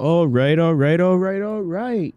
All right, all right, all right, all right.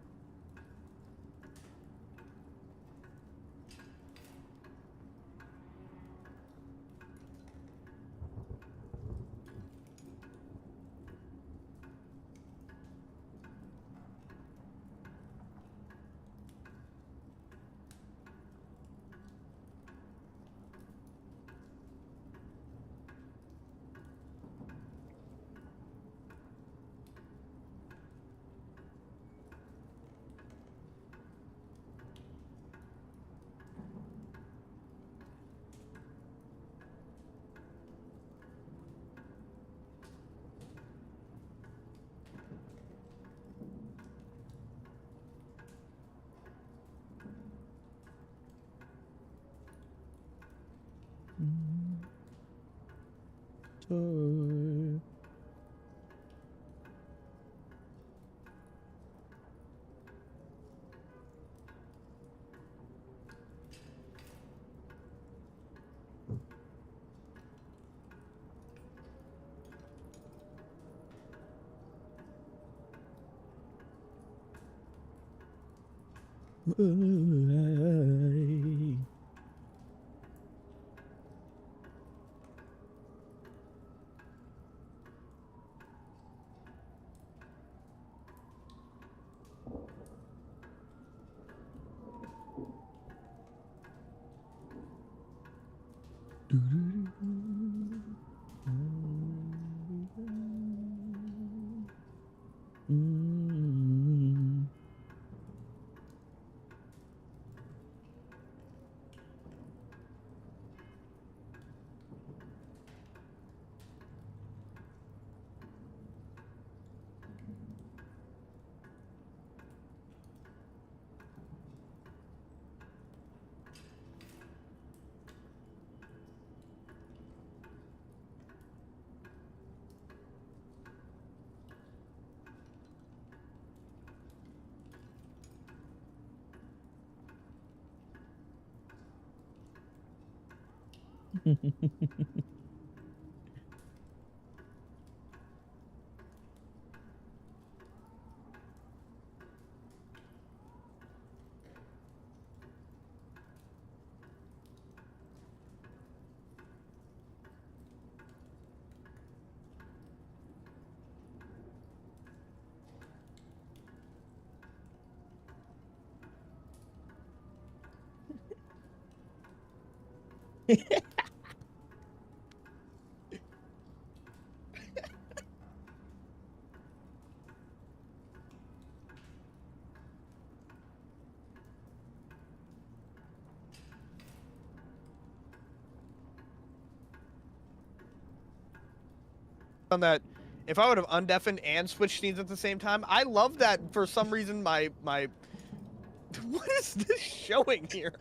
On that, if I would have undeafened and switched scenes at the same time, I love that for some reason my what is this showing here?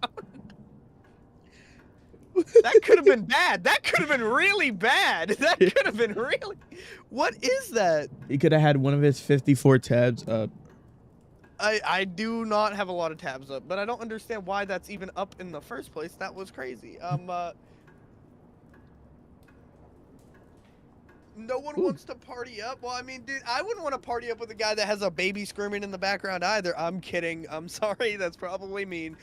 That could have been bad. That could have been really bad. That could have been really. What is that? He could have had one of his 54 tabs up. I do not have a lot of tabs up, but I don't understand why that's even up in the first place. That was crazy. No one wants to party up. Well, I mean, dude, I wouldn't want to party up with a guy that has a baby screaming in the background either. I'm kidding. I'm sorry. That's probably mean.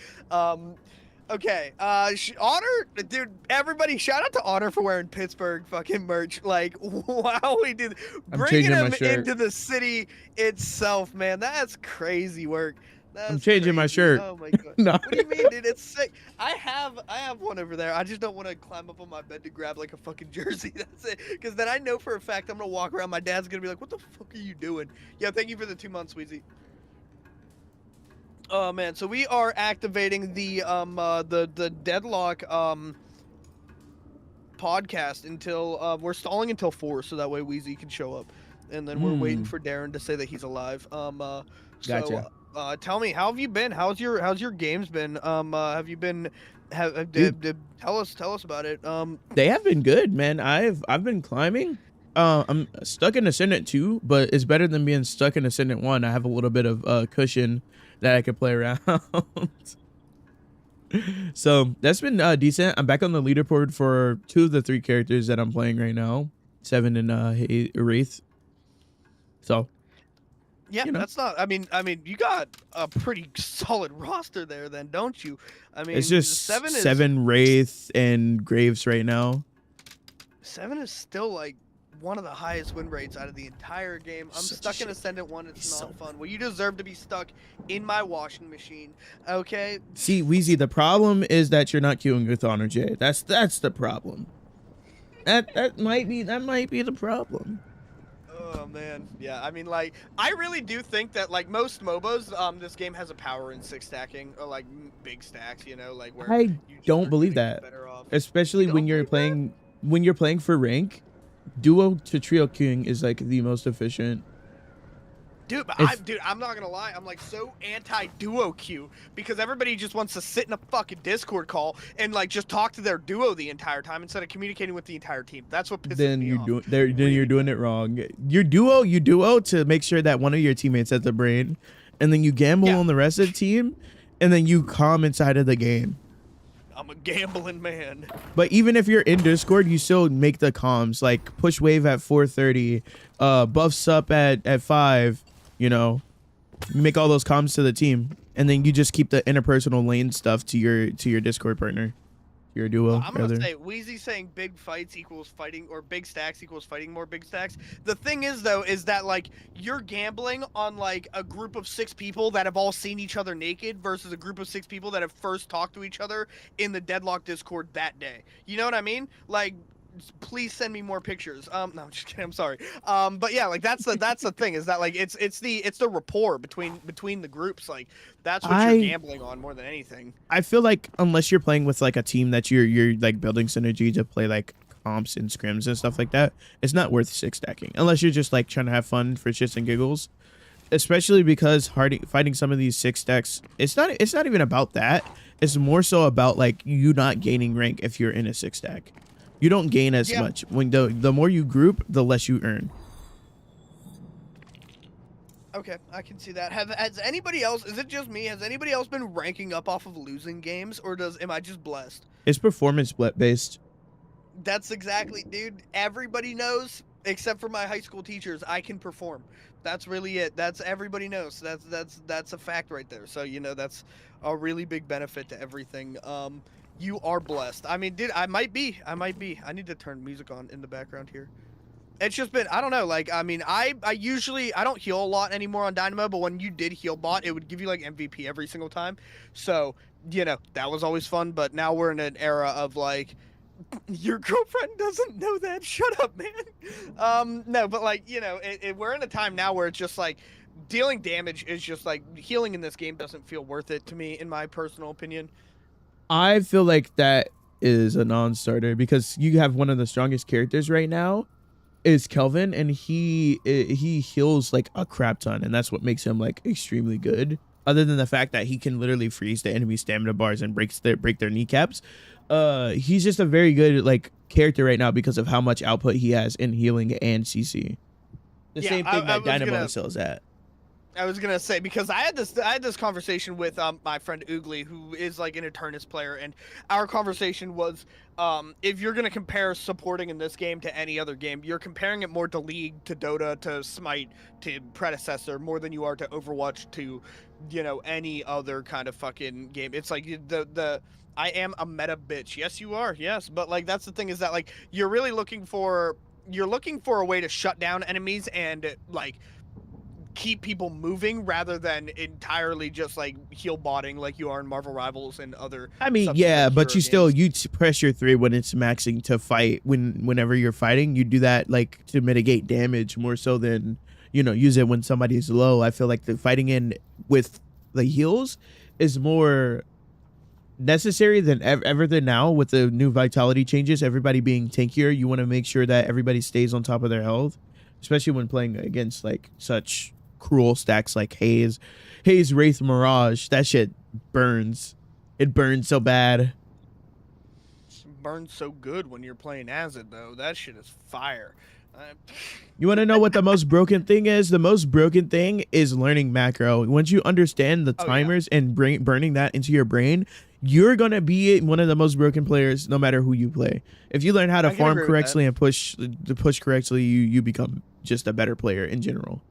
Okay. Honor, dude. Everybody, shout out to Honor for wearing Pittsburgh fucking merch. Like, wow, we did bringing him into the city itself, man. That's crazy work. I'm changing my shirt. Oh my god. No. What do you mean, dude? It's sick. I have one over there. I just don't want to climb up on my bed to grab like a fucking jersey. That's it. Because then I know for a fact I'm gonna walk around. My dad's gonna be like, "What the fuck are you doing?" Yeah. Thank you for the 2 months, Sweezy. Oh man. So we are activating the deadlock podcast until we're stalling until 4, so that way Wheezy can show up, and then we're waiting for Darren to say that he's alive. Gotcha. So, tell me, how have you been? How's your games been? Have you been? Tell us about it. They have been good, man. I've been climbing. I'm stuck in Ascendant 2, but it's better than being stuck in Ascendant 1. I have a little bit of cushion that I could play around. So that's been decent. I'm back on the leaderboard for 2 of the 3 characters that I'm playing right now, 7 and Wraith. So Yeah, You know, that's not. I mean, you got a pretty solid roster there, then, don't you? I it's mean, just 7 Wraith and Graves right now. seven is still like one of the highest win rates out of the entire game. I'm Such a stuck in shit. Ascendant 1. It's He's not so fun. Well, you deserve to be stuck in my washing machine. Okay. See, Wheezy, the problem is that you're not queuing with Honor J. That's the problem. That might be the problem. Oh man, yeah. I mean, like, I really do think that, like most MOBAs, this game has a power in six stacking or like big stacks. You know, like where I you just don't are believe gonna get that, better off. especially You when don't you're believe that? playing for rank. Duo to trio queuing is like the most efficient. Dude, but If I'm not gonna lie, I'm like so anti-duo queue because everybody just wants to sit in a fucking Discord call and like just talk to their duo the entire time instead of communicating with the entire team. That's what pisses then me you're off. doing then really you're doing bad. it wrong. You duo to make sure that one of your teammates has the brain, and then you gamble Yeah. on the rest of the team, and then you calm inside of the game. I'm a gambling man. But even if you're in Discord, you still make the comms, like push wave at 4:30, buffs up at 5. You know, you make all those comms to the team, and then you just keep the interpersonal lane stuff to your Discord partner, your duo I'm gonna rather. say Wheezy saying big fights equals fighting or big stacks equals fighting more big stacks. The thing is though, is that like you're gambling on like a group of 6 people that have all seen each other naked versus a group of 6 people that have first talked to each other in the Deadlock Discord that day. You know what I mean? Like, please send me more pictures. No, I'm just kidding. I'm sorry. But yeah, like that's the thing is that like it's the rapport between the groups. Like that's what you're gambling on more than anything. I feel like unless you're playing with like a team that you're like building synergy to play like comps and scrims and stuff like that, it's not worth six stacking unless you're just like trying to have fun for shits and giggles. Especially because fighting some of these six stacks, it's not even about that. It's more so about like you not gaining rank if you're in a six stack. You don't gain as much. When the more you group, the less you earn. Okay, I can see that. Has anybody else? Is it just me? Has anybody else been ranking up off of losing games, or am I just blessed? It's performance based. That's exactly, dude. Everybody knows, except for my high school teachers, I can perform. That's really it. That's everybody knows. That's a fact right there. So you know that's a really big benefit to everything. You are blessed. I mean, dude, I might be. I need to turn music on in the background here. It's just been, I don't know, like, I mean, I usually, I don't heal a lot anymore on Dynamo, but when you did heal bot, it would give you, like, MVP every single time. So, you know, that was always fun, but now we're in an era of, like, your girlfriend doesn't know that. Shut up, man. No, but, like, you know, we're in a time now where it's just, like, dealing damage is just, like, healing in this game doesn't feel worth it to me, in my personal opinion. I feel like that is a non-starter because you have one of the strongest characters right now is Kelvin, and he heals like a crap ton, and that's what makes him like extremely good. Other than the fact that he can literally freeze the enemy stamina bars and break their kneecaps, he's just a very good like character right now because of how much output he has in healing and CC. The same thing that Dynamo sells at. I was gonna say, because I had this conversation with my friend Oogly, who is like an Eternus player, and our conversation was, if you're gonna compare supporting in this game to any other game, you're comparing it more to League, to Dota, to Smite, to Predecessor, more than you are to Overwatch, to, you know, any other kind of fucking game. It's like the I am a meta bitch. Yes, you are. Yes, but like that's the thing is that like you're really looking for a way to shut down enemies and like keep people moving rather than entirely just like heal botting like you are in Marvel Rivals and other. I mean, yeah, but you still press your 3 when it's maxing to fight. Whenever you're fighting, you do that like to mitigate damage more so than, you know, use it when somebody's low. I feel like the fighting in with the heals is more necessary than ever than now with the new vitality changes. Everybody being tankier, you want to make sure that everybody stays on top of their health, especially when playing against like such cruel stacks like Haze, Wraith, Mirage. That shit burns. It burns so bad. It burns so good when you're playing as it though. That shit is fire. You want to know what the most broken thing is? The most broken thing is learning macro. Once you understand the timers and burning that into your brain, you're going to be one of the most broken players no matter who you play. If you learn how to farm correctly and push correctly, you become just a better player in general.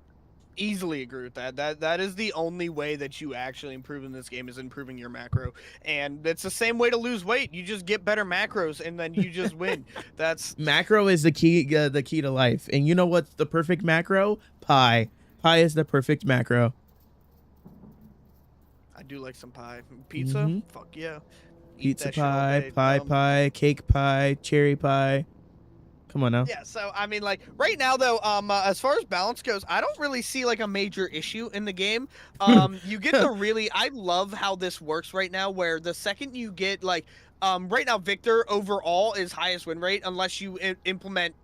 easily agree with that. That is the only way that you actually improve in this game is improving your macro, and it's the same way to lose weight. You just get better macros, and then you just win. That's Macro is the key to life. And you know what's the perfect macro? Pie. Pie is the perfect macro. I do like some pie. Pizza, Mhm. fuck yeah. Eat Pizza that shit all pie, day. pie, cake pie, cherry pie. Come on now. Yeah, so I mean, like right now though, as far as balance goes, I don't really see like a major issue in the game. You get to really, I love how this works right now, where the second you get like, right now Victor overall is highest win rate unless you implement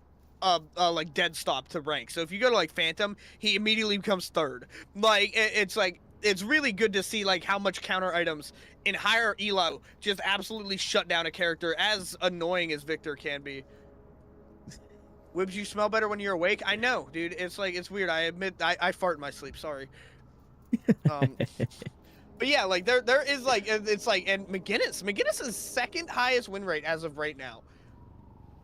like dead stop to rank. So if you go to like Phantom, he immediately becomes third. Like it's like it's really good to see like how much counter items in higher elo just absolutely shut down a character as annoying as Victor can be. Wibs, you smell better when you're awake? I know, dude. It's like, it's weird. I admit, I fart in my sleep. Sorry. But yeah, like there is like, it's like, and McGinnis is second highest win rate as of right now.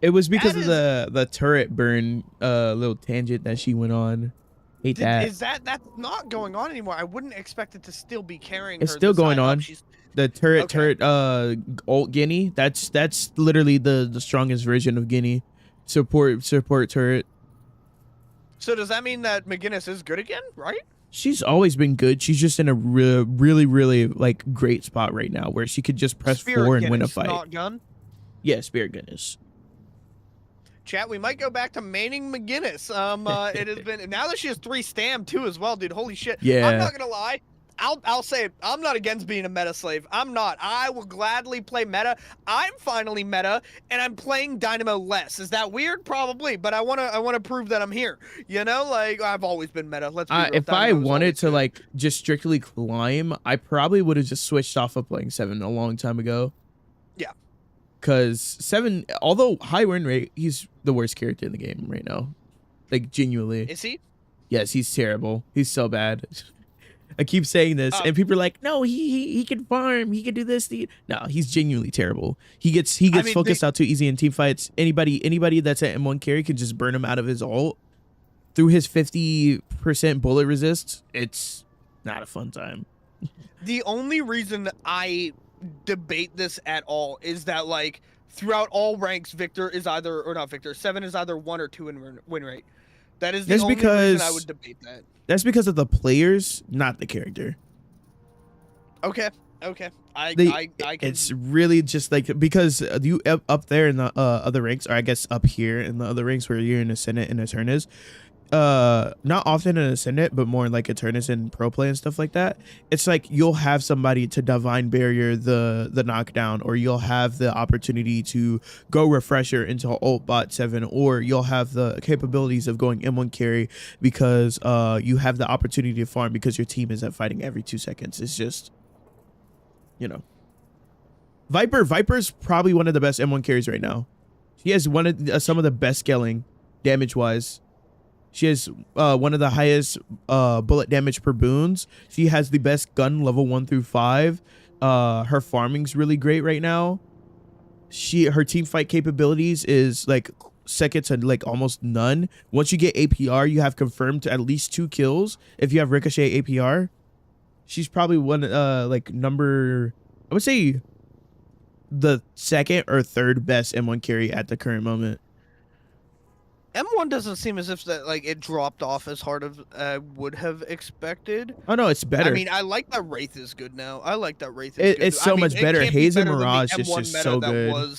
It was because That of the turret burn little tangent that she went on. Hate that. Is that's not going on anymore? I wouldn't expect it to still be carrying It's her still this going high up. on. She's The turret Okay. ult Guinea. That's literally the strongest version of Guinea. Support turret. So does that mean that McGinnis is good again, right? She's always been good. She's just in a really like great spot right now where she could just press Spirit 4 and win a Guinness, fight. not gun. Yeah, Spirit Goodness. Chat, we might go back to maining McGinnis. It has been, now that she has 3 stam too as well, dude. Holy shit. Yeah. I'm not gonna lie. I'll say it. I'm not against being a meta slave. I'm not. I will gladly play meta. I'm finally meta, and I'm playing Dynamo less. Is that weird? Probably, but I wanna prove that I'm here. You know, like I've always been meta. Let's be real. If I Dynamo's wanted always to good. like just strictly climb, I probably would have just switched off of playing 7 a long time ago. Yeah. Cause 7, although high win rate, he's the worst character in the game right now. Like genuinely. Is he? Yes, he's terrible. He's so bad. I keep saying this, and people are like, "No, he can farm. He can do this." No, he's genuinely terrible. He gets focused out too easy in team fights. Anybody that's at M1 carry can just burn him out of his ult through his 50% bullet resist. It's not a fun time. The only reason I debate this at all is that like throughout all ranks, Victor is either, or not Victor, 7 is either 1 or 2 in win rate. That is the only reason I would debate that. That's because of the players, not the character. Okay. I can... It's really just like because you up there in the other ranks, or I guess up here in the other ranks where you're in Ascendant and Eternus, not often in Ascendant, but more in like Eternus and Pro Play and stuff like that. It's like you'll have somebody to Divine Barrier the knockdown, or you'll have the opportunity to go Refresher into ult bot 7, or you'll have the capabilities of going M1 carry because you have the opportunity to farm because your team isn't fighting every 2 seconds. It's just, you know. Viper's probably one of the best M1 carries right now. She has one of some of the best scaling damage wise. She has one of the highest bullet damage per boons. She has the best gun level 1 through 5. Her farming's really great right now. Her team fight capabilities is like second to like almost none. Once you get APR, you have confirmed at least 2 kills. If you have Ricochet APR, she's probably one like number, I would say the second or third best M1 carry at the current moment. M1 doesn't seem as if that like it dropped off as hard as I would have expected. Oh no, it's better. I mean, I like that Wraith is good now. I like that Wraith is good. It's so much better. Haze and Mirage is M1 just meta so that good.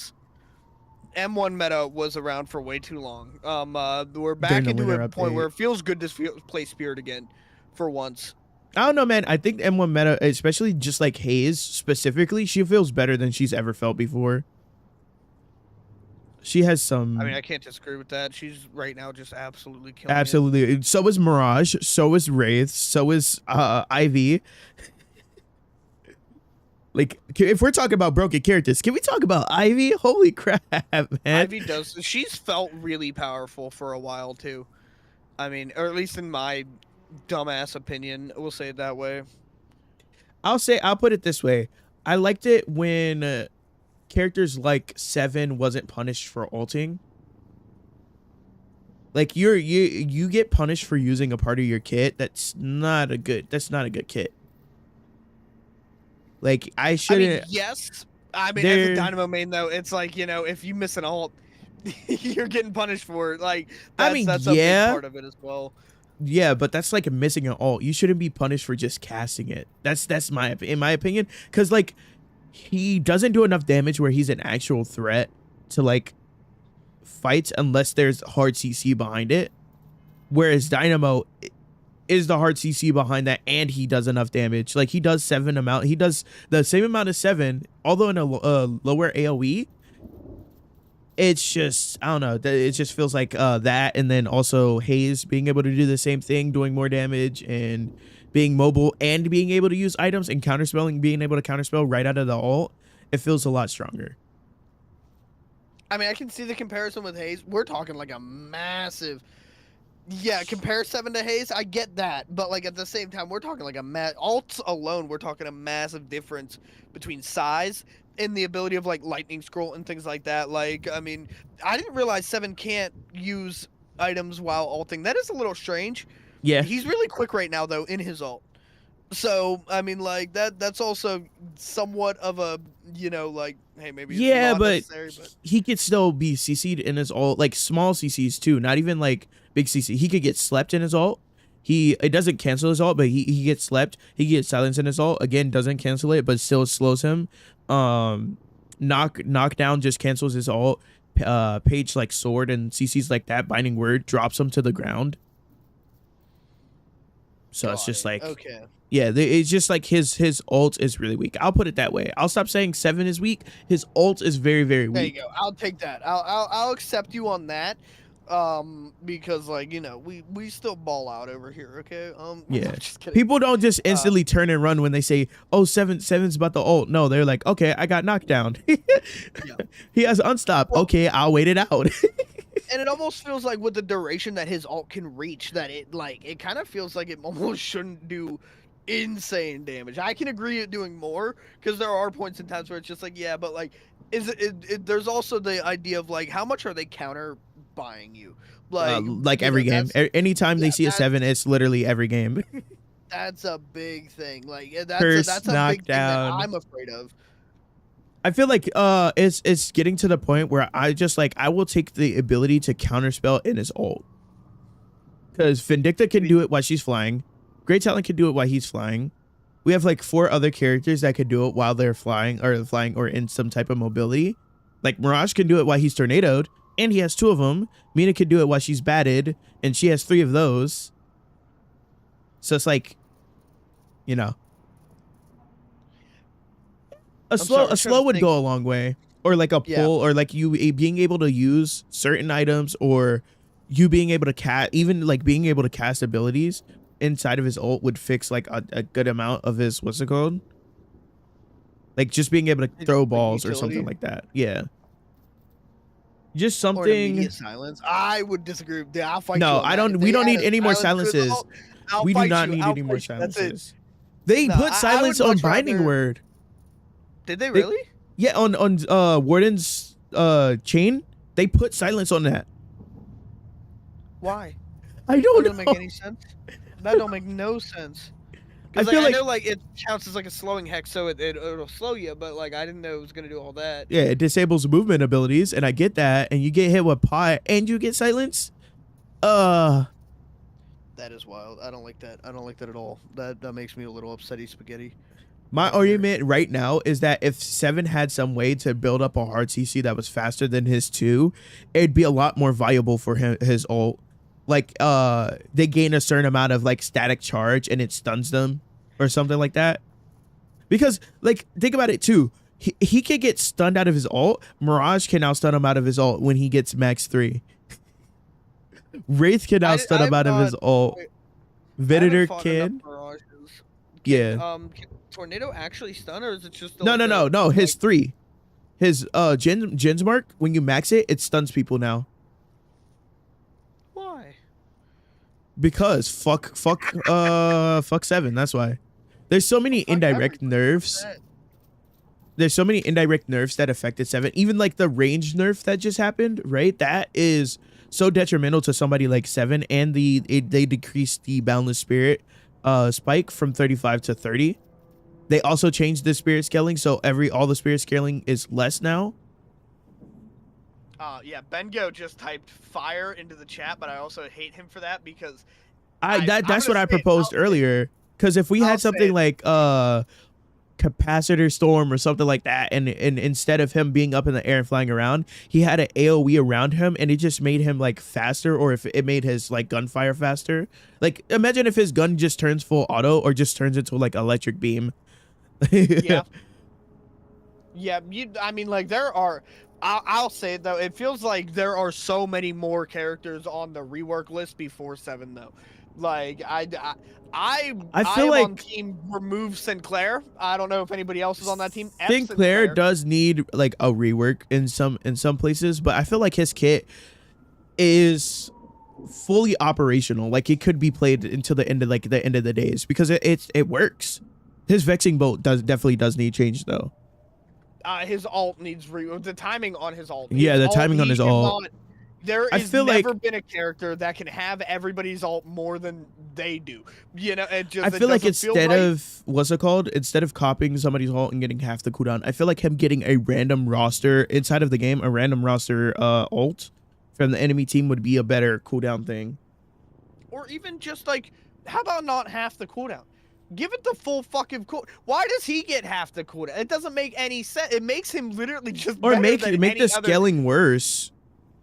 M1 meta was around for way too long. We're During back the into winter a point update. where it feels good to play Spirit again, for once. I don't know, man. I think M1 meta, especially just like Haze specifically, she feels better than she's ever felt before. She has some. I mean, I can't disagree with that. She's right now just absolutely killing Absolutely. So is Mirage. So is Wraith. So is Ivy. Like, if we're talking about broken characters, can we talk about Ivy? Holy crap, man. Ivy does. She's felt really powerful for a while too. I mean, or at least in my dumbass opinion, we'll say it that way. I'll put it this way. I liked it when characters like 7 wasn't punished for ulting. Like you get punished for using a part of your kit that's not a good kit. Like I I mean, shouldn't. yes. I mean, as a There. Dynamo main though, it's like, you know, if you miss an ult, you're getting punished for it. Like I that's mean, that's a big yeah, part of it as well. yeah, but that's like missing an ult. You shouldn't be punished for just casting it. That's my in my opinion, because like he doesn't do enough damage where he's an actual threat to like fights unless there's hard CC behind it. Whereas Dynamo is the hard CC behind that, and he does enough damage. Like he does he does the same amount of 7, although in a lower AoE. It's just, I don't know, it just feels like that, and then also Hayes being able to do the same thing, doing more damage and being mobile and being able to use items and counterspelling, being able to counterspell right out of the ult. It feels a lot stronger. I mean, I can see the comparison with Hayes. We're talking like a massive, yeah. Compare 7 to Hayes, I get that, but like at the same time, we're talking like alts alone. We're talking a massive difference between size and the ability of like lightning scroll and things like that. Like, I mean, I didn't realize 7 can't use items while ulting. That is a little strange. Yeah. He's really quick right now though in his ult. So I mean, like that's also somewhat of a, you know, like, hey, maybe it's Yeah, not but necessary, but he could still be CC'd in his ult, like small CCs too, not even like big CC. He could get slept in his ult. It doesn't cancel his ult, but he gets slept. He gets silence in his ult. Again, doesn't cancel it, but still slows him. Knockdown just cancels his ult. Page like sword and CCs like that, binding word drops him to the ground. So it's just like, okay. yeah, it's just like his ult is really weak. I'll put it that way. I'll stop saying 7 is weak. His ult is very, very weak. There you go. I'll take that. I'll accept you on that. Because like, you know, we still ball out over here, okay? Yeah. Just kidding. People don't just instantly turn and run when they say, "Oh, seven's about the ult." No, they're like, "Okay, I got knocked down." Yeah. He has unstop. Well, okay, I'll wait it out. And it almost feels like with the duration that his ult can reach, that it kind of feels like it almost shouldn't do insane damage. I can agree at doing more, because there are points in times where it's just like, yeah, but like, there's also the idea of like, how much are they counter buying you? Like every game. Anytime they see a 7, it's literally every game. That's a big thing. Like that's Curse, a big thing that knockdown. I'm afraid of. I feel like it's getting to the point where I will take the ability to counterspell in his ult. Because Vindicta can do it while she's flying. Great Talent can do it while he's flying. We have like 4 other characters that could do it while they're flying or in some type of mobility. Like Mirage can do it while he's tornadoed, and he has 2 of them. Mina could do it while she's batted, and she has 3 of those. So it's like, you know, a slow would go a long way, or like a pull, or like you being able to use certain items, or you being able to cast, even like being able to cast abilities inside of his ult would fix like a good amount of his, what's it called? Like just being able to throw balls or something like that. Yeah. Just something. Or immediate silence. I would disagree. I'll fight no, you. I don't. We don't need any more silences. We do not need any more silences. They put silence on binding word. Did they really? Yeah, on Warden's chain, they put silence on that. Why? I don't know. That doesn't make any sense. That don't make no sense. I feel like I know like it counts as like a slowing hex, so it'll slow you, but like I didn't know it was gonna do all that. Yeah, it disables movement abilities, and I get that. And you get hit with pot, and you get silence. That is wild. I don't like that. I don't like that at all. That makes me a little upsetty spaghetti. My argument right now is that if 7 had some way to build up a hard CC that was faster than his 2, it'd be a lot more viable for his ult. Like they gain a certain amount of like static charge and it stuns them or something like that. Because like think about it too. He could get stunned out of his ult. Mirage can now stun him out of his ult when he gets max 3. Wraith can now stun him out of his ult. Venator can. Yeah. Can Tornado actually stun, or is it just no, his 3. His Gen's mark, when you max it, it stuns people now. Why? Because fuck 7, that's why. There's so many indirect nerfs. There's so many indirect nerfs that affected 7. Even like the range nerf that just happened, right? That is so detrimental to somebody like 7, and they decreased the boundless spirit spike from 35 to 30. They also changed the spirit scaling, so all the spirit scaling is less now. Yeah, Bengo just typed fire into the chat, but I also hate him for that because that's what I proposed earlier. Because if we had something like capacitor storm or something like that, and instead of him being up in the air and flying around, he had an AoE around him, and it just made him like faster, or if it made his like gunfire faster. Like imagine if his gun just turns full auto or just turns into like electric beam. Yeah. Yeah, I mean, like, there are... I'll say it, though. It feels like there are so many more characters on the rework list before 7, though. Like, I feel like on team remove Sinclair. I don't know if anybody else is on that team. Sinclair does need like a rework in some places, but I feel like his kit is fully operational. Like it could be played until the end of the days because it works. His vexing bolt definitely does need change though. His ult needs the timing on his ult. Yeah, the timing on his ult. There has never been a character that can have everybody's ult more than they do. You know, I feel like instead of copying somebody's ult and getting half the cooldown, I feel like him getting a random roster inside of the game, a random roster ult from the enemy team would be a better cooldown thing. Or even just like, how about not half the cooldown? Give it the full fucking cool. Why does he get half the cooldown? It doesn't make any sense. It makes him literally just make the scaling worse.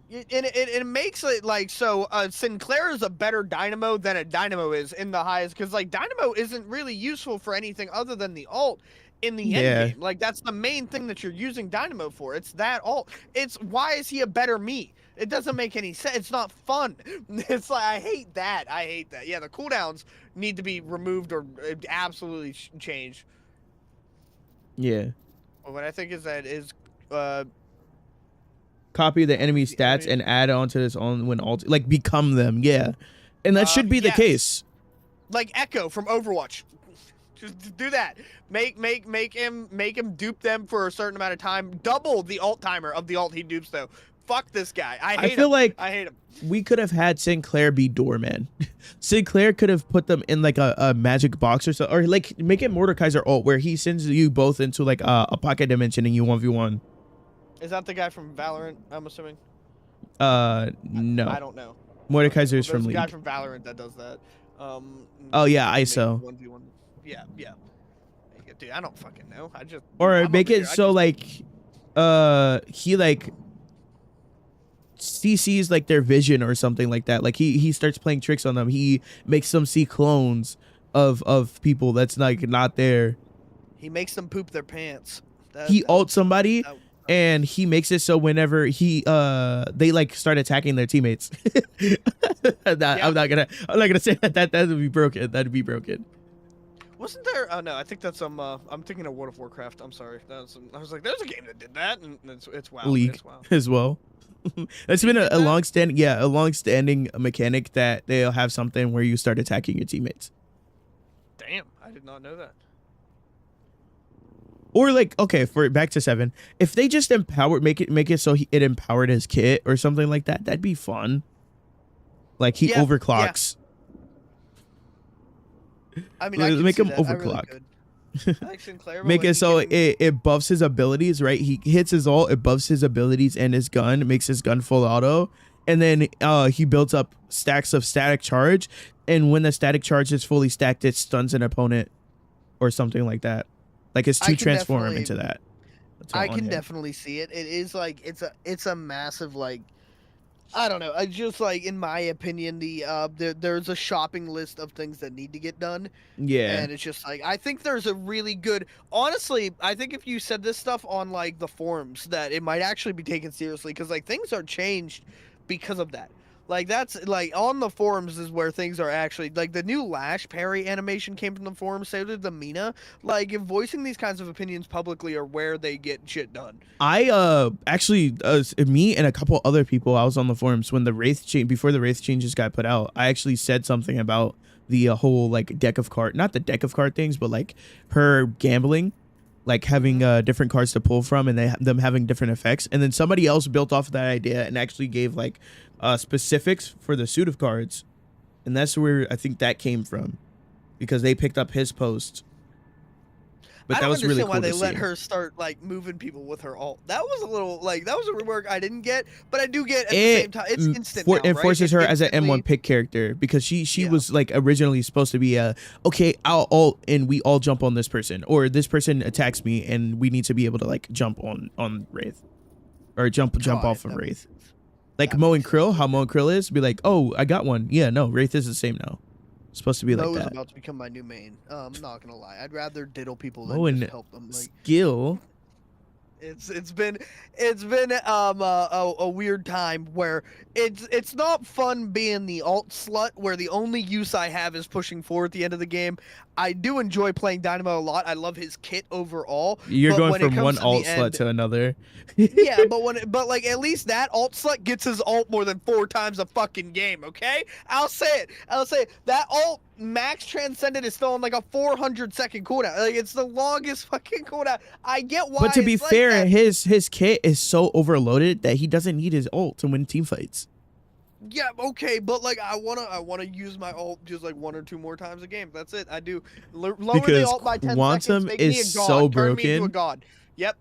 It makes it like so. Sinclair is a better Dynamo than a Dynamo is in the highest, because like Dynamo isn't really useful for anything other than the ult in the end game. Like that's the main thing that you're using Dynamo for. It's that ult. It's why is he a better me? It doesn't make any sense. It's not fun. It's like, I hate that. Yeah, the cooldowns need to be removed or absolutely changed. Yeah. Well, what I think is copy the enemy stats and add on to this on when ult, like become them. Yeah. And that should be the case. Like Echo from Overwatch. Just do that. Make him dupe them for a certain amount of time. Double the ult timer of the ult he dupes though. Fuck this guy. I hate him. We could have had Sinclair be Doorman. Sinclair could have put them in like a magic box or so, or like make it Mordekaiser ult where he sends you both into like a pocket dimension and you 1v1. Is that the guy from Valorant, I'm assuming? No. I don't know. Mordekaiser is from League. There's a guy from Valorant that does that. Oh yeah, ISO. 1v1. Yeah. Dude, I don't fucking know. Or make it so like he like CCs like their vision or something like that. Like he starts playing tricks on them. He makes them see clones of people that's like not there. He makes them poop their pants. He ults somebody and he makes it so whenever they like start attacking their teammates. I'm not gonna say that would be broken. That'd be broken. Wasn't there? Oh no, I think that's I'm thinking of World of Warcraft. I'm sorry. I was like, there's a game that did that, and it's WoW. League as well. That's been a long-standing mechanic that they'll have something where you start attacking your teammates. Damn, I did not know that. Or like, okay, for back to 7, if they just make it so it empowered his kit or something like that, that'd be fun. Like he overclocks. Yeah. I mean, make him overclock. Really make it so it buffs his abilities, right? He hits his ult, it buffs his abilities and his gun, makes his gun full auto, and then he builds up stacks of static charge, and when the static charge is fully stacked, it stuns an opponent or something like that. Like it's to transform into that. I can definitely see it. It is like it's a massive like, I don't know. I just like, in my opinion, there's a shopping list of things that need to get done. Yeah. And it's just like, I think there's a really good, honestly, I think if you said this stuff on like the forums, that it might actually be taken seriously, because like things are changed because of that. Like that's like on the forums is where things are actually like the new Lash parry animation came from the forums. So did the Mina. Like if voicing these kinds of opinions publicly are where they get shit done. I actually me and a couple other people, I was on the forums when the Wraith change, before the Wraith changes got put out. I actually said something about the whole like deck of card, not the deck of card things, but like her gambling like having different cards to pull from, and them having different effects. And then somebody else built off of that idea and actually gave like specifics for the suit of cards, and that's where I think that came from, because they picked up his post. But that was really cool why they to let see. her start like moving people with her ult. That was a little like that was a rework I didn't get, but I do get at the same time. It's instant now, It right? forces It her as an instantly- M1 pick character, because she Yeah. was like originally supposed to be okay, I'll ult and we all jump on this person, or this person attacks me and we need to be able to like jump on Wraith, or jump Got off it, of that Wraith. makes sense. Like That Mo and makes sense. Krill, how Mo and Krill is, be like, oh, I got one. Yeah, no, Wraith is the same now. It's supposed to be Mo like is that. about to become my new main. I'm not gonna lie. I'd rather diddle people Mo than and just help them. Like Skill. it's been a weird time where it's not fun being the alt slut where the only use I have is pushing forward at the end of the game. I do enjoy playing Dynamo a lot. I love his kit overall. You're but going when it from comes one to the alt slut end- to another. Yeah, but like at least that alt slut gets his ult more than 4 times a fucking game, okay? I'll say it. That alt max transcendent is still on like a 400-second cooldown. Like it's the longest fucking cooldown. I get why. But to be it's like fair, that. his kit is so overloaded that he doesn't need his ult to win team fights. Yeah, okay, but like I wanna use my ult just like 1 or 2 more times a game. That's it. I do lower the Because ult by 10 Quantum seconds. Make me a is god. so Turn me into a broken. god. Yep.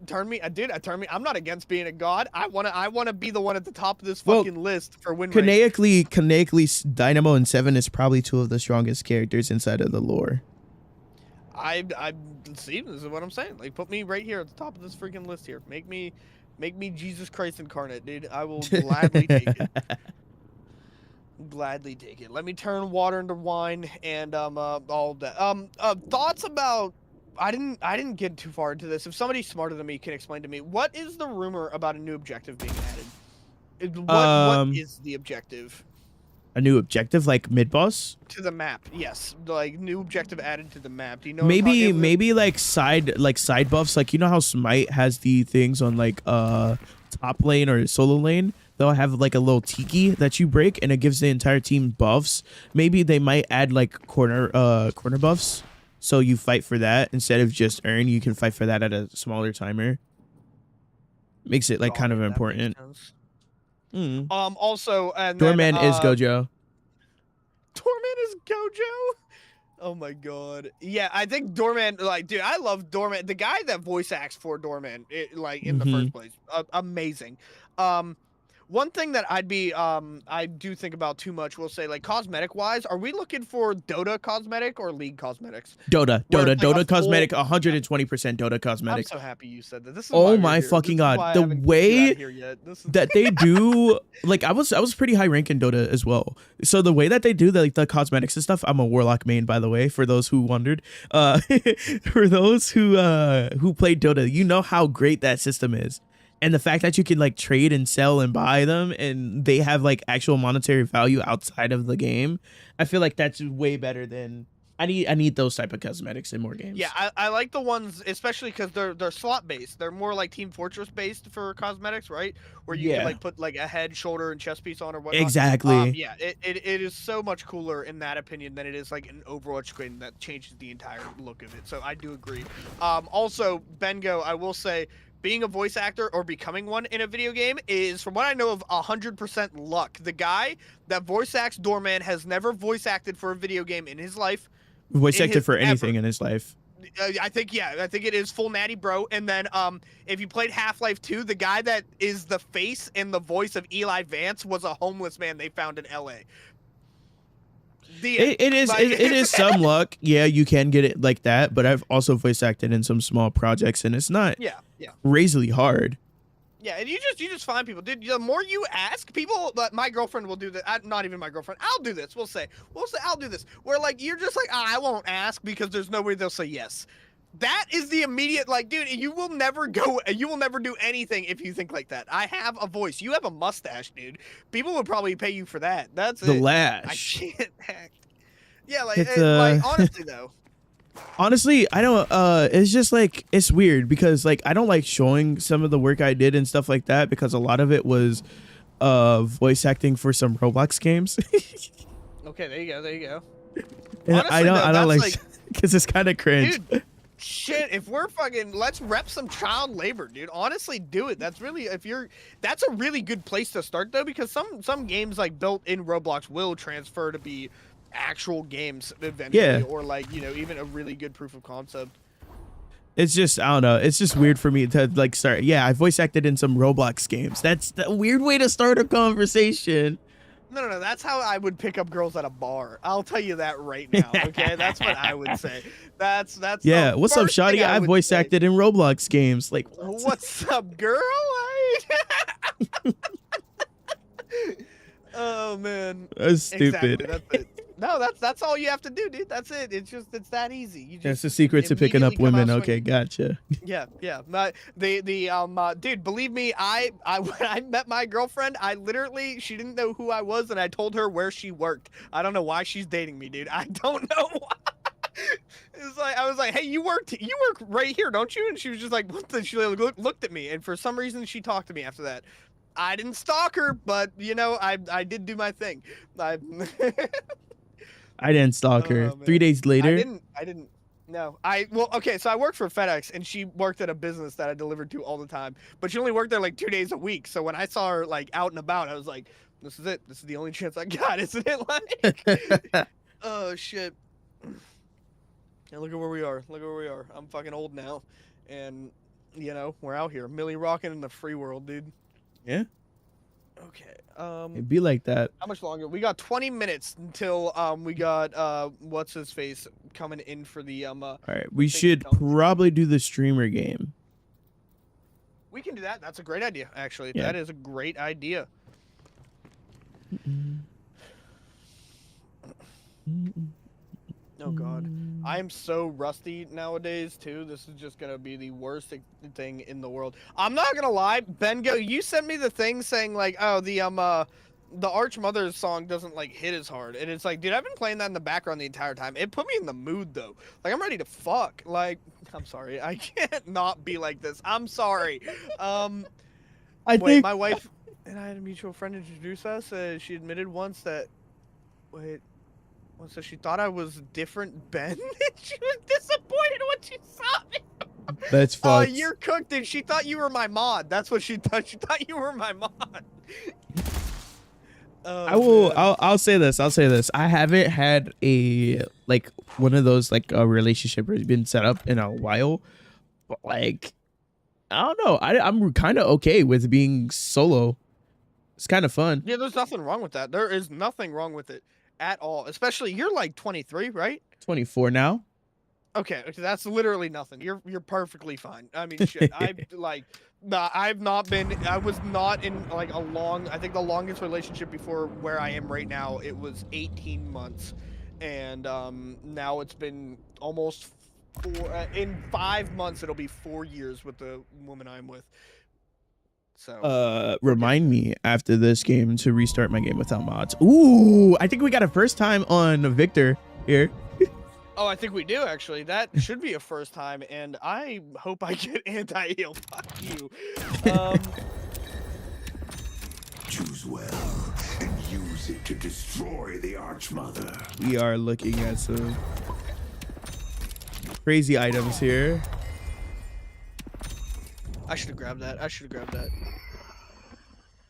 Turn me. I'm not against being a god. I wanna be the one at the top of this Well, fucking list for win rate. Canonically, Dynamo and Seven is probably 2 of the strongest characters inside of the lore. I see. This is what I'm saying. Like, put me right here at the top of this freaking list here. Make me Jesus Christ incarnate, dude. I will gladly take it. Gladly take it. Let me turn water into wine and all that. Thoughts about. I didn't get too far into this. If somebody smarter than me can explain to me, what is the rumor about a new objective being added? What is the objective? A new objective like mid boss? To the map, yes. Like new objective added to the map. Do you know? What I'm talking about? Maybe like side buffs. Like, you know how Smite has the things on like top lane or solo lane? They'll have like a little tiki that you break and it gives the entire team buffs. Maybe they might add like corner buffs, so you fight for that instead of just earn. You can fight for that at a smaller timer. Makes it like kind of That makes important. sense. Mm. Also, and Doorman then, is Gojo. Doorman is Gojo. Oh my god. Yeah, I think Doorman. Like, dude, I love Doorman. The guy that voice acts for Doorman, like in the first place, amazing. One thing that I do think about too much, we'll say, like cosmetic wise, are we looking for Dota cosmetic or League cosmetics? Dota Where it's like a cosmetic, full- 120% Dota I'm cosmetic. so happy you said that. This is Oh why we're my here. fucking This is God. why I The haven't kicked you way out here yet. This is That they do, like, I was pretty high rank in Dota as well. So the way that they do the cosmetics and stuff, I'm a Warlock main, by the way, for those who wondered. For those who played Dota, you know how great that system is. And the fact that you can like trade and sell and buy them and they have like actual monetary value outside of the game, I feel like that's way better than I need those type of cosmetics in more games. Yeah, I like the ones, especially because they're slot based. They're more like Team Fortress based for cosmetics, right? Where you Yeah. can like put like a head, shoulder, and chest piece on or whatnot. Exactly. Yeah, it is so much cooler in that opinion than it is like an Overwatch skin that changes the entire look of it. So I do agree. Also, Bengo, I will say, being a voice actor or becoming one in a video game is, from what I know of, 100% luck. The guy that voice acts Doorman has never voice acted for a video game in his life. Voice in acted his for anything ever. in his life. I think it is full natty bro. And then if you played Half-Life 2, the guy that is the face and the voice of Eli Vance was a homeless man they found in LA. It is some luck. Yeah, you can get it like that, but I've also voice acted in some small projects and it's not yeah. crazily hard. Yeah, and you just find people, dude. The more you ask people, but my girlfriend will do that. Not even my girlfriend. I'll do this. We'll say I'll do this. Where like you're just like, I won't ask because there's no way they'll say yes. That is the immediate, like, dude, you will never do anything if you think like that. I have a voice. You have a mustache, dude. People would probably pay you for that. That's The it. I lash. can't act. Yeah, like, It's, like honestly though. Honestly, I don't it's just like it's weird because like I don't like showing some of the work I did and stuff like that because a lot of it was voice acting for some Roblox games. Okay, there you go. And Honestly, I don't though, like that's because it's kind of cringe. Dude, Shit, if we're fucking, let's rep some child labor, dude. Honestly, do it. That's really, that's a really good place to start though, because some games like built in Roblox will transfer to be actual games eventually, Yeah. or like, you know, even a really good proof of concept. It's just, I don't know. It's just weird for me to like start. Yeah, I voice acted in some Roblox games. That's a weird way to start a conversation. No. That's how I would pick up girls at a bar. I'll tell you that right now. Okay, that's what I would say. That's Yeah. the What's up, first thing Shotty? I would voice say. acted in Roblox games. Like, What's up, girl? Oh man. that's stupid. Exactly, that's it. No, that's all you have to do, dude. That's it. It's that easy. You just That's the secret to picking up immediately come women. out Okay, swinging. gotcha. Yeah. Dude, believe me, I when I met my girlfriend, I literally, she didn't know who I was, and I told her where she worked. I don't know why she's dating me, dude. I don't know why. It's like, I was like, hey, you work right here, don't you? And she was just like, what the? She looked at me, and for some reason, she talked to me after that. I didn't stalk her, but you know, I did do my thing. I didn't stalk her. Oh, man. 3 days later. I didn't. No, well, okay, so I worked for FedEx, and she worked at a business that I delivered to all the time, but she only worked there like 2 days a week. So when I saw her like out and about, I was like, this is it. This is the only chance I got, isn't it? Like, oh shit. And look at where we are. Look at where we are. I'm fucking old now, and you know, we're out here, Millie rocking in the free world, dude. Yeah. Okay. It'd be like that. How much longer? We got 20 minutes until we got what's his face coming in for the All right. We thing should comes. probably do the streamer game. We can do that. That's a great idea, actually. Yeah. That is a great idea. Oh god, I am so rusty nowadays too. This is just gonna be the worst thing in the world. I'm not gonna lie, Bengo, you sent me the thing saying like, oh, the Arch Mother's song doesn't like hit as hard, and it's like, dude, I've been playing that in the background the entire time. It put me in the mood though. Like, I'm ready to fuck. Like, I'm sorry, I can't not be like this. I'm sorry. Wait, my wife and I had a mutual friend introduce us. She admitted once that, so she thought I was different Ben? She was disappointed when she saw me. That's Oh, fucked. you're cooked, dude. She thought you were my mod. That's what she thought. She thought you were my mod. Oh, I will. man. I'll say this. I haven't had a like one of those like a relationship has been set up in a while, but like I don't know. I'm kind of okay with being solo. It's kind of fun. Yeah, there's nothing wrong with that. There is nothing wrong with it at all. Especially, you're like 23, right? 24 now. Okay, that's literally nothing. You're perfectly fine. I mean, shit. I was not in like a long. I think the longest relationship before where I am right now, it was 18 months, and now it's been almost 4. In 5 months, it'll be 4 years with the woman I'm with. So. Remind me after this game to restart my game without mods. Ooh, I think we got a first time on Victor here. Oh, I think we do actually. That should be a first time, and I hope I get anti-heal. Fuck you. Choose well and use it to destroy the Archmother. We are looking at some crazy items here. I should have grabbed that.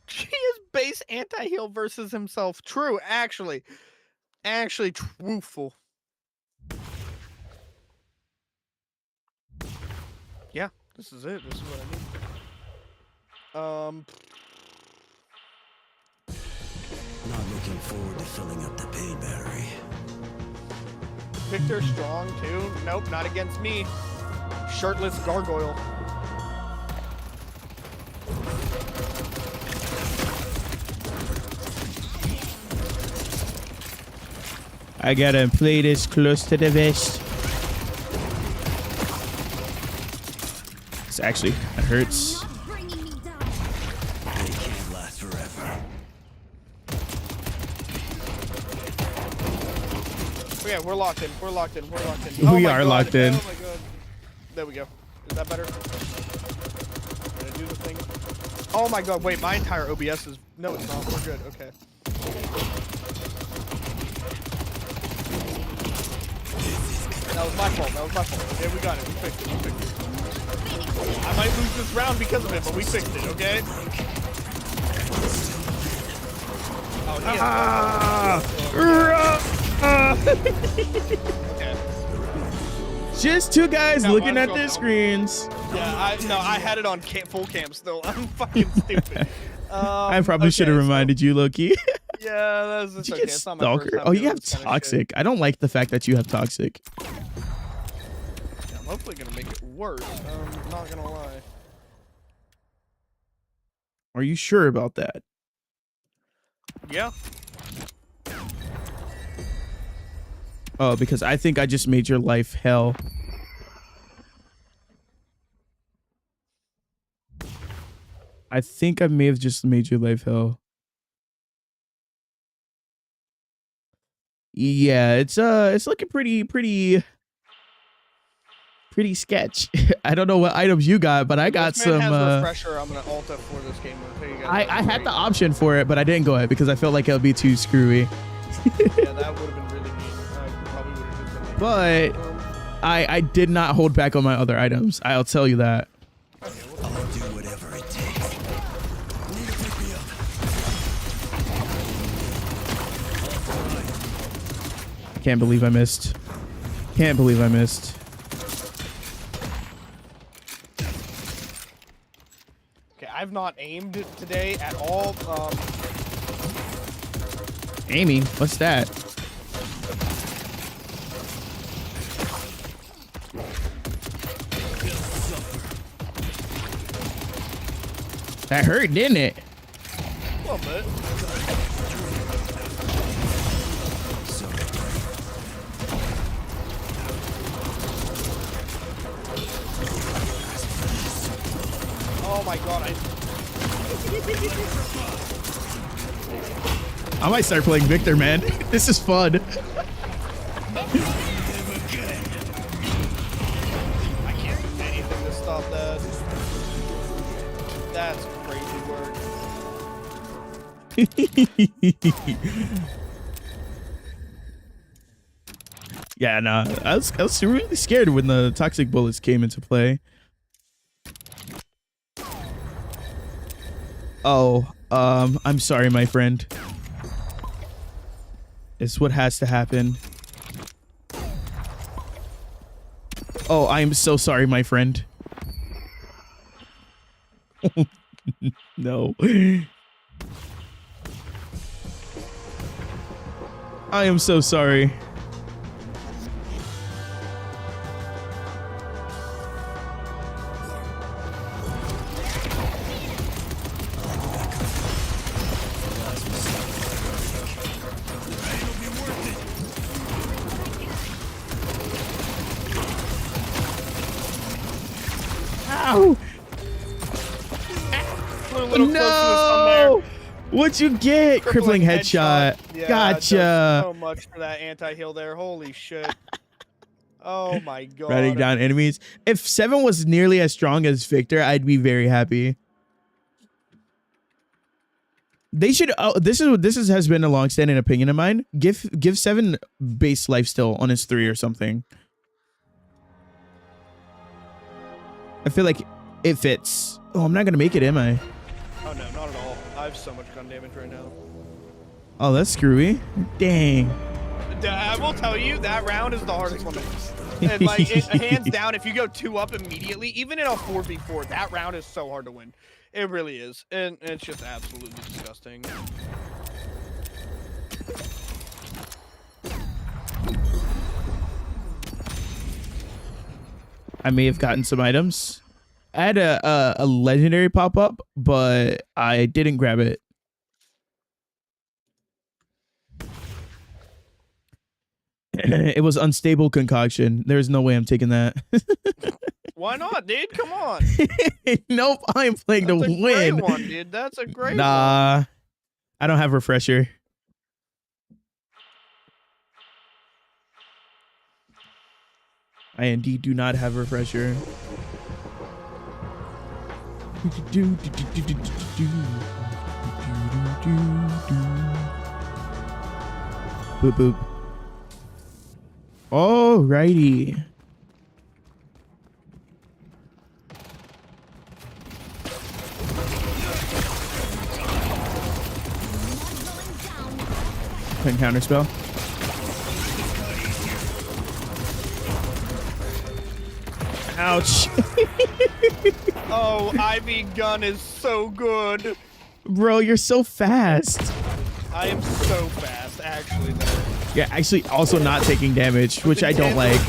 He is base anti-heal versus himself. True, actually truthful. Yeah, this is it. This is what I need. Not looking forward to filling up the pain battery. Victor strong too. Nope, not against me. Shirtless gargoyle. I gotta play this close to the vest. It's actually, it hurts. They can't last forever. Yeah, we're locked in. We my are God. locked in. Oh my god. There we go. Is that better? Gonna do the thing. Oh my god, wait, my entire OBS is... No, it's not. We're good. Okay. That was my fault. That was my fault. Okay, we got it. We fixed it. We fixed it. I might lose this round because of it, but we fixed it, okay? Oh, he has okay. Just two guys No, looking I'm at going their home. screens. Yeah, I had it on full cam still. I'm fucking stupid. I probably should have reminded you, Loki. Yeah, that's Did you okay. get It's not my first stalker? time Oh, you doing have this kinda shit. toxic. I don't like the fact that you have toxic. Yeah, I'm hopefully gonna make it worse. I'm not gonna lie. Are you sure about that? Yeah. Oh, because I think I just made your life hell. I think I may have just made your life hell. Yeah, it's looking pretty sketch. I don't know what items you got, but I got This man some. has refresher. I'm gonna alt F4 this game. I'll tell you guys I that's had great. the option for it, but I didn't go ahead because I felt like it would be too screwy. Yeah, that would have been really mean. I probably would have just been like, But I did not hold back on my other items. I'll tell you that. I'll do whatever it takes. Need to pick me up. Can't believe I missed. Can't believe I missed. okay, I've not aimed today at all. Amy, what's that? That hurt, didn't it? A little bit. Oh my god, I might start playing Victor, man. This is fun. I can't do anything to stop that. That's crazy work. Yeah, nah. I was really scared when the toxic bullets came into play. Oh, I'm sorry, my friend. It's what has to happen. Oh, I am so sorry, my friend. No. I am so sorry. Ow! Put a little close to the sun there. No! What'd you get? Crippling headshot. Yeah, Gotcha. does so much for that anti-heal there. Holy shit. Oh my god. Writing down enemies. If 7 was nearly as strong as Victor, I'd be very happy. They should. Oh, this has been a long-standing opinion of mine. Give 7 base lifesteal on his 3 or something. I feel like it fits. Oh, I'm not gonna make it, am I? Oh no, not at all. I have so much gun damage right now. Oh, that's screwy. Dang. I will tell you, that round is the hardest one to win. And like, hands down, if you go 2 up immediately, even in a 4v4, that round is so hard to win. It really is. And it's just absolutely disgusting. I may have gotten some items. I had a legendary pop up, but I didn't grab it. It was unstable concoction. There's no way I'm taking that. Why not, dude? Come on. Nope, I'm playing That's to a win. great one, dude. That's a great one. Nah, I don't have refresher. I indeed do not have refresher. Boop boop. Alrighty. Quick counter spell. Ouch. Oh, Ivy gun is so good. Bro, you're so fast. I am so fast, actually. Though. Yeah, actually also not taking damage, which I don't like.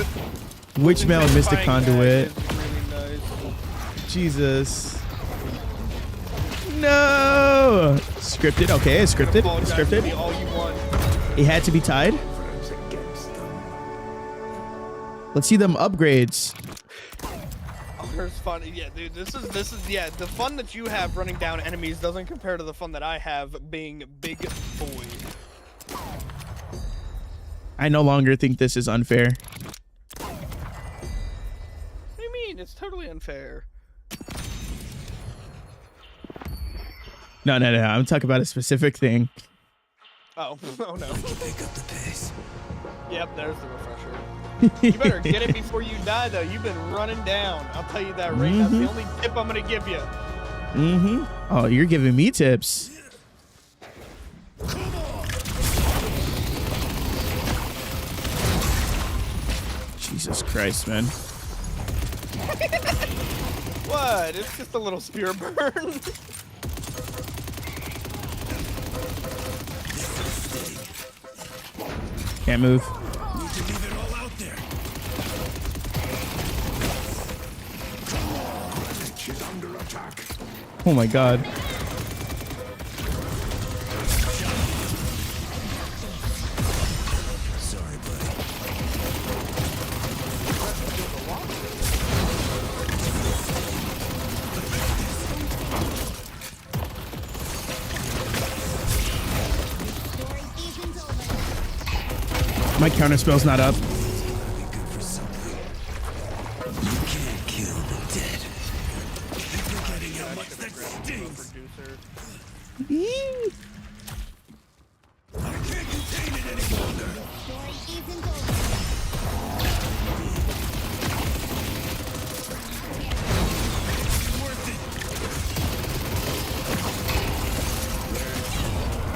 Witchmail and Mystic Conduit. Really nice. Jesus. No. Scripted. Okay, it's scripted. It's Apologize to me scripted. all you want. It had to be tied. Friends against them. Let's see them upgrades. Oh, there's fun. Yeah, dude, this is yeah, the fun that you have running down enemies doesn't compare to the fun that I have being big boy. I no longer think this is unfair. What do you mean? It's totally unfair. No. I'm talking about a specific thing. Oh, oh no. Pick up the pace. Yep, there's the refresher. You better get it before you die, though. You've been running down. I'll tell you that right now. That's the only tip I'm gonna give you. Mm-hmm. Oh, you're giving me tips. Jesus Christ, man. What? It's just a little spear burn. Can't move. Need to leave it all out there. Greenwich is under attack. Oh my God. Sorry, buddy. My counter spell's not up. Be good for something. You can't kill the dead. You're forgetting how much that stings. Producer. I can't contain it any longer.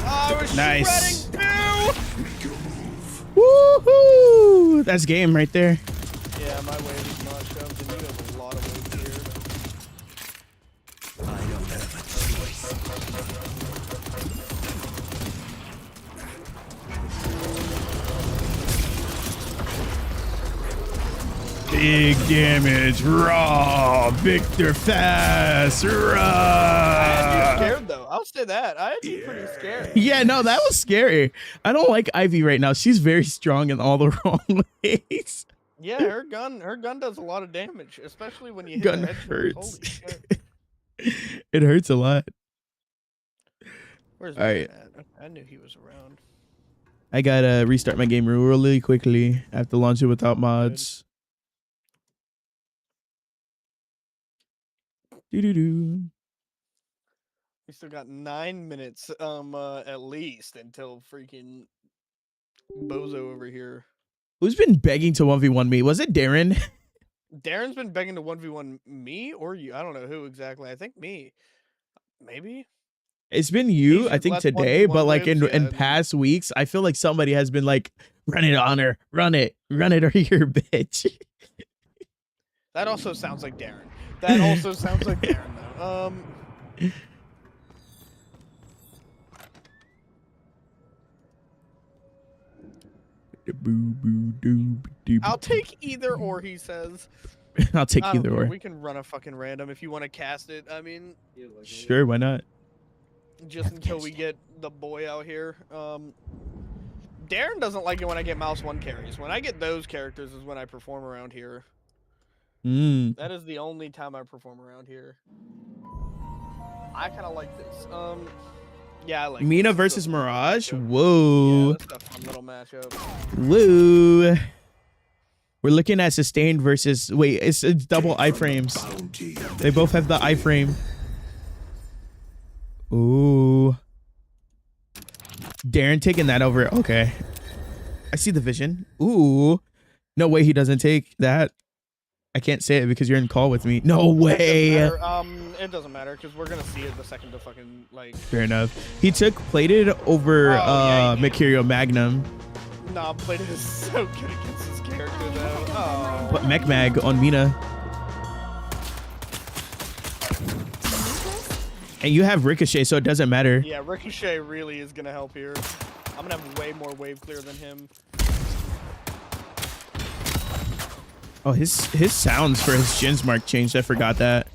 I was Nice. shredding too. Make your move. Woohoo! That's game right there. Yeah, my wave is not shoved, and you have a lot of waves here. I don't have a choice. Big damage. Raw. Victor fast. I had Raw. you scared though. I'll say that. I had you pretty scared. Yeah, no, that was scary. I don't like Ivy right now. She's very strong in all the wrong ways. Yeah, her gun does a lot of damage, especially when you hit Gun the headshots. hurts. Holy shit. It hurts a lot. Where's All right. Ryan at? I knew he was around. I gotta restart my game really quickly. I have to launch it without mods. Doo-doo-doo. We still got 9 minutes, at least until freaking Bozo over here. Who's been begging to 1v1 me? Was it Darren? Darren's been begging to 1v1 me or you. I don't know who exactly. I think me. Maybe. It's been you, He's I think less today, 1v1 but like in lives, yeah. past weeks, I feel like somebody has been like, run it on her, run it, or you're a bitch. That also sounds like Darren. That also sounds like Darren though. I'll take either or, he says. I'll take I don't either care. or. We can run a fucking random if you want to cast it. I mean, Sure, why not? just until we get the boy out here. Darren doesn't like it when I get mouse 1 carries. When I get those characters is when I perform around here. That is the only time I perform around here. I kind of like this. Yeah, I like Mina this. versus This is a fun Mirage? matchup. Whoa. Yeah, that's a fun little matchup. Woo. We're looking at sustained versus... Wait, it's double iframes. Bounty. They both have the iframe. Ooh. Darren taking that over. Okay. I see the vision. Ooh. No way he doesn't take that. I can't say it because you're in call with me. No way. It doesn't matter because we're gonna see it the second to fucking like. Fair enough. He took Plated over yeah, Mercurio Magnum. Nah, Plated is so good against his character though. Oh. But Mech Mag on Mina. And you have Ricochet, so it doesn't matter. Yeah, Ricochet really is gonna help here. I'm gonna have way more wave clear than him. Oh, his sounds for his Jin's mark changed. I forgot that.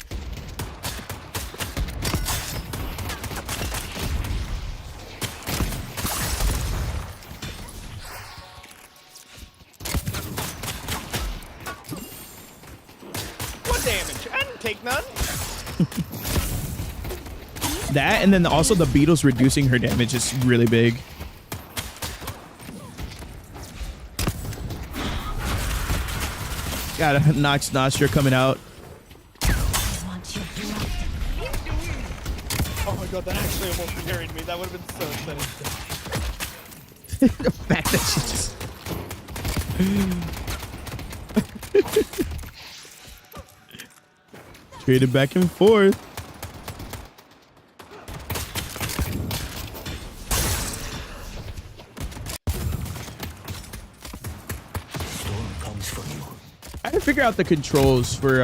What damage? I didn't take none. That, and then also the Beetle's reducing her damage is really big. Got a Nox Nostra coming out. Oh my god, that actually almost carried me. That would have been so upsetting. The fact that she just traded back and forth. I had to figure out the controls for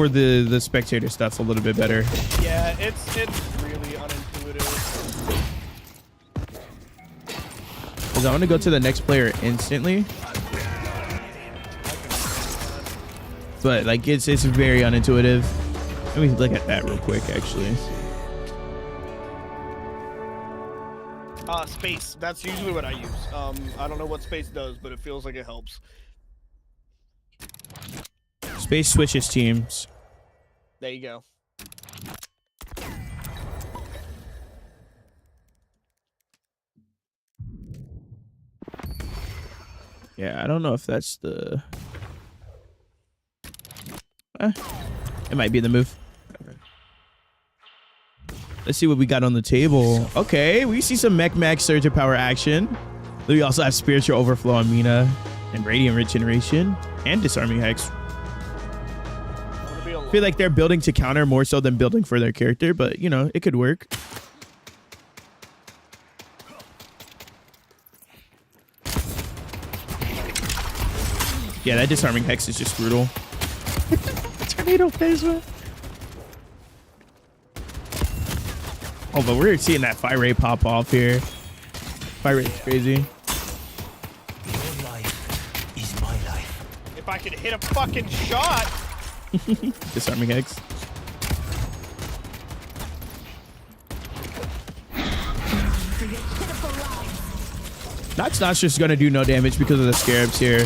the spectator stuff a little bit better. Yeah, it's really unintuitive. Because I want to go to the next player instantly. But like it's very unintuitive. Let me look at that real quick actually. Space. That's usually what I use. I don't know what space does, but it feels like it helps. Space switches teams. There you go. Yeah, I don't know if that's the... it might be the move. Let's see what we got on the table. Okay, we see some Mech Mag Surge of Power action. We also have Spiritual Overflow on Mina, and Radiant Regeneration, and Disarming Hex. I feel like they're building to counter more so than building for their character, but, you know, it could work. Yeah, that Disarming Hex is just brutal. Tornado Phasma. Oh, but we're seeing that fire rate pop off here. Fire rate's crazy. Your life is my life. If I could hit a fucking shot. Disarming Hex. Nox Nostra's gonna do no damage because of the Scarabs here.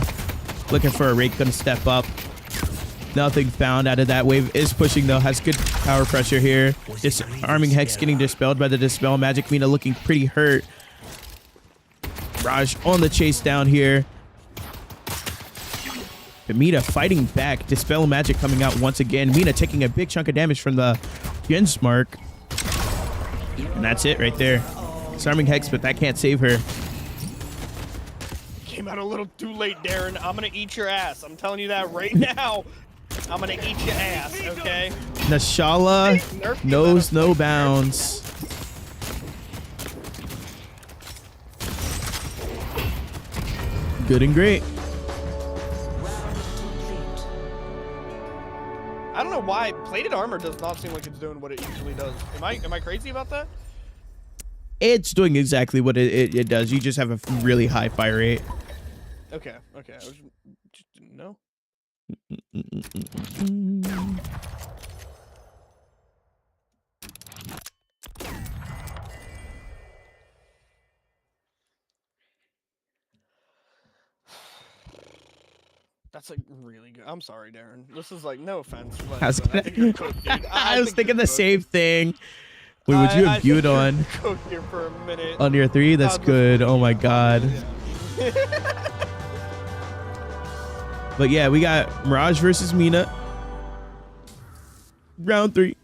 Looking for a rake, gonna step up. Nothing found out of that. Wave is pushing though, has good power pressure here. Disarming Hex getting dispelled by the Dispel Magic. Mina looking pretty hurt. Raj on the chase down here. But Mina fighting back. Dispel Magic coming out once again. Mina taking a big chunk of damage from the Jin's mark. And that's it right there. Disarming Hex, but that can't save her. Came out a little too late, Darren. I'm gonna eat your ass. I'm telling you that right now. I'm gonna eat your ass, okay? Nashala knows no bounds. Good and great. I don't know why plated armor does not seem like it's doing what it usually does. Am I crazy about that? It's doing exactly what it does. You just have a really high fire rate. Okay. I was just didn't know. That's like really good. I'm sorry, Darren. This is like no offense. But, I was, I think you're cooked, dude. I was think thinking you're the cooked. same thing. Wait, would you have viewed on Cooked here for a minute. on your 3? That's good. Oh my god. Yeah. But yeah, we got Mirage versus Mina. Round 3.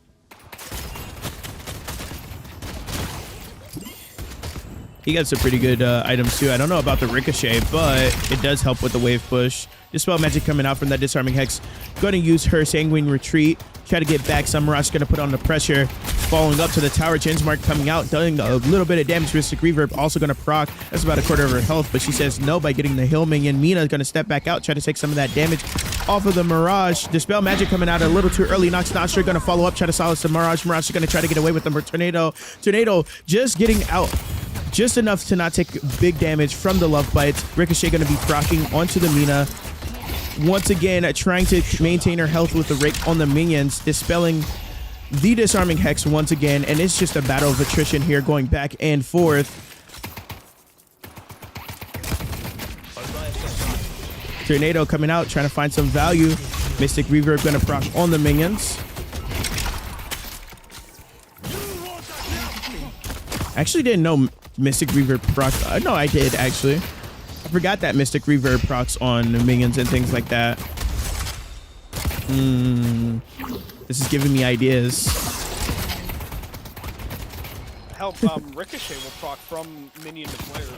He got some pretty good items too. I don't know about the ricochet, but it does help with the wave push. Dispel magic coming out from that disarming hex. Going to use her sanguine retreat. Try to get back. Mirage going to put on the pressure. Following up to the tower. Jensmark coming out, doing a little bit of damage. Mystic Reverb also going to proc. That's about a quarter of her health, but she says no by getting the heal minion. Mina is going to step back out, try to take some of that damage off of the Mirage. Dispel magic coming out a little too early. Nox Nostra going to follow up, try to silence the Mirage. Mirage is going to try to get away with the Tornado. Tornado just getting out just enough to not take big damage from the love bites. Ricochet going to be proccing onto the Mina. Once again, trying to maintain her health with the rake on the minions, dispelling the disarming hex once again, and it's just a battle of attrition here, going back and forth. Tornado coming out, trying to find some value. Mystic Reverb going to proc on the minions. I actually didn't know Mystic Reverb proc. No, I did actually. I forgot that Mystic Reverb procs on minions and things like that. This is giving me ideas. Help, Ricochet will proc from minion to player.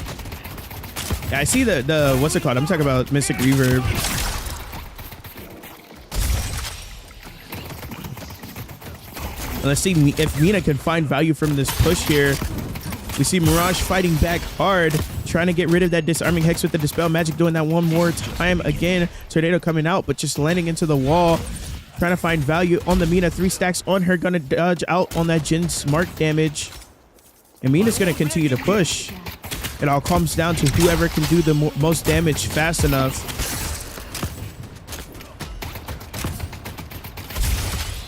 Yeah, I see the what's it called? I'm talking about Mystic Reverb. And let's see if Mina can find value from this push here. We see Mirage fighting back hard, trying to get rid of that disarming hex with the Dispel Magic, doing that one more time again. Tornado coming out, but just landing into the wall. Trying to find value on the Mina. 3 stacks on her, gonna dodge out on that Jensmark damage. And Mina's gonna continue to push. It all comes down to whoever can do the most damage fast enough.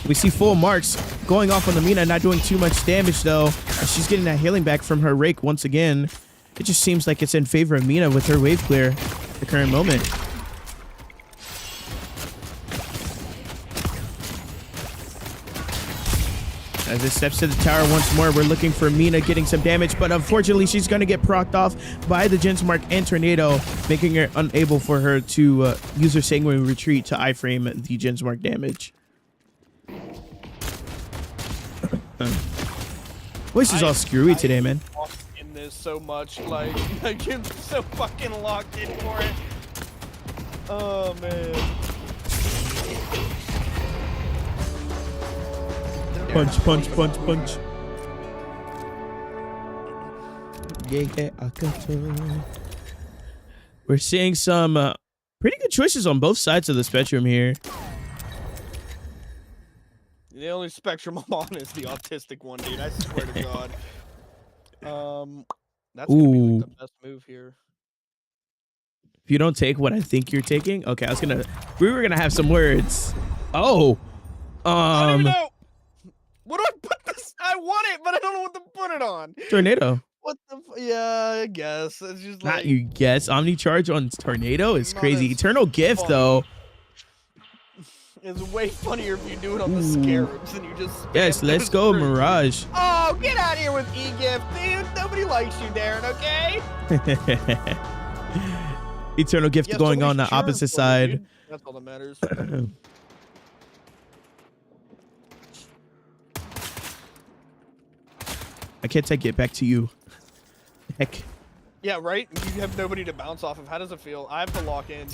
We see full marks going off on the Mina, not doing too much damage though. She's getting that healing back from her rake once again. It just seems like it's in favor of Mina with her wave clear at the current moment. As it steps to the tower once more, we're looking for Mina getting some damage, but unfortunately she's going to get procced off by the Jensmark and Tornado, making it unable for her to use her Sanguine Retreat to iframe the Jensmark damage. Voice is all screwy today, man. In this so much, like I'm so fucking locked in for it. Oh man. Punch, punch, punch, punch. Yeah, we're seeing some pretty good choices on both sides of the spectrum here. The only spectrum I'm on is the autistic one, dude. I swear to God. That's gonna be like the best move here. If you don't take what I think you're taking, okay. We were gonna have some words. Oh, I don't even know. What do I put this? I want it, but I don't know what to put it on. Tornado. What the? Yeah, I guess it's just like. Not you guess. Omnicharge on Tornado is crazy. Eternal Gift funny. though. It's way funnier if you do it on the Scarabs and you just. Yes, let's go, through. Mirage. Oh, get out of here with E-Gift, dude. Nobody likes you, Darren. Okay. Eternal Gift Yeah, going on the cheering opposite for you, side. dude. That's all that matters. I can't take it back to you. Heck. Yeah, right? You have nobody to bounce off of. How does it feel? I have to lock in.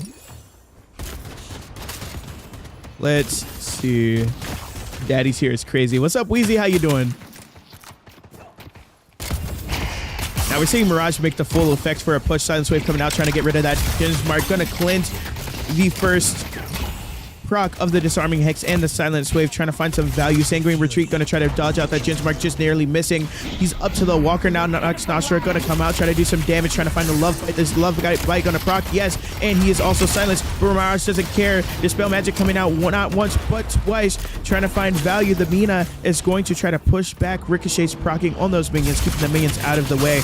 Let's see. Daddy's here is crazy. What's up, Wheezy? How you doing? Now we're seeing Mirage make the full effect for a push. Silence Wave coming out, trying to get rid of that. Jensmark gonna cleanse the first proc of the Disarming Hex and the Silence Wave, trying to find some value. Sanguine Retreat gonna try to dodge out that Jensmark, just narrowly missing. He's up to the Walker now. Nox Nostra gonna come out, try to do some damage, trying to find the love fight. This love guy fight gonna proc, yes, and he is also silenced. But Mirage doesn't care. Dispel Magic coming out not once but twice, trying to find value. The Mina is going to try to push back. Ricochet's procking on those minions, keeping the minions out of the way.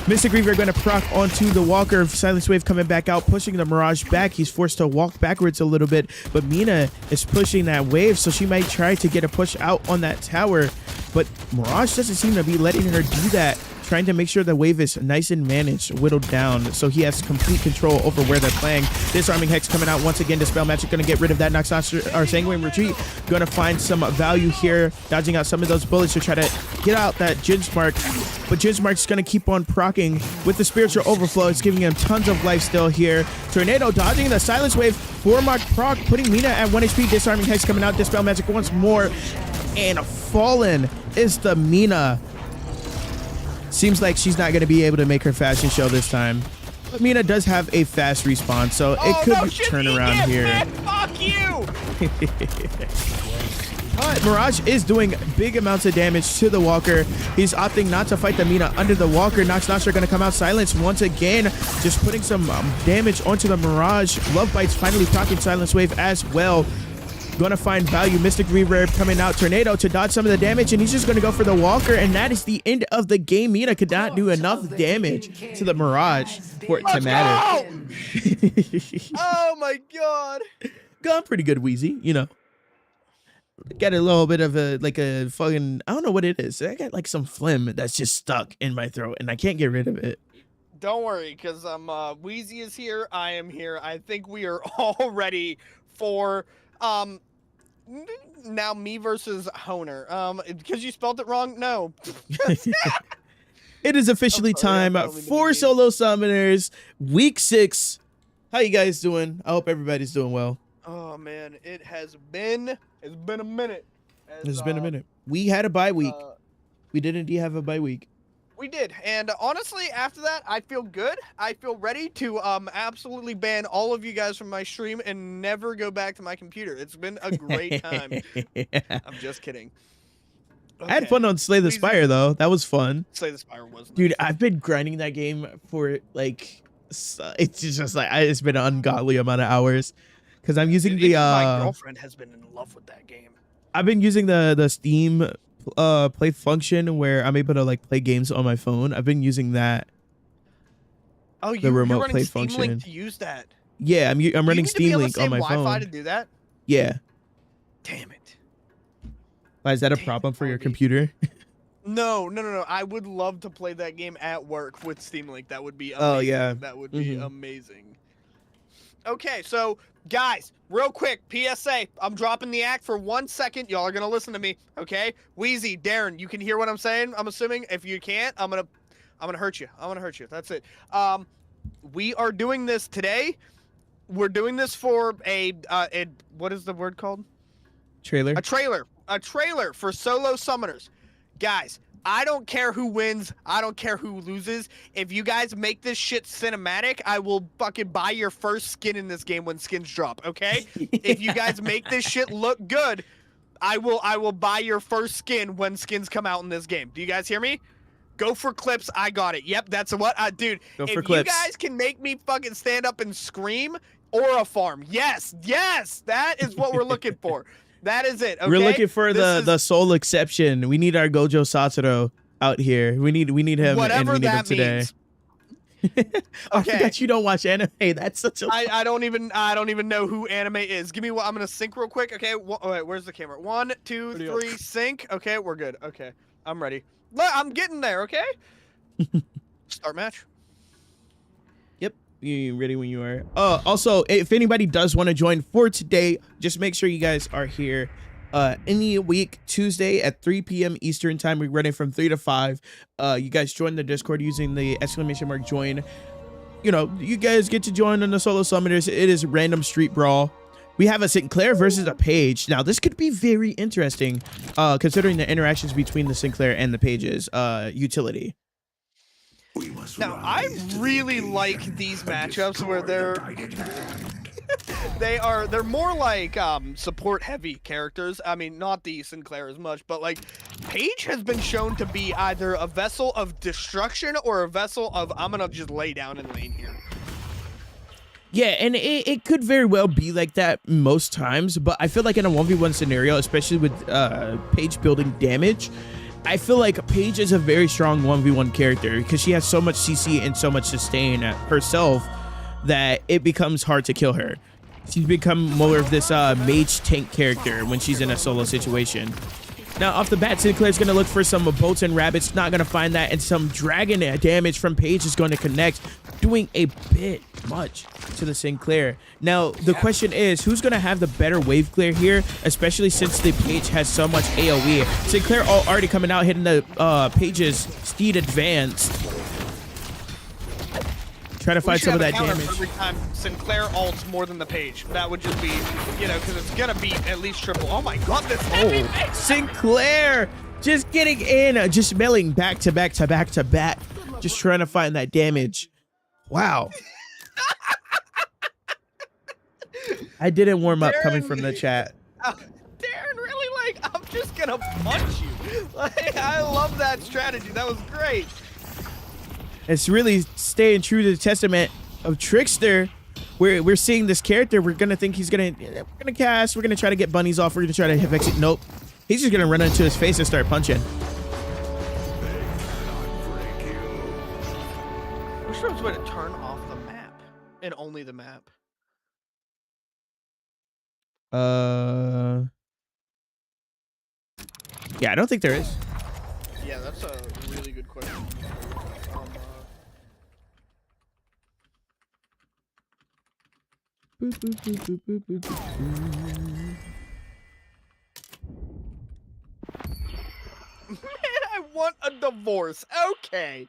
Mystic Reaver going to proc onto the Walker. Silence Wave coming back out, pushing the Mirage back. He's forced to walk backwards a little bit, but Mina is pushing that wave, so she might try to get a push out on that tower, but Mirage doesn't seem to be letting her do that. trying to make sure the wave is nice and managed, whittled down, so he has complete control over where they're playing. Disarming Hex coming out once again. Dispel Magic going to get rid of that. Nox or Sanguine Retreat going to find some value here, dodging out some of those bullets to try to get out that Jin Spark. But Jin Spark's going to keep on procking with the Spiritual Overflow. It's giving him tons of life still here. Tornado dodging the Silence Wave. 4-mark proc, putting Mina at 1 HP. Disarming Hex coming out. Dispel Magic once more. And fallen is the Mina. Seems like she's not going to be able to make her fashion show this time. But Mina does have a fast respawn, so it could turn around here. Man, fuck you! But Mirage is doing big amounts of damage to the Walker. He's opting not to fight the Mina under the Walker. Nox are going to come out Silence once again, just putting some damage onto the Mirage. Love Bite's finally proccing Silence Wave as well. Going to find value. Mystic Reverb coming out. Tornado to dodge some of the damage, and he's just going to go for the Walker, and that is the end of the game. Mina could not do enough damage to the Mirage for it to matter. Oh my god. Gone pretty good, Wheezy, you know. Got a little bit of a fucking, I don't know what it is. I got like some phlegm that's just stuck in my throat and I can't get rid of it. Don't worry, because Wheezy is here. I am here. I think we are all ready for now me versus Honer. Because you spelled it wrong? No. It is officially time for Solo Summoners Week 6. How you guys doing? I hope everybody's doing well. Oh man, it's been a minute. It's been a minute. We had a bye week. We did indeed have a bye week. We did, and honestly, after that, I feel good. I feel ready to absolutely ban all of you guys from my stream and never go back to my computer. It's been a great time. I'm just kidding. Okay. I had fun on Slay the Spire though. That was fun. Slay the Spire was nice. Dude, I've been grinding that game for like, it's just like it's been an ungodly amount of hours. Because I'm using the my girlfriend has been in love with that game. I've been using the Steam play function where I'm able to like play games on my phone. I've been using that. Oh, the remote running play Steam function Link to use that. Yeah, I'm running Steam Link on my phone. Wi-Fi to do that? Yeah. Damn it. Why is that a problem for your computer? No. I would love to play that game at work with Steam Link. That would be amazing. Oh yeah, that would be amazing. Okay, so guys, real quick, PSA. I'm dropping the act for 1 second. Y'all are gonna listen to me, okay? Wheezy, Darren, you can hear what I'm saying. I'm assuming. If you can't, I'm gonna hurt you. I'm gonna hurt you. That's it. We are doing this today. We're doing this for a what is the word called? Trailer. A trailer for Solo Summoners, guys. I don't care who wins. I don't care who loses. If you guys make this shit cinematic, I will fucking buy your first skin in this game when skins drop, okay? If you guys make this shit look good, I will buy your first skin when skins come out in this game. Do you guys hear me? Go for clips. I got it. Yep, that's what dude. If you guys can make me fucking stand up and scream or a farm. Yes, that is what we're looking for. That is it. Okay? We're looking for the sole exception. We need our Gojo Satoru out here. We need him, and we need him today. Okay. I forgot you don't watch anime. That's such a. I don't even know who anime is. Give me one. I'm gonna sync real quick. Okay. Wait, where's the camera? 1, 2, 3, sync. Okay, we're good. Okay, I'm ready. Look, I'm getting there. Okay. Start match. You ready when you are. Also, if anybody does want to join for today, just make sure you guys are here any week Tuesday at 3 p.m. Eastern time. We're running from 3 to 5. You guys join the Discord using the ! join. You know, you guys get to join on the Solo Summoners. It is random street brawl. We have a Sinclair versus a Page. Now, this could be very interesting, considering the interactions between the Sinclair and the Page's utility. Now, I really like these matchups where they're more like support heavy characters. I mean, not the Sinclair as much, but like Paige has been shown to be either a vessel of destruction or a vessel of I'm gonna just lay down in lane here. Yeah, and it could very well be like that most times, but I feel like in a 1v1 scenario, especially with Paige building damage, I feel like Paige is a very strong 1v1 character because she has so much CC and so much sustain herself that it becomes hard to kill her. She's become more of this mage tank character when she's in a solo situation. Now, off the bat, Sinclair's going to look for some boats and rabbits. Not going to find that. And some dragon damage from Paige is going to connect, doing a bit much to the Sinclair. Now, the question is, who's going to have the better wave clear here, especially since the Paige has so much AoE? Sinclair already coming out, hitting the Paige's Steed Advanced. Try to find some of that damage. Every time Sinclair ults more than the Paige. That would just be, you know, because it's going to be at least triple. Oh my god, this heavy face. Sinclair just getting in, just milling back to back to back to back. Just trying to find that damage. Wow. I didn't warm up coming from the chat. Darren, really, like, I'm just going to punch you. Like, I love that strategy. That was great. It's really staying true to the testament of Trickster. We're seeing this character. We're gonna think he's gonna cast. We're gonna try to get bunnies off. We're gonna try to hit Vex. Nope. He's just gonna run into his face and start punching. Wish there was a way to turn off the map and only the map. Yeah, I don't think there is. Yeah, that's a really good question. Boop, boop, boop, boop, boop, boop, boop. Man, I want a divorce. Okay.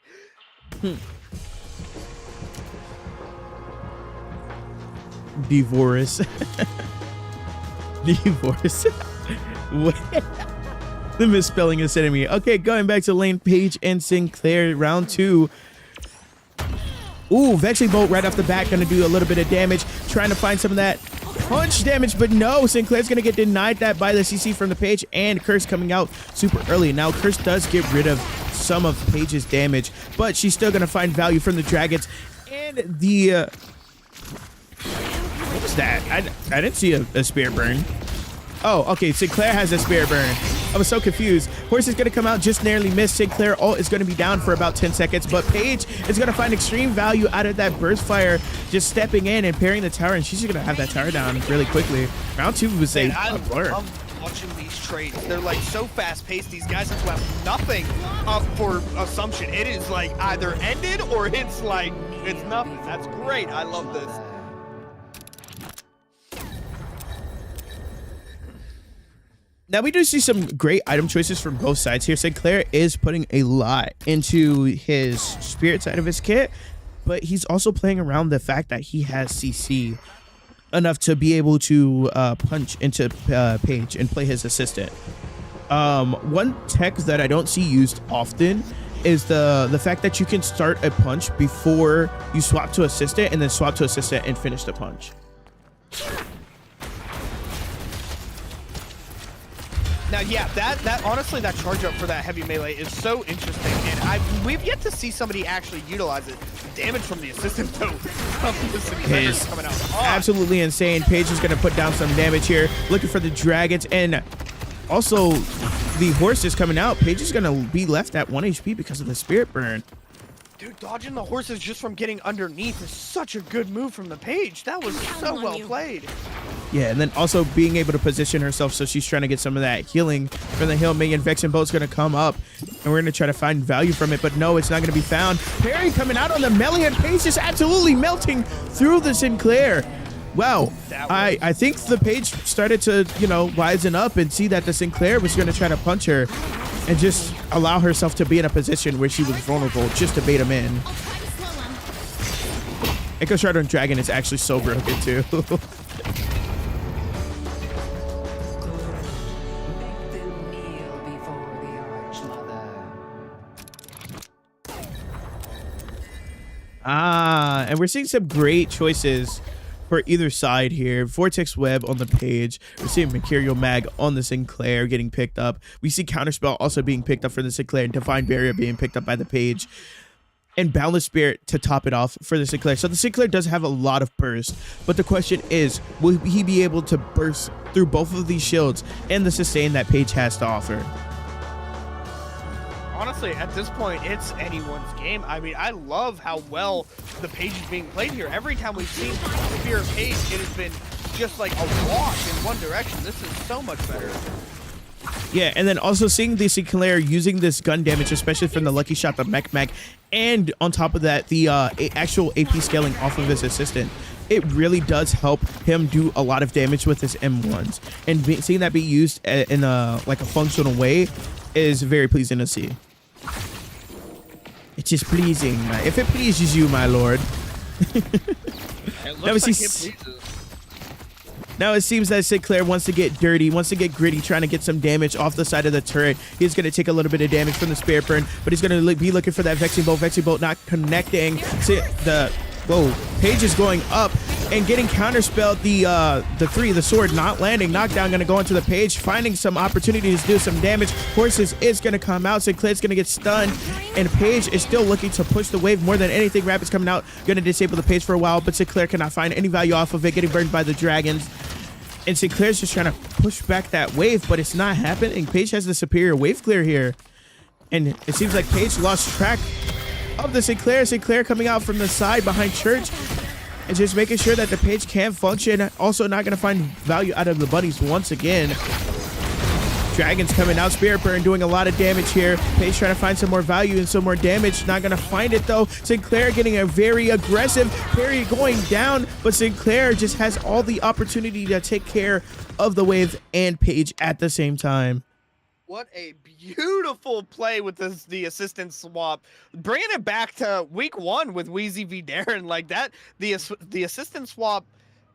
Divorce. Divorce. The misspelling is sending me. Okay, going back to lane Paige and Sinclair, round 2. Ooh, Vexing Bolt right off the bat, gonna do a little bit of damage, trying to find some of that punch damage, but no, Sinclair's gonna get denied that by the CC from the Paige, and Curse coming out super early. Now, Curse does get rid of some of Paige's damage, but she's still gonna find value from the dragons, and the, what was that? I didn't see a Spirit Burn. Oh, okay, Sinclair has a Spirit Burn. I was so confused. Horse is going to come out, just narrowly miss. Sinclair ult is going to be down for about 10 seconds, but Paige is going to find extreme value out of that burst fire, just stepping in and parrying the tower, and she's going to have that tower down really quickly. Round 2 was a blur. I love watching these trades. They're like so fast-paced. These guys have left nothing up for assumption. It is like either ended or it's like, it's nothing. That's great. I love this. Now, we do see some great item choices from both sides here. Sinclair is putting a lot into his spirit side of his kit, but he's also playing around the fact that he has CC enough to be able to punch into Paige and play his assistant. One tech that I don't see used often is the fact that you can start a punch before you swap to assistant and then swap to assistant and finish the punch. Now, yeah, that honestly, that charge up for that heavy melee is so interesting, and we've yet to see somebody actually utilize it. The damage from the assistant, though, is coming out absolutely insane. Paige is going to put down some damage here, looking for the dragons, and also the horse is coming out. Paige is going to be left at 1 HP because of the Spirit Burn. Dude, dodging the horses just from getting underneath is such a good move from the Paige. That was so well played. Yeah, and then also being able to position herself so she's trying to get some of that healing from the hill minion. Vexen Bolt's going to come up, and we're going to try to find value from it, but no, it's not going to be found. Parry coming out on the melee, and Paige just absolutely melting through the Sinclair. Wow, I think the Paige started to, you know, wisen up and see that the Sinclair was going to try to punch her and just allow herself to be in a position where she was vulnerable just to bait him in. Echo Shard on Dragon is actually so broken too. And we're seeing some great choices for either side here. Vortex Web on the Paige. We're seeing Mercurial Mag on the Sinclair getting picked up. We see Counterspell also being picked up for the Sinclair, and Divine Barrier being picked up by the Paige. And Boundless Spirit to top it off for the Sinclair. So the Sinclair does have a lot of burst, but the question is, will he be able to burst through both of these shields and the sustain that Paige has to offer? Honestly, at this point, it's anyone's game. I mean, I love how well the Paige is being played here. Every time we've seen Spear Paige, it has been just like a wash in one direction. This is so much better. Yeah, and then also seeing the Sinclair using this gun damage, especially from the lucky shot, the mech mech, and on top of that, the actual AP scaling off of his assistant, it really does help him do a lot of damage with his M1s. And seeing that be used in a like a functional way is very pleasing to see. It's just pleasing. If it pleases you, my lord. It looks like it pleases. Now it seems that Sinclair wants to get dirty, wants to get gritty, trying to get some damage off the side of the turret. He's going to take a little bit of damage from the Spirit Burn, but he's going to be looking for that Vexing Bolt. Vexing Bolt not connecting. Whoa, Paige is going up and getting counterspelled. The sword not landing. Knockdown going to go into the Paige, finding some opportunities to do some damage. Horses is going to come out. Sinclair's going to get stunned, and Paige is still looking to push the wave more than anything. Rapid's coming out, going to disable the Paige for a while, but Sinclair cannot find any value off of it, getting burned by the dragons. And Sinclair's just trying to push back that wave, but it's not happening. Paige has the superior wave clear here. And it seems like Paige lost track of the Sinclair. Sinclair coming out from the side behind Church and just making sure that the Paige can function. Also not going to find value out of the bunnies once again. Dragons coming out. Spirit Burn doing a lot of damage here. Paige trying to find some more value and some more damage. Not going to find it though. Sinclair getting a very aggressive parry going down, but Sinclair just has all the opportunity to take care of the wave and Paige at the same time. What a beautiful play with the assistant swap. Bringing it back to week 1 with Wheezy v Darren like that. The assistant swap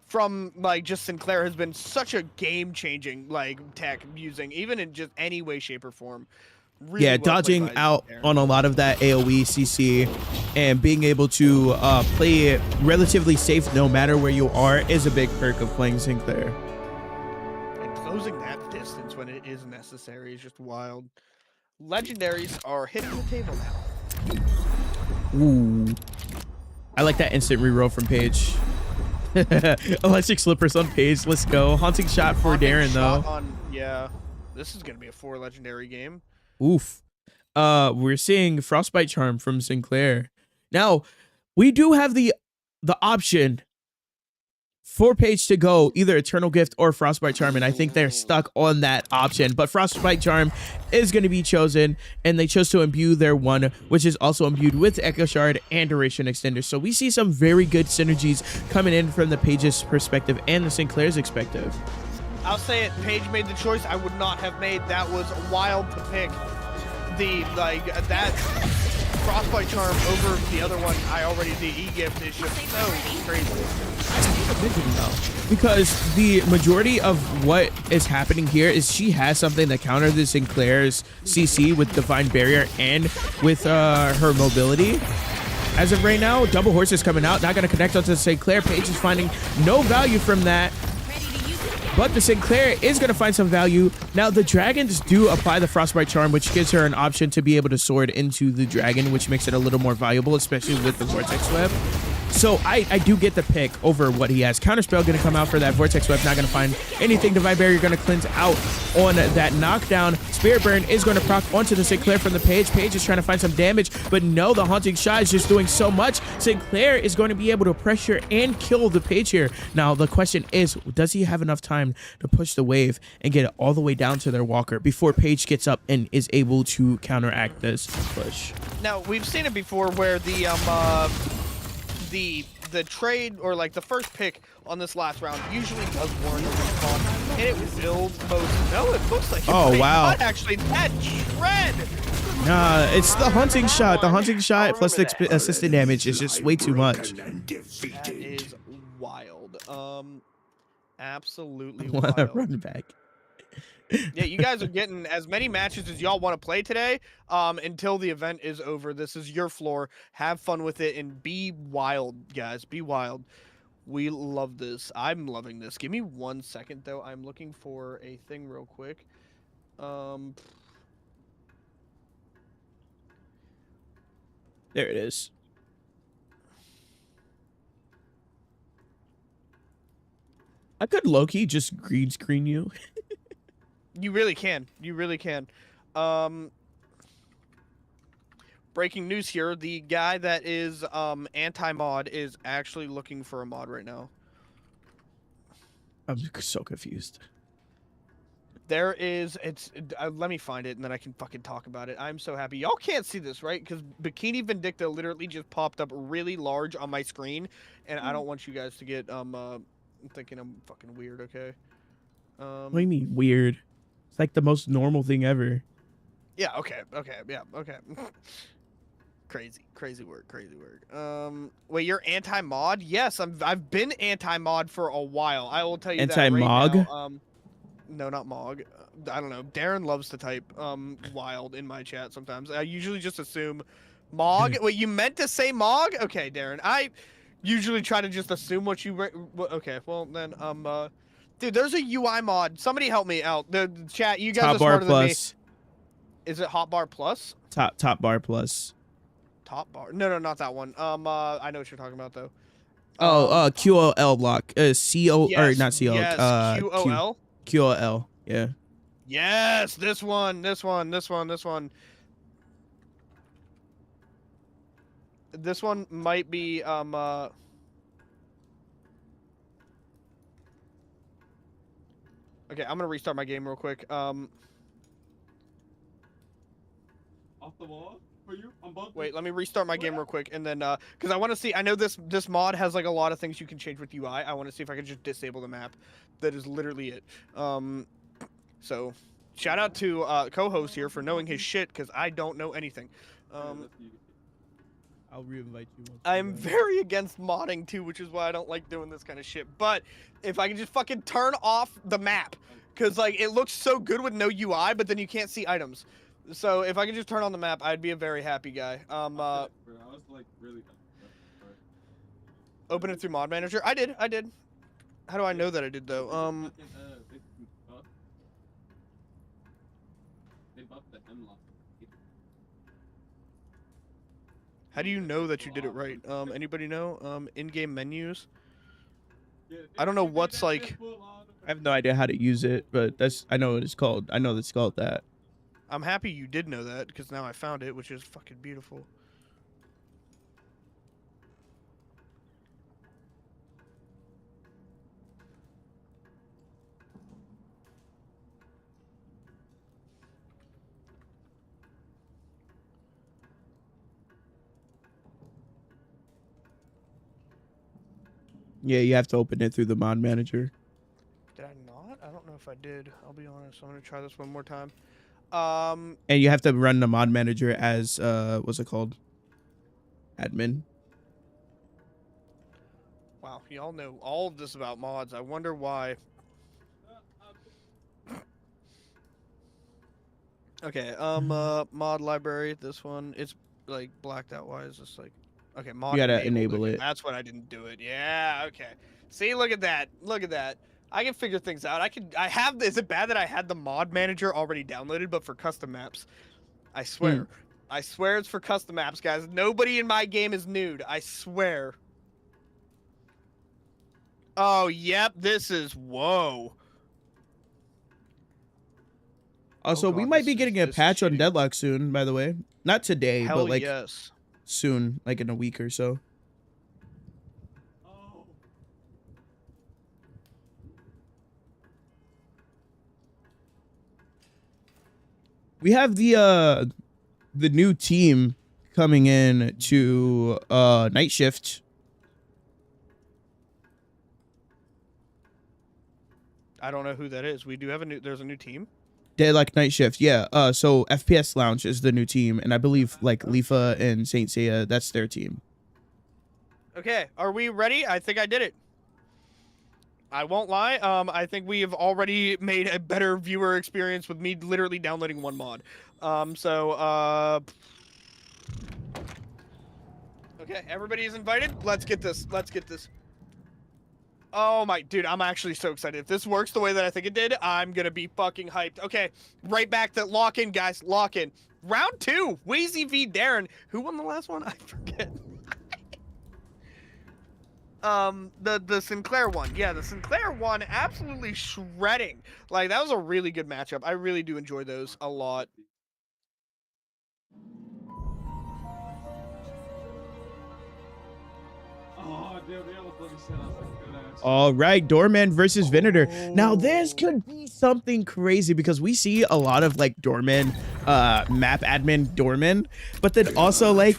from like just Sinclair has been such a game-changing like tech using even in just any way, shape, or form. Really Yeah, well dodging out on a lot of that AoE CC and being able to play it relatively safe no matter where you are is a big perk of playing Sinclair. And closing that distance when it is necessary is just wild. Legendaries are hitting the table now. Ooh. I like that instant reroll from Paige. Electric Slippers on Paige. Let's go. Haunting Shot for Darren, though. Yeah. This is going to be a 4 legendary game. Oof. We're seeing Frostbite Charm from Sinclair. Now, we do have the option for Paige to go either Eternal Gift or Frostbite Charm, and I think they're stuck on that option. But Frostbite Charm is going to be chosen, and they chose to imbue their one, which is also imbued with Echo Shard and Duration Extender. So we see some very good synergies coming in from the Paige's perspective and the Sinclair's perspective. I'll say it, Paige made the choice I would not have made. That was wild to pick that Frostbite Charm over the other one. The E-Gift is just so crazy. Because the majority of what is happening here is she has something that counters the Sinclair's CC with Divine Barrier and with her mobility. As of right now, Double Horse is coming out, not going to connect onto the Sinclair. Paige is finding no value from that. But the Sinclair is going to find some value. Now, the dragons do apply the Frostbite Charm, which gives her an option to be able to sword into the dragon, which makes it a little more valuable, especially with the Vortex Web. So I do get the pick over what he has. Counterspell going to come out for that Vortex Web. Not going to find anything. Divine Barrier going to cleanse out on that knockdown. Spirit Burn is going to proc onto the Sinclair from the Paige. Paige is trying to find some damage, but no, the Haunting Shot is just doing so much. Sinclair is going to be able to pressure and kill the Paige here. Now, the question is, does he have enough time to push the wave and get it all the way down to their walker before Paige gets up and is able to counteract this push? Now, we've seen it before where the trade or like the first pick on this last round usually does warrant a recall, and it will most. No, it looks like wow. Actually, that shred. Nah, it's the Haunting Shot. The Haunting Shot plus the assisted damage is just way too much. That is wild. Absolutely What a wild. run back. Yeah, you guys are getting as many matches as y'all want to play today until the event is over. This is your floor. Have fun with it and be wild, guys. Be wild. We love this. I'm loving this. Give me 1 second, though. I'm looking for a thing real quick. There it is. I could low-key just green screen you. You really can. You really can. Breaking news here. The guy that is anti-mod is actually looking for a mod right now. I'm so confused. There is, let me find it and then I can fucking talk about it. I'm so happy. Y'all can't see this, right? Because Bikini Vindicta literally just popped up really large on my screen, and I don't want you guys to get, I'm thinking I'm fucking weird, okay? What do you mean weird? It's like the most normal thing ever. Yeah, okay, yeah, okay. Crazy work. Wait, you're anti-mod? Yes, I've been anti-mod for a while. I will tell you that right Anti-mog? now. No, not Mog. I don't know. Darren loves to type wild in my chat sometimes. I usually just assume Mog. Wait, you meant to say Mog? Okay, Darren. I usually try to just assume what you okay, well then dude, there's a UI mod. Somebody help me out. The chat, you guys Top are bar smarter than me. plus. Is it Hotbar Plus? Top bar plus. Top bar. No, not that one. I know what you're talking about though. QOL lock. CO Yes, or not CO. Yes, QOL. QOL. Yeah. Yes, this one. This one might be okay, I'm gonna restart my game real quick. Off the wall for you. I'm bumping. Wait, let me restart my game real quick, and then because I want to see. I know this mod has like a lot of things you can change with UI. I want to see if I can just disable the map. That is literally it. So shout out to co-host here for knowing his shit because I don't know anything. I'll re-invite you. I'm very against modding too, which is why I don't like doing this kind of shit. But if I can just fucking turn off the map, because like it looks so good with no UI, but then you can't see items. So if I can just turn on the map, I'd be a very happy guy. I was like really. Open it through Mod Manager. I did. How do I know that I did though? They buffed the hemlock. How do you know that you did it right? Anybody know? In-game menus. I don't know what's like. I have no idea how to use it, but I know what it's called. I know it's called that. I'm happy you did know that because now I found it, which is fucking beautiful. Yeah, you have to open it through the mod manager. Did I not? I don't know if I did. I'll be honest. I'm gonna try this one more time. And you have to run the mod manager as what's it called? Admin. Wow, y'all know all of this about mods. I wonder why. Okay, mod library. This one, it's like blacked out. Why is this like? Okay, mod. You gotta enabled. enable Okay, it. That's what I didn't do it. Yeah. Okay. See, look at that. Look at that. I can figure things out. I have. Is it bad that I had the mod manager already downloaded, but for custom maps? I swear. I swear it's for custom maps, guys. Nobody in my game is nude. I swear. Oh, yep. This is whoa. Also, we might be getting a patch on Deadlock soon, by the way. Not today, Hell but like yes. soon, like in a week or so. Oh. We have the new team coming in to night shift. I don't know who that is. We do have there's a new team. Deadlock night shift, yeah. So FPS Lounge is the new team, and I believe like Lifa and Saint Seiya, that's their team. Okay, are we ready? I think I did it. I won't lie. I think we have already made a better viewer experience with me literally downloading one mod. Okay, everybody is invited. Let's get this. Let's get this. Oh my, dude, I'm actually so excited. If this works the way that I think it did, I'm gonna be fucking hyped. Okay, right back to lock in, guys. Lock in. Round 2, Wheezy v Darren. Who won the last one? I forget. The Sinclair one. Yeah, the Sinclair one absolutely shredding. Like, that was a really good matchup. I really do enjoy those a lot. Oh, they almost let me sit. I was like, good ass. All right, Doorman versus Venator. Now this could be something crazy because we see a lot of like Doorman, map admin Doorman, but then also like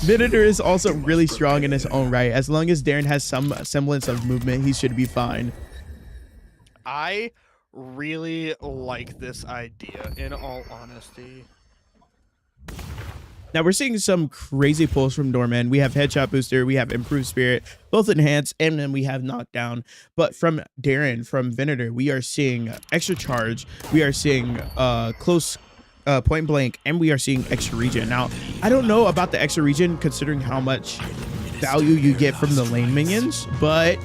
Venator is also really strong in his own right. As long as Darren has some semblance of movement, he should be fine. I really like this idea, in all honesty. Now we're seeing some crazy pulls from Doorman. We have Headshot Booster, we have Improved Spirit, both enhanced, and then we have Knockdown. But from Darren, from Venator, we are seeing Extra Charge, we are seeing close point blank, and we are seeing Extra Regen. Now, I don't know about the Extra Regen considering how much value you get from the lane minions, but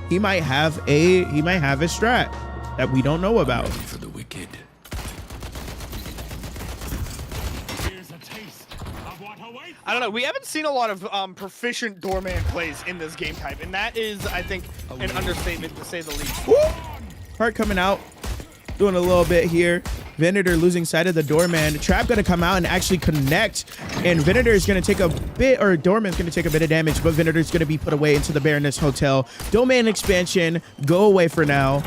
he might have a strat that we don't know about. For the wicked. I don't know. We haven't seen a lot of proficient Doorman plays in this game type, and that is, I think, an understatement to say the least. Woo! Heart coming out, doing a little bit here. Venator losing sight of the Doorman. Trap gonna come out and actually connect, and Venator is gonna take a bit, or Doorman's gonna take a bit of damage, but Venator's gonna be put away into the Baroness Hotel. Doorman expansion, go away for now.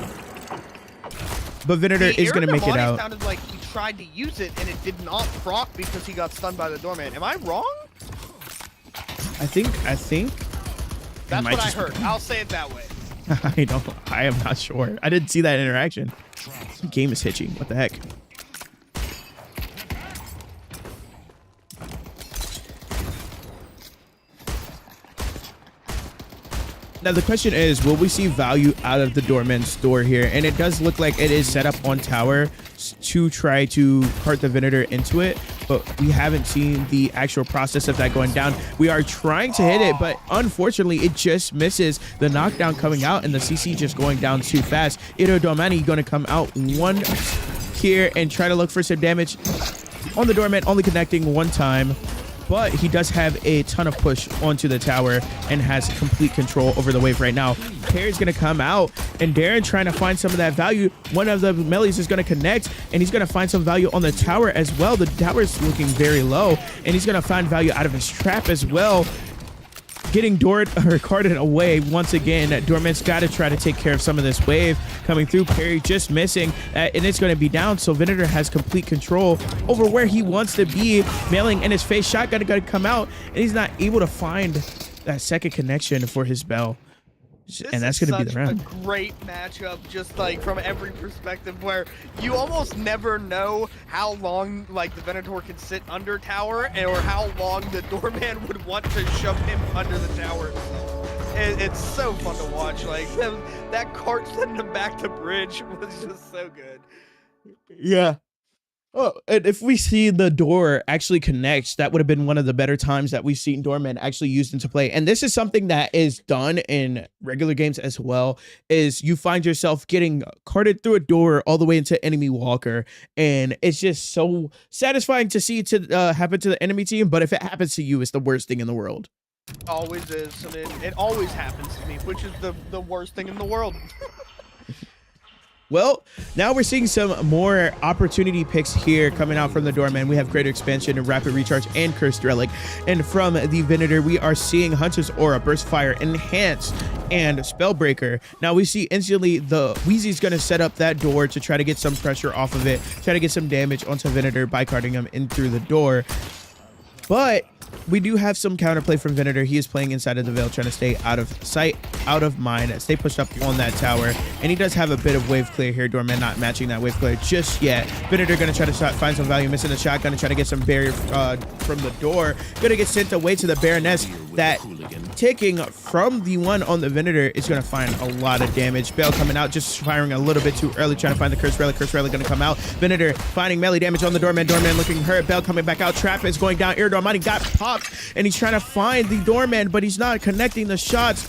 But Venator is gonna make it out. Sounded like he tried to use it and it did not proc because he got stunned by the Doorman. Am I wrong? I think. That's what I heard. I'll say it that way. I am not sure. I didn't see that interaction. The game is hitching. What the heck? Now the question is, will we see value out of the Doorman store here? And it does look like it is set up on tower to try to cart the Venator into it, but we haven't seen the actual process of that going down. We are trying to hit it, but unfortunately it just misses. The knockdown coming out and the CC just going down too fast. Iro Domani going to come out one here and try to look for some damage on the Doorman, only connecting one time. But he does have a ton of push onto the tower and has complete control over the wave right now. Perry's going to come out, and Darren trying to find some of that value. One of the melees is going to connect, and he's going to find some value on the tower as well. The tower is looking very low, and he's going to find value out of his trap as well. Getting carded away once again. Doorman's got to try to take care of some of this wave coming through. Perry just missing, and it's going to be down. So Venator has complete control over where he wants to be. Mailing in his face, shotgun going to come out, and he's not able to find that second connection for his bell. And that's going to be the round. A great matchup, just like from every perspective, where you almost never know how long like the Venator can sit under tower, or how long the Doorman would want to shove him under the tower. It's so fun to watch. Like that cart sending him back to bridge was just so good. Yeah. Oh, and if we see the door actually connects, that would have been one of the better times that we've seen Doorman actually used into play. And this is something that is done in regular games as well, is you find yourself getting carted through a door all the way into enemy walker. And it's just so satisfying to see it happen to the enemy team. But if it happens to you, it's the worst thing in the world. Always is. I mean, it always happens to me, which is the worst thing in the world. Well, now we're seeing some more opportunity picks here coming out from the Doorman. We have Greater Expansion and Rapid Recharge and Cursed Relic. And from the Venator, we are seeing Hunter's Aura, Burst Fire, Enhance, and Spellbreaker. Now we see instantly the Wheezy's going to set up that door to try to get some pressure off of it, try to get some damage onto Venator by carding him in through the door. But we do have some counterplay from Venator. He is playing inside of the Veil, trying to stay out of sight, out of mind, stay pushed up on that tower. And he does have a bit of wave clear here. Doorman not matching that wave clear just yet. Venator going to try to find some value, missing the shotgun and try to get some barrier from the door. Going to get sent away to the Baroness. That ticking from the one on the Venator is going to find a lot of damage. Bell coming out, just firing a little bit too early, trying to find the Cursed Relic. Cursed Relic going to come out. Venator finding melee damage on the Doorman. Doorman looking hurt. Bell coming back out. Trap is going down. Iro Domani got popped, and he's trying to find the Doorman, but he's not connecting the shots.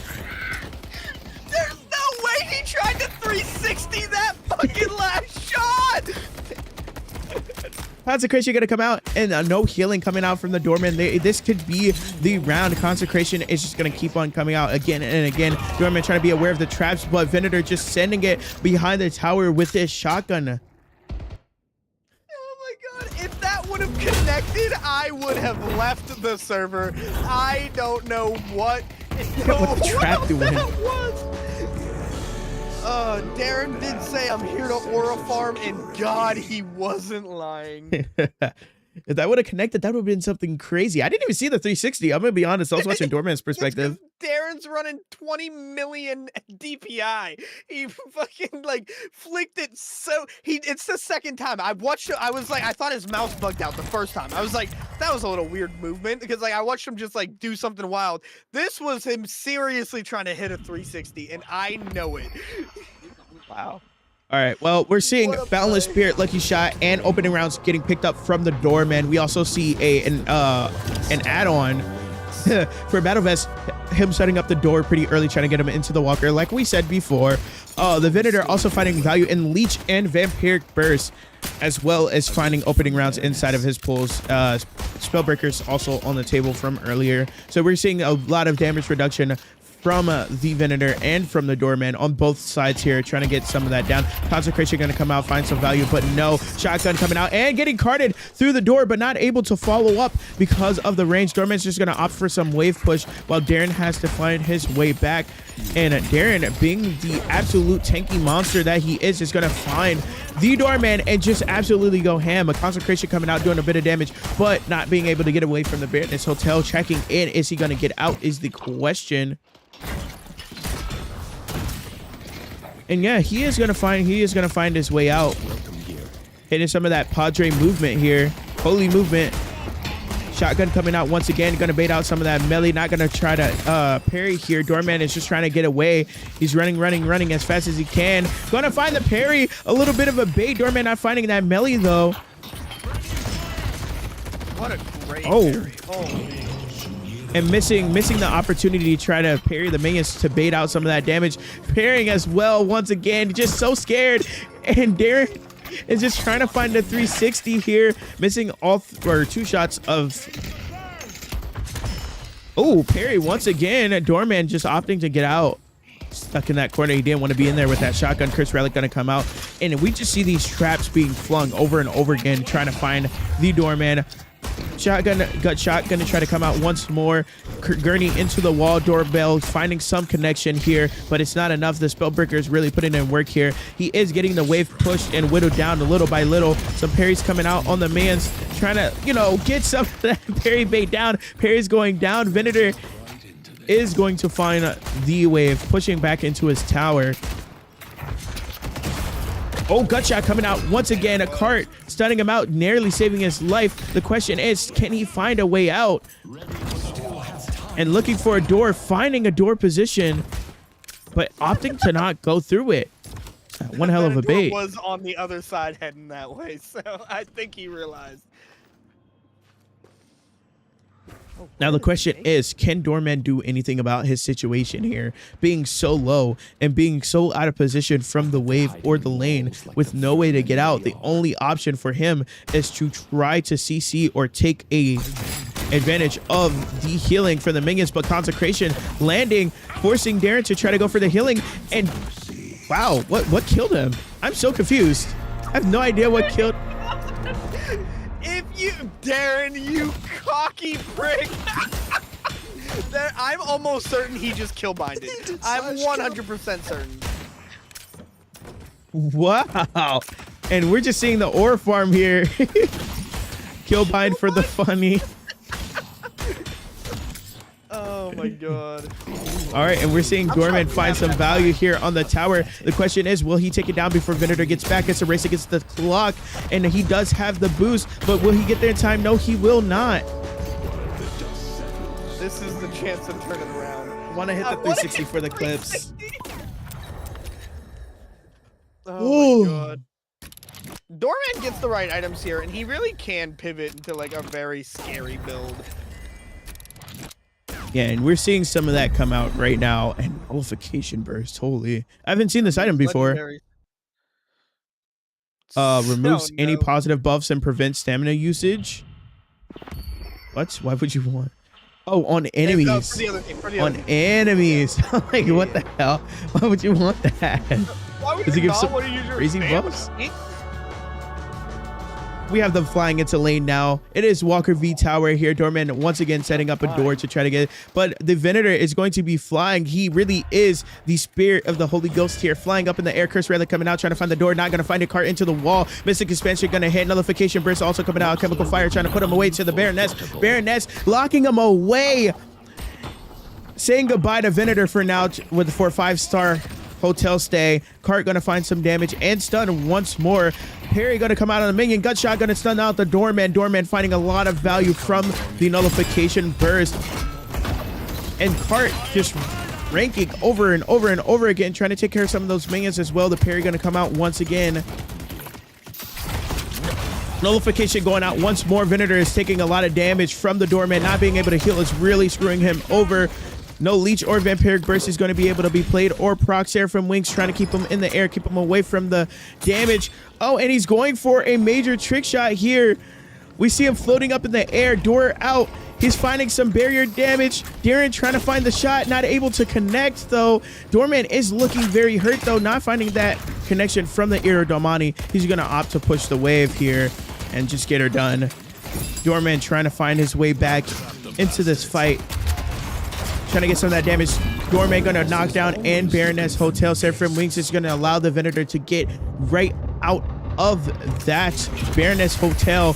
There's no way he tried to 360 that fucking last shot! Consecration gonna come out, and no healing coming out from the Doorman. This could be the round. Consecration is just gonna keep on coming out again and again. Doorman trying to be aware of the traps, but Venator just sending it behind the tower with his shotgun. Oh my god, if that would have connected, I would have left the server. I don't know what What the trap doing? That was. Darren did say I'm here to aura farm, and God, he wasn't lying. If that would have connected, that would have been something crazy. I didn't even see the 360. I'm gonna be honest. I was watching Doorman's perspective. Darren's running 20 million DPI. He fucking like flicked it so it's the second time I watched it. I was like, I thought his mouse bugged out the first time. I was like, that was a little weird movement because like I watched him just like do something wild. This was him seriously trying to hit a 360, and I know it. Wow. All right, well, we're seeing Boundless Spirit, Lucky Shot, and opening rounds getting picked up from the Doorman. We also see an add-on for Battle Vest, him setting up the door pretty early, trying to get him into the Walker. Like we said before, the Venator also finding value in Leech and Vampiric Burst, as well as finding opening rounds inside of his pulls. Spellbreakers also on the table from earlier. So we're seeing a lot of damage reduction from the Venator and from the Doorman on both sides here, trying to get some of that down. Consecration going to come out, find some value, but no. Shotgun coming out and getting carted through the door, but not able to follow up because of the range. Doorman's just going to opt for some wave push while Darren has to find his way back. And Darren, being the absolute tanky monster that he is going to find the Doorman and just absolutely go ham. A Consecration coming out, doing a bit of damage, but not being able to get away from the Baroness Hotel. Checking in. Is he going to get out is the question. And yeah, he is gonna find his way out. Hitting some of that Padre movement here. Holy movement. Shotgun coming out once again. Gonna bait out some of that melee. Not gonna try to parry here. Doorman is just trying to get away. He's running as fast as he can. Gonna find the parry. A little bit of a bait. Doorman not finding that melee though. What a great parry. Holy. And missing the opportunity to try to parry the minions to bait out some of that damage. Parrying as well once again, just so scared. And Darren is just trying to find the 360 here, missing all two shots of. Oh, parry once again. Doorman just opting to get out. Stuck in that corner. He didn't want to be in there with that shotgun. Curse Relic going to come out. And we just see these traps being flung over and over again, trying to find the Doorman. Shotgun got shot, gonna try to come out once more. Gurney into the wall, doorbell, finding some connection here, but it's not enough. The Spellbreaker is really putting in work here. He is getting the wave pushed and whittled down little by little. Some parries coming out on the man's, trying to, get some of that parry bait down. Parry's going down. Venator is going to find the wave, pushing back into his tower. Oh, Gutshot coming out once again. A cart stunning him out, nearly saving his life. The question is, can he find a way out? And looking for a door, finding a door position, but opting to not go through it. One hell of a bait. Was on the other side heading that way, so I think he realized. Now the question is, can Doorman do anything about his situation here, being so low and being so out of position from the wave or the lane with no way to get out? The only option for him is to try to CC or take a advantage of the healing for the minions, but Consecration landing, forcing Darren to try to go for the healing. And wow, what killed him? I'm so confused. I have no idea what killed. Darren, you cocky prick. I'm almost certain he just kill binded. I'm 100% certain. Wow. And we're just seeing the ore farm here. Kill bind for the funny. Oh my god. All right, and we're seeing Doorman find some value here on the tower. The question is, will he take it down before Venator gets back? It's a race against the clock, and he does have the boost, but will he get there in time? No, he will not. This is the chance to turn it around. Want to hit the 360 for the clips. Oh my god. Doorman gets the right items here, and he really can pivot into like a very scary build. Yeah, and we're seeing some of that come out right now. And Nullification Burst, holy. I haven't seen this item before. Removes any positive buffs and prevents stamina usage. What? Why would you want? Oh, on enemies. No, for the other team, on enemies. Like, what the hell? Why would you want that? Why would Does he give not some want to use your crazy spam? buffs? We have them flying into lane now. It is Walker v Tower here. Doorman once again setting up a door to try to get it. But the Venator is going to be flying. He really is the spirit of the Holy Ghost here. Flying up in the air. Curse Relic coming out, trying to find the door. Not going to find a cart into the wall. Mystic Expansion going to hit. Nullification Burst also coming out. Chemical Fire trying to put him away to the Baroness. Baroness locking him away. Saying goodbye to Venator for now for 5-star hotel stay. Cart gonna find some damage and stun once more. Perry gonna come out on the minion. Gutshot gonna stun out the Doorman. Doorman finding a lot of value from the Nullification Burst. And Cart just ranking over and over and over again, trying to take care of some of those minions as well. The Perry gonna come out once again. Nullification going out once more. Venator is taking a lot of damage from the Doorman. Not being able to heal is really screwing him over. No Leech or Vampiric Burst is going to be able to be played, or proc Seraphim Wings, trying to keep him in the air, keep him away from the damage. Oh, and he's going for a major trick shot here. We see him floating up in the air, door out. He's finding some barrier damage. Darren trying to find the shot, not able to connect though. Doorman is looking very hurt though, not finding that connection from the Iridomani. He's going to opt to push the wave here and just get her done. Doorman trying to find his way back into this fight. Trying to get some of that damage. Doorman gonna knock down and Baroness Hotel. Seraphim Wings is gonna allow the Venator to get right out of that Baroness Hotel.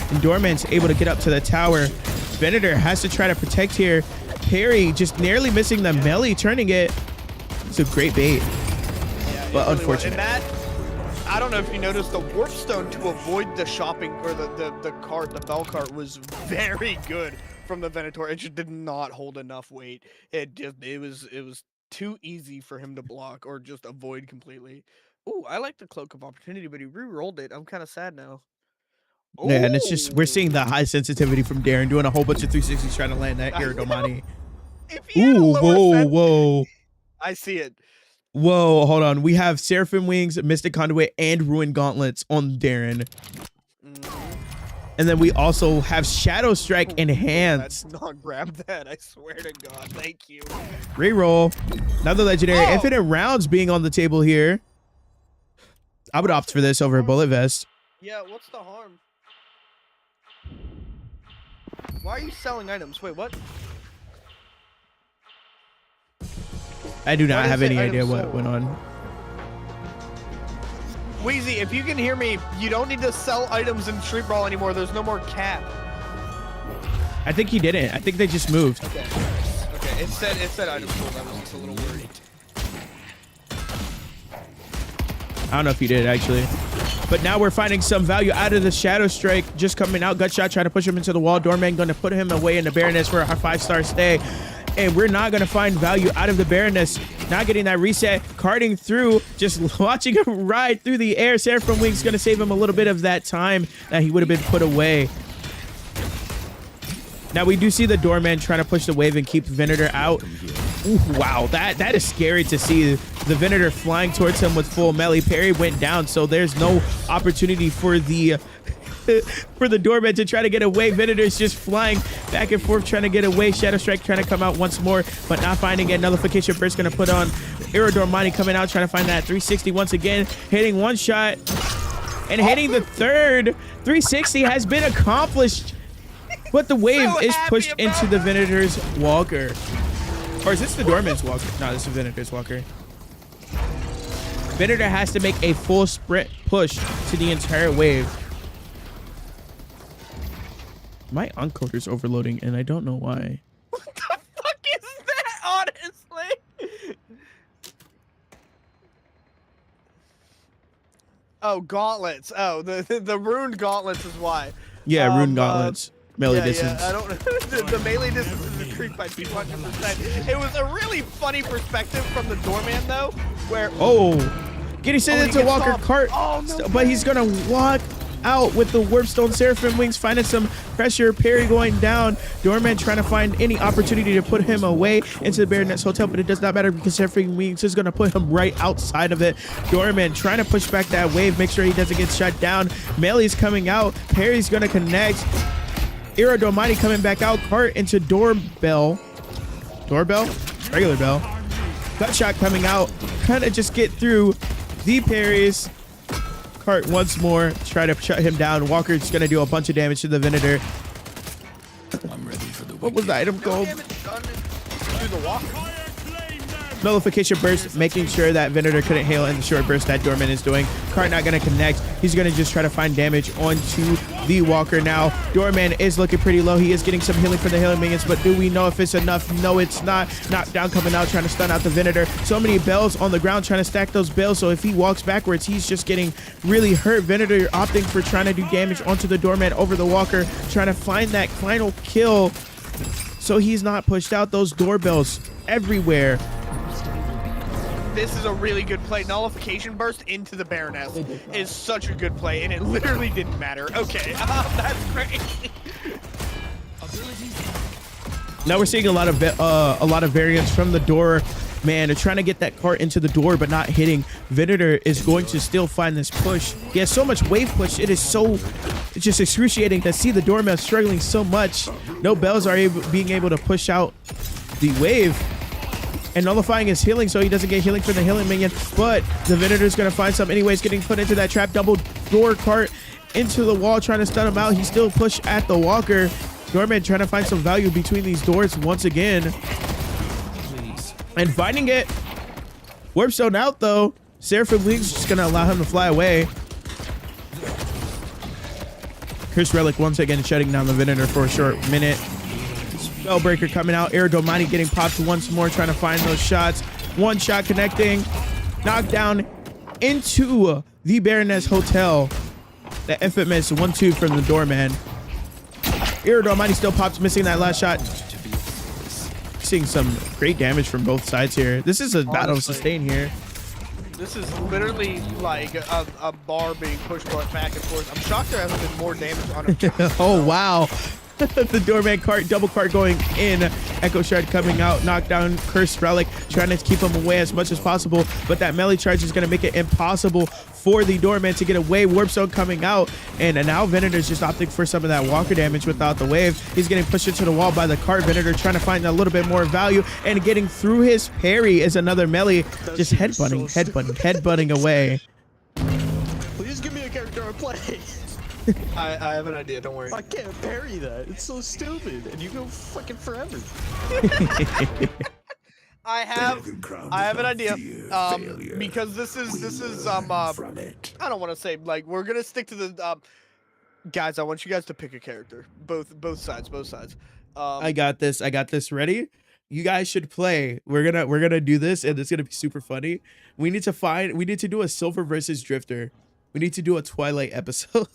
And Doorman's able to get up to the tower. Venator has to try to protect here. Perry just narrowly missing the melee, turning it. It's a great bait, but really unfortunate. And that, I don't know if you noticed, the warp stone to avoid the shopping or the cart, the bell cart, was very good from the Venator. It just did not hold enough weight. It was too easy for him to block or just avoid completely. Ooh, I like the Cloak of Opportunity, but he re-rolled it. I'm kind of sad now. Ooh. Yeah, and it's just, we're seeing the high sensitivity from Darren doing a whole bunch of 360s trying to land that Iridomani. Ooh, whoa. I see it. Whoa, hold on. We have Seraphim Wings, Mystic Conduit, and Ruin Gauntlets on Darren. And then we also have Shadow Strike enhanced. Let's not grab that. I swear to God. Thank you. Reroll. Another legendary. Infinite Rounds being on the table here. I would opt for this over a Bullet Vest. Yeah, what's the harm? Why are you selling items? Wait, what? I do not have any idea what went on. Wheezy, if you can hear me, you don't need to sell items in Street Brawl anymore. There's no more cap. I think he didn't. I think they just moved. Okay. Okay. It said items sold. I was just a little worried. I don't know if he did actually. But now we're finding some value out of the Shadow Strike just coming out. Gutshot trying to push him into the wall. Doorman going to put him away in the Baroness for a 5-star stay. And we're not going to find value out of the Baroness. Not getting that reset. Carting through. Just watching him ride through the air. Seraphim Wings going to save him a little bit of that time that he would have been put away. Now we do see the Doorman trying to push the wave and keep Venator out. Ooh, wow, that is scary to see. The Venator flying towards him with full melee. Parry went down, so there's no opportunity for the Doorman to try to get away. Venator's just flying back and forth trying to get away. Shadow Strike trying to come out once more, but not finding it. Nullification Burst going to put on. Iridomani coming out trying to find that 360 once again, hitting one shot and hitting the third. 360 has been accomplished, but the wave is pushed into the Venator's Walker. Or is this the Doorman's Walker? No, this is Venator's Walker. Venator has to make a full sprint push to the entire wave. My encoder's overloading, and I don't know why. What the fuck is that, honestly? Oh, gauntlets. Oh, the ruined gauntlets is why. Yeah, ruined gauntlets. Melee distance. Yeah, I don't. the melee distance is increased by 200%. It was a really funny perspective from the Doorman though, where getting sent into Walker cart, but he's gonna walk out with the Warpstone. Seraphim Wings finding some pressure. Parry going down. Doorman trying to find any opportunity to put him away into the Baroness Hotel, but it does not matter because Seraphim Wings is gonna put him right outside of it. Doorman trying to push back that wave, make sure he doesn't get shut down. Melee's coming out. Parry's gonna connect. Iridomani coming back out. Cart into Doorbell. Doorbell? Regular bell. Gutshot coming out. Kind of just get through the parries. Cart once more. Try to shut him down. Walker's going to do a bunch of damage to the Venator. I'm ready for the What was the item No called? damage done to the walker. Nullification burst, making sure that Venator couldn't hail in the short burst that Doorman is doing. Cart not going to connect. He's going to just try to find damage onto the Walker now. Doorman is looking pretty low. He is getting some healing from the healing minions, but do we know if it's enough? No, it's not. Knockdown coming out, trying to stun out the Venator. So many bells on the ground, trying to stack those bells. So if he walks backwards, he's just getting really hurt. Venator opting for trying to do damage onto the Doorman over the Walker, trying to find that final kill so he's not pushed out. Those doorbells everywhere. This is a really good play. Nullification burst into the Baroness is such a good play, and it literally didn't matter. Okay, that's great. Now we're seeing a lot of variants from the door. Man, they're trying to get that cart into the door, but not hitting. Venator is going to still find this push. He has so much wave push. It's just excruciating to see the doorman struggling so much. No bells are being able to push out the wave. And nullifying his healing so he doesn't get healing from the healing minion. But the Venator's going to find some anyways, getting put into that trap. Double door cart into the wall, trying to stun him out. He still push at the Walker. Doorman trying to find some value between these doors once again. And finding it. Warp Stone out though. Seraphim Wings just going to allow him to fly away. Curse Relic once again shutting down the Venator for a short minute. Spellbreaker coming out. Aerodomani getting popped once more, trying to find those shots. One shot connecting. Knockdown into the Baroness Hotel. The infamous 1-2 from the doorman. Aerodomani still pops, missing that last shot. Seeing some great damage from both sides here. This is a battle of sustain here. This is literally like a bar being pushed back and forth. I'm shocked there hasn't been more damage on him. Oh, wow. The doorman cart, double cart going in. Echo Shard coming out. Knockdown, Cursed Relic, trying to keep him away as much as possible. But that melee charge is going to make it impossible for the doorman to get away. Warp Zone coming out. And now Venator's just opting for some of that Walker damage without the wave. He's getting pushed into the wall by the cart. Venator trying to find a little bit more value. And getting through his parry is another melee. Just headbutting away. Please give me a character I play. I have an idea, don't worry. I can't parry that. It's so stupid. And you go fucking forever. I have an idea. Because this is I don't want to say like we're gonna stick to the guys. I want you guys to pick a character. Both sides. I got this ready. You guys should play. We're gonna do this, and it's gonna be super funny. We need to do a Silver versus Drifter. We need to do a Twilight episode.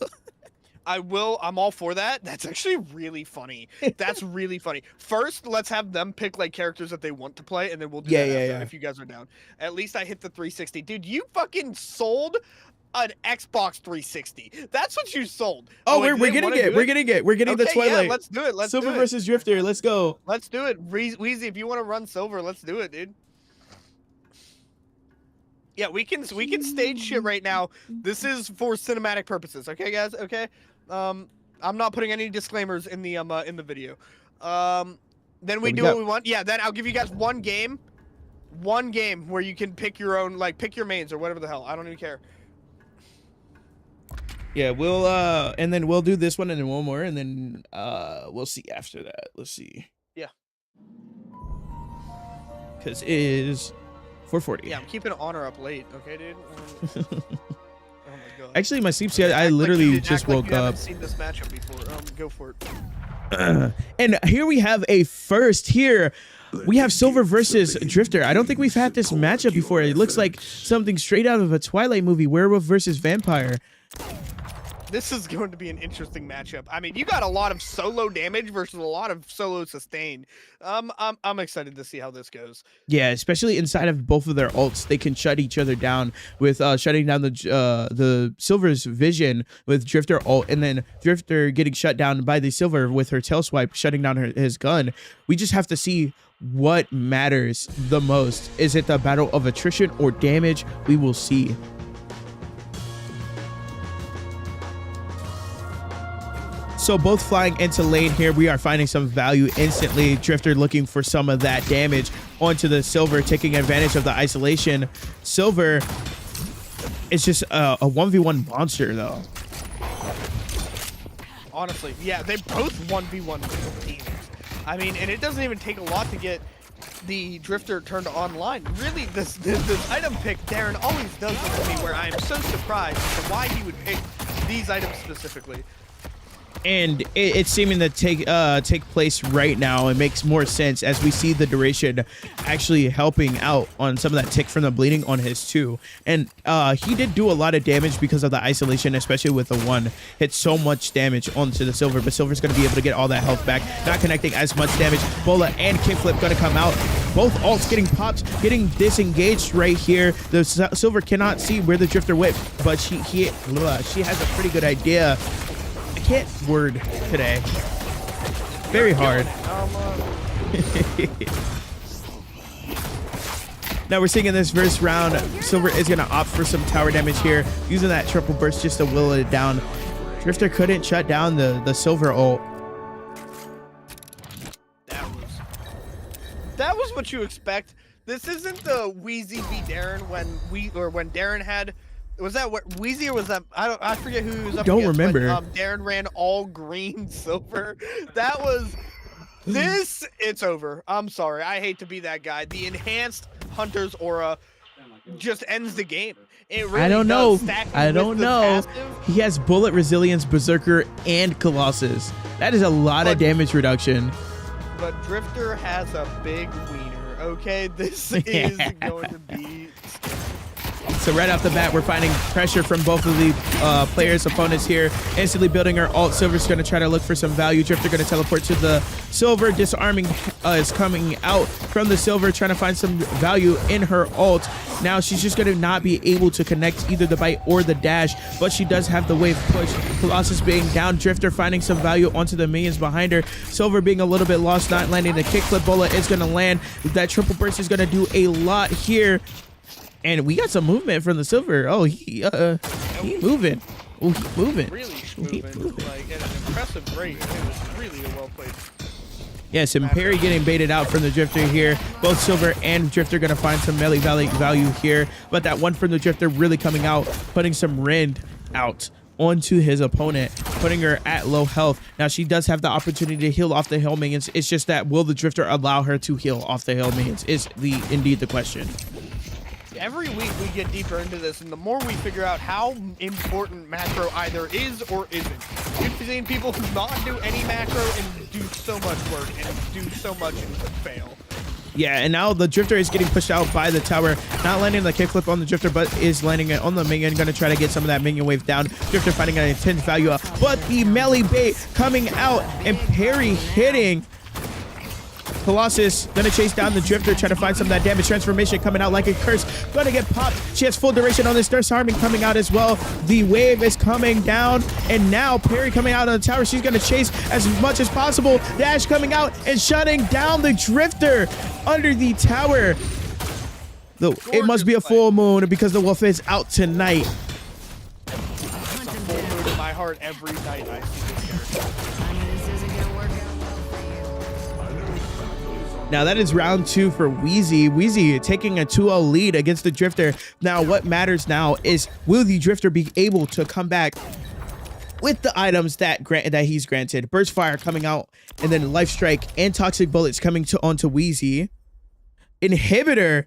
I'm all for that. That's actually really funny. That's really funny. First, let's have them pick like characters that they want to play, and then we'll do that after, if you guys are down. At least I hit the 360. Dude, you fucking sold an Xbox 360. That's what you sold. Oh, we're getting it. We're getting it. We're getting the Twilight. Yeah, let's do it. Silver versus Drifter. Let's go. Let's do it. Weezy, if you want to run Silver, let's do it, dude. Yeah, we can stage shit right now. This is for cinematic purposes, okay, guys? Okay. I'm not putting any disclaimers in the video. Then we do what we want. Yeah, then I'll give you guys one game where you can pick your own, like pick your mains or whatever the hell. I don't even care. Yeah, we'll and then we'll do this one and then one more, and then we'll see after that. Let's see. Yeah. Because it is 4:40. Yeah, I'm keeping Honor up late. Okay, dude. Oh my god. Actually, my sleep schedule, I literally just woke you haven't up. Seen this matchup before. Go for it. And here we have a first here. We have Silver versus Drifter. I don't think we've had this matchup before. It looks like something straight out of a Twilight movie, Werewolf versus Vampire. This is going to be an interesting matchup. I mean, you got a lot of solo damage versus a lot of solo sustain. I'm excited to see how this goes. Yeah, especially inside of both of their ults, they can shut each other down with shutting down the Silver's vision with Drifter ult, and then Drifter getting shut down by the Silver with her tail swipe, shutting down his gun. We just have to see what matters the most. Is it the battle of attrition or damage? We will see. So both flying into lane here. We are finding some value instantly. Drifter looking for some of that damage onto the Silver, taking advantage of the isolation. Silver it's just a 1v1 monster though. Honestly, yeah, they both 1v1 teams. I mean, and it doesn't even take a lot to get the Drifter turned online. Really, this item pick, Darren always does this to me, where I am so surprised as to why he would pick these items specifically. And it's seeming to take place right now. It makes more sense as we see the duration actually helping out on some of that tick from the bleeding on his 2. And he did do a lot of damage because of the isolation, especially with the 1. Hit so much damage onto the Silver, but Silver's going to be able to get all that health back. Not connecting as much damage. Bola and kickflip going to come out. Both ults getting popped, getting disengaged right here. The Silver cannot see where the Drifter went, but she has a pretty good idea. Can't word today. Very hard. Now we're seeing in this first round, Silver is going to opt for some tower damage here, using that triple burst just to will it down. Drifter couldn't shut down the Silver ult. That was what you expect. This isn't the Wheezy v Darren when Darren had. Was that what Wheezy, or was that I forget who he was up Don't against remember. when, Darren ran all green Silver. That was this. It's over. I'm sorry. I hate to be that guy. The enhanced Hunter's aura just ends the game. It really I don't does. know. Stacking I with don't the know. passive, He has Bullet Resilience, Berserker, and Colossus. That is a lot of damage reduction. but Drifter has a big wiener. Okay, this is going to be. So right off the bat, we're finding pressure from both of the players' opponents here. Instantly building her ult. Silver's going to try to look for some value. Drifter going to teleport to the Silver. Disarming is coming out from the Silver, trying to find some value in her ult. Now she's just going to not be able to connect either the bite or the dash, but she does have the wave push. Colossus being down. Drifter finding some value onto the minions behind her. Silver being a little bit lost, not landing the kickflip. Bola is going to land. That triple burst is going to do a lot here. And we got some movement from the Silver. Oh, he moving. Oh, he moving. Really moving, like at an impressive rate. It was really a well played. Yes, and Perry getting baited out from the Drifter here. Both Silver and Drifter gonna find some melee value here, but that one from the Drifter really coming out, putting some rend out onto his opponent, putting her at low health. Now she does have the opportunity to heal off the hill minions. It's just that will the Drifter allow her to heal off the hill minions is indeed the question. Every week we get deeper into this, and the more we figure out how important macro either is or isn't. You've seen people who not do any macro and do so much work and do so much and fail. Yeah, and now the Drifter is getting pushed out by the tower. Not landing the kickflip on the Drifter, but is landing it on the minion. Going to try to get some of that minion wave down. Drifter finding an intense value up, but the melee bait coming out and Perry hitting. Colossus gonna chase down the Drifter, try to find some of that damage. Transformation coming out like a curse. Gonna get popped. She has full duration on this. Disarming coming out as well. The wave is coming down, and now Perry coming out on the tower. She's gonna chase as much as possible. Dash coming out and shutting down the Drifter under the tower. It must be a full moon because the wolf is out tonight. It's a full moon in my heart every night I see this character. Now that is round 2 for Wheezy. Wheezy taking a 2-0 lead against the Drifter. Now what matters now is will the Drifter be able to come back with the items that he's granted. Burst Fire coming out, and then Life Strike and Toxic Bullets coming onto Wheezy. Inhibitor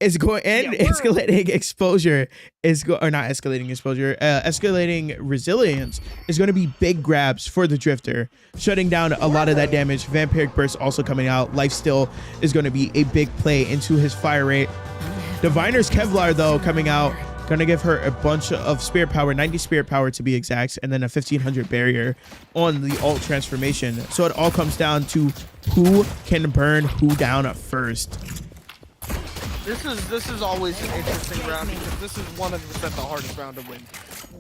is going, and escalating exposure is or not escalating exposure, escalating resilience is going to be big grabs for the Drifter, shutting down a lot of that damage. Vampiric Burst also coming out. Life Steal is going to be a big play into his fire rate. Diviner's Kevlar though coming out, going to give her a bunch of spirit power, 90 spirit power to be exact, and then a 1500 barrier on the ult transformation. So it all comes down to who can burn who down first. This is always an interesting round because this is 100% the hardest round to win.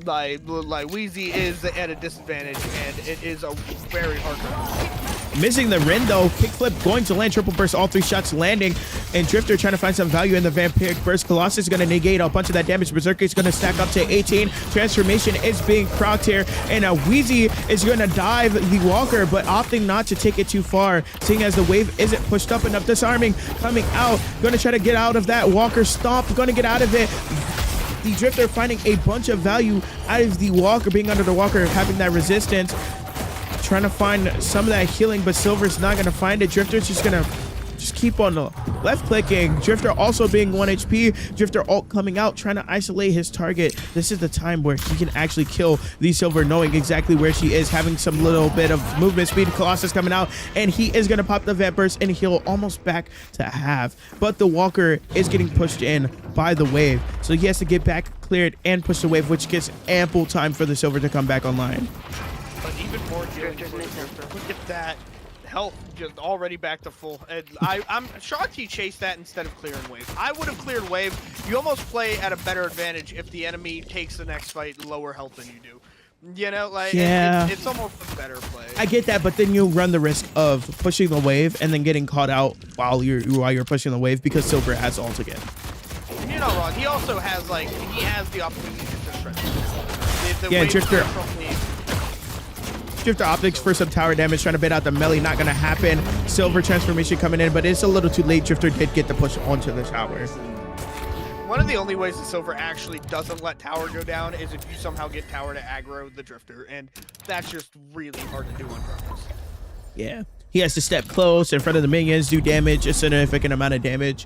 Like Wheezy is at a disadvantage, and it is a very hard round. Missing the Ren though. Kickflip going to land. Triple burst. All 3 shots landing. And Drifter trying to find some value in the Vampiric Burst. Colossus is going to negate a bunch of that damage. Berserker is going to stack up to 18. Transformation is being procced here. And Wheezy is going to dive the Walker, but opting not to take it too far, seeing as the wave isn't pushed up enough. Disarming coming out. Going to try to get out of that Walker stomp. Going to get out of it. The Drifter finding a bunch of value out of the Walker, being under the Walker, having that resistance, trying to find some of that healing, but Silver's not going to find it. Drifter's just going to keep on the left clicking. Drifter also being 1 HP. Drifter ult coming out, trying to isolate his target. This is the time where he can actually kill the Silver, knowing exactly where she is, having some little bit of movement speed. Colossus coming out, and he is going to pop the Vamp Burst and heal almost back to half. But the Walker is getting pushed in by the wave, so he has to get back cleared and push the wave, which gives ample time for the Silver to come back online. But even more healing for the Drifter. Look at that. Health just already back to full. And I'm shocked he chased that instead of clearing wave. I would have cleared wave. You almost play at a better advantage if the enemy takes the next fight lower health than you do. You know, like, yeah, it's almost a better play. I get that, but then you run the risk of pushing the wave and then getting caught out while you're pushing the wave because Silver has ult again. And you're not wrong. He also has he has the opportunity to just shred. Yeah, Drifter optics for some tower damage, trying to bait out the melee, not gonna happen. Silver transformation coming in, but it's a little too late. Drifter did get the push onto the tower. One of the only ways the Silver actually doesn't let tower go down is if you somehow get tower to aggro the Drifter, and that's just really hard to do on purpose. Yeah, he has to step close in front of the minions, do damage, a significant amount of damage.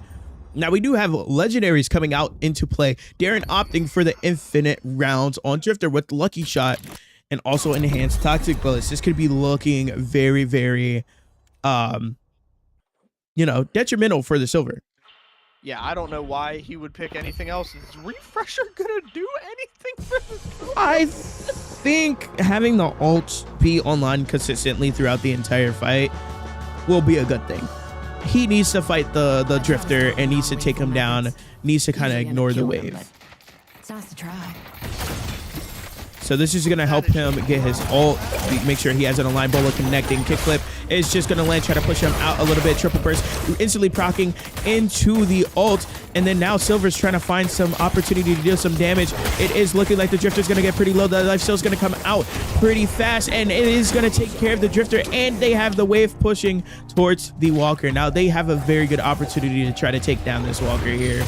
Now we do have legendaries coming out into play. Darren opting for the infinite rounds on Drifter with Lucky Shot and also enhanced Toxic Bullets. This could be looking very, very, detrimental for the Silver. Yeah, I don't know why he would pick anything else. Is Refresher gonna do anything for the Silver? I think having the ult be online consistently throughout the entire fight will be a good thing. He needs to fight the Drifter and needs to take him down, needs to kind of ignore the wave. It's nice to try. So this is going to help him get his ult, make sure he has an aligned Bola connecting. Kickflip is just going to land, try to push him out a little bit. Triple burst, instantly proccing into the ult. And then now Silver's trying to find some opportunity to deal some damage. It is looking like the Drifter's going to get pretty low. The life steal's going to come out pretty fast, and it is going to take care of the Drifter, and they have the wave pushing towards the Walker. Now they have a very good opportunity to try to take down this Walker here.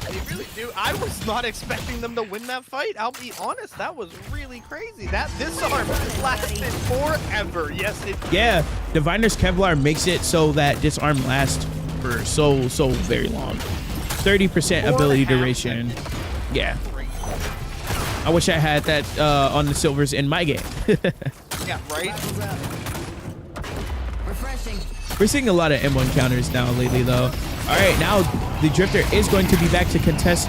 They really do. I was not expecting them to win that fight. I'll be honest, that was really crazy. This arm lasted forever. Yes, it did. Yeah, Diviner's Kevlar makes it so that this arm lasts for so very long. 30% ability duration. Yeah. I wish I had that on the Silvers in my game. Yeah, right? Refreshing. We're seeing a lot of M1 counters now lately, though. All right, now the Drifter is going to be back to contest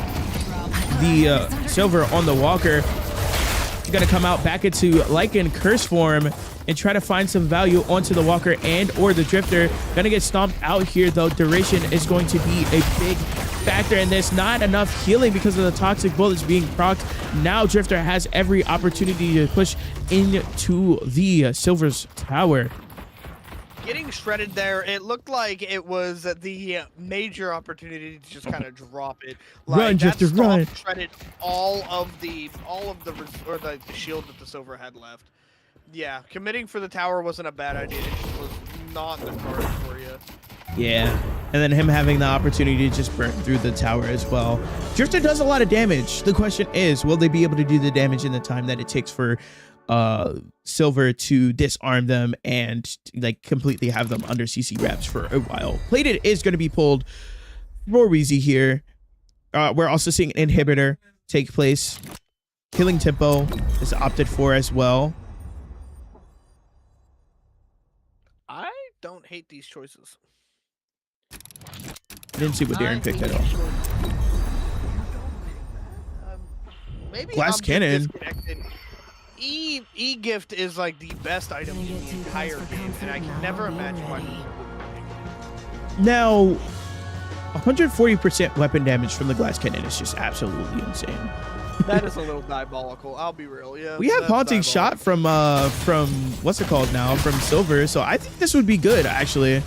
the Silver on the Walker. He's going to come out back into Lycan Curse form and try to find some value onto the Walker and or the Drifter. Going to get stomped out here, though. Duration is going to be a big factor, and there's not enough healing because of the Toxic Bullets being procced. Now Drifter has every opportunity to push into the Silver's tower. Getting shredded there, it looked like it was the major opportunity to just kind of drop it. Like, Run, Drifter, run! Shredded all of the shield that the Silver had left. Yeah, committing for the tower wasn't a bad idea. It just was not in the cards for you. Yeah, and then him having the opportunity to just burn through the tower as well. Drifter does a lot of damage. The question is, will they be able to do the damage in the time that it takes for Silver to disarm them and like completely have them under CC wraps for a while? Plated is going to be pulled for Weezy here. We're also seeing an inhibitor take place. Killing tempo is opted for as well. I don't hate these choices. I didn't see what Darren picked at all. Maybe Glass I'm Cannon. disconnected. E-gift is like the best item in the entire game, and I can never imagine why people wouldn't pick it. Now, 140% weapon damage from the Glass Cannon is just absolutely insane. That is a little diabolical. I'll be real. Yeah. We have that's Haunting Shot from what's it called now, from Silver, so I think this would be good actually.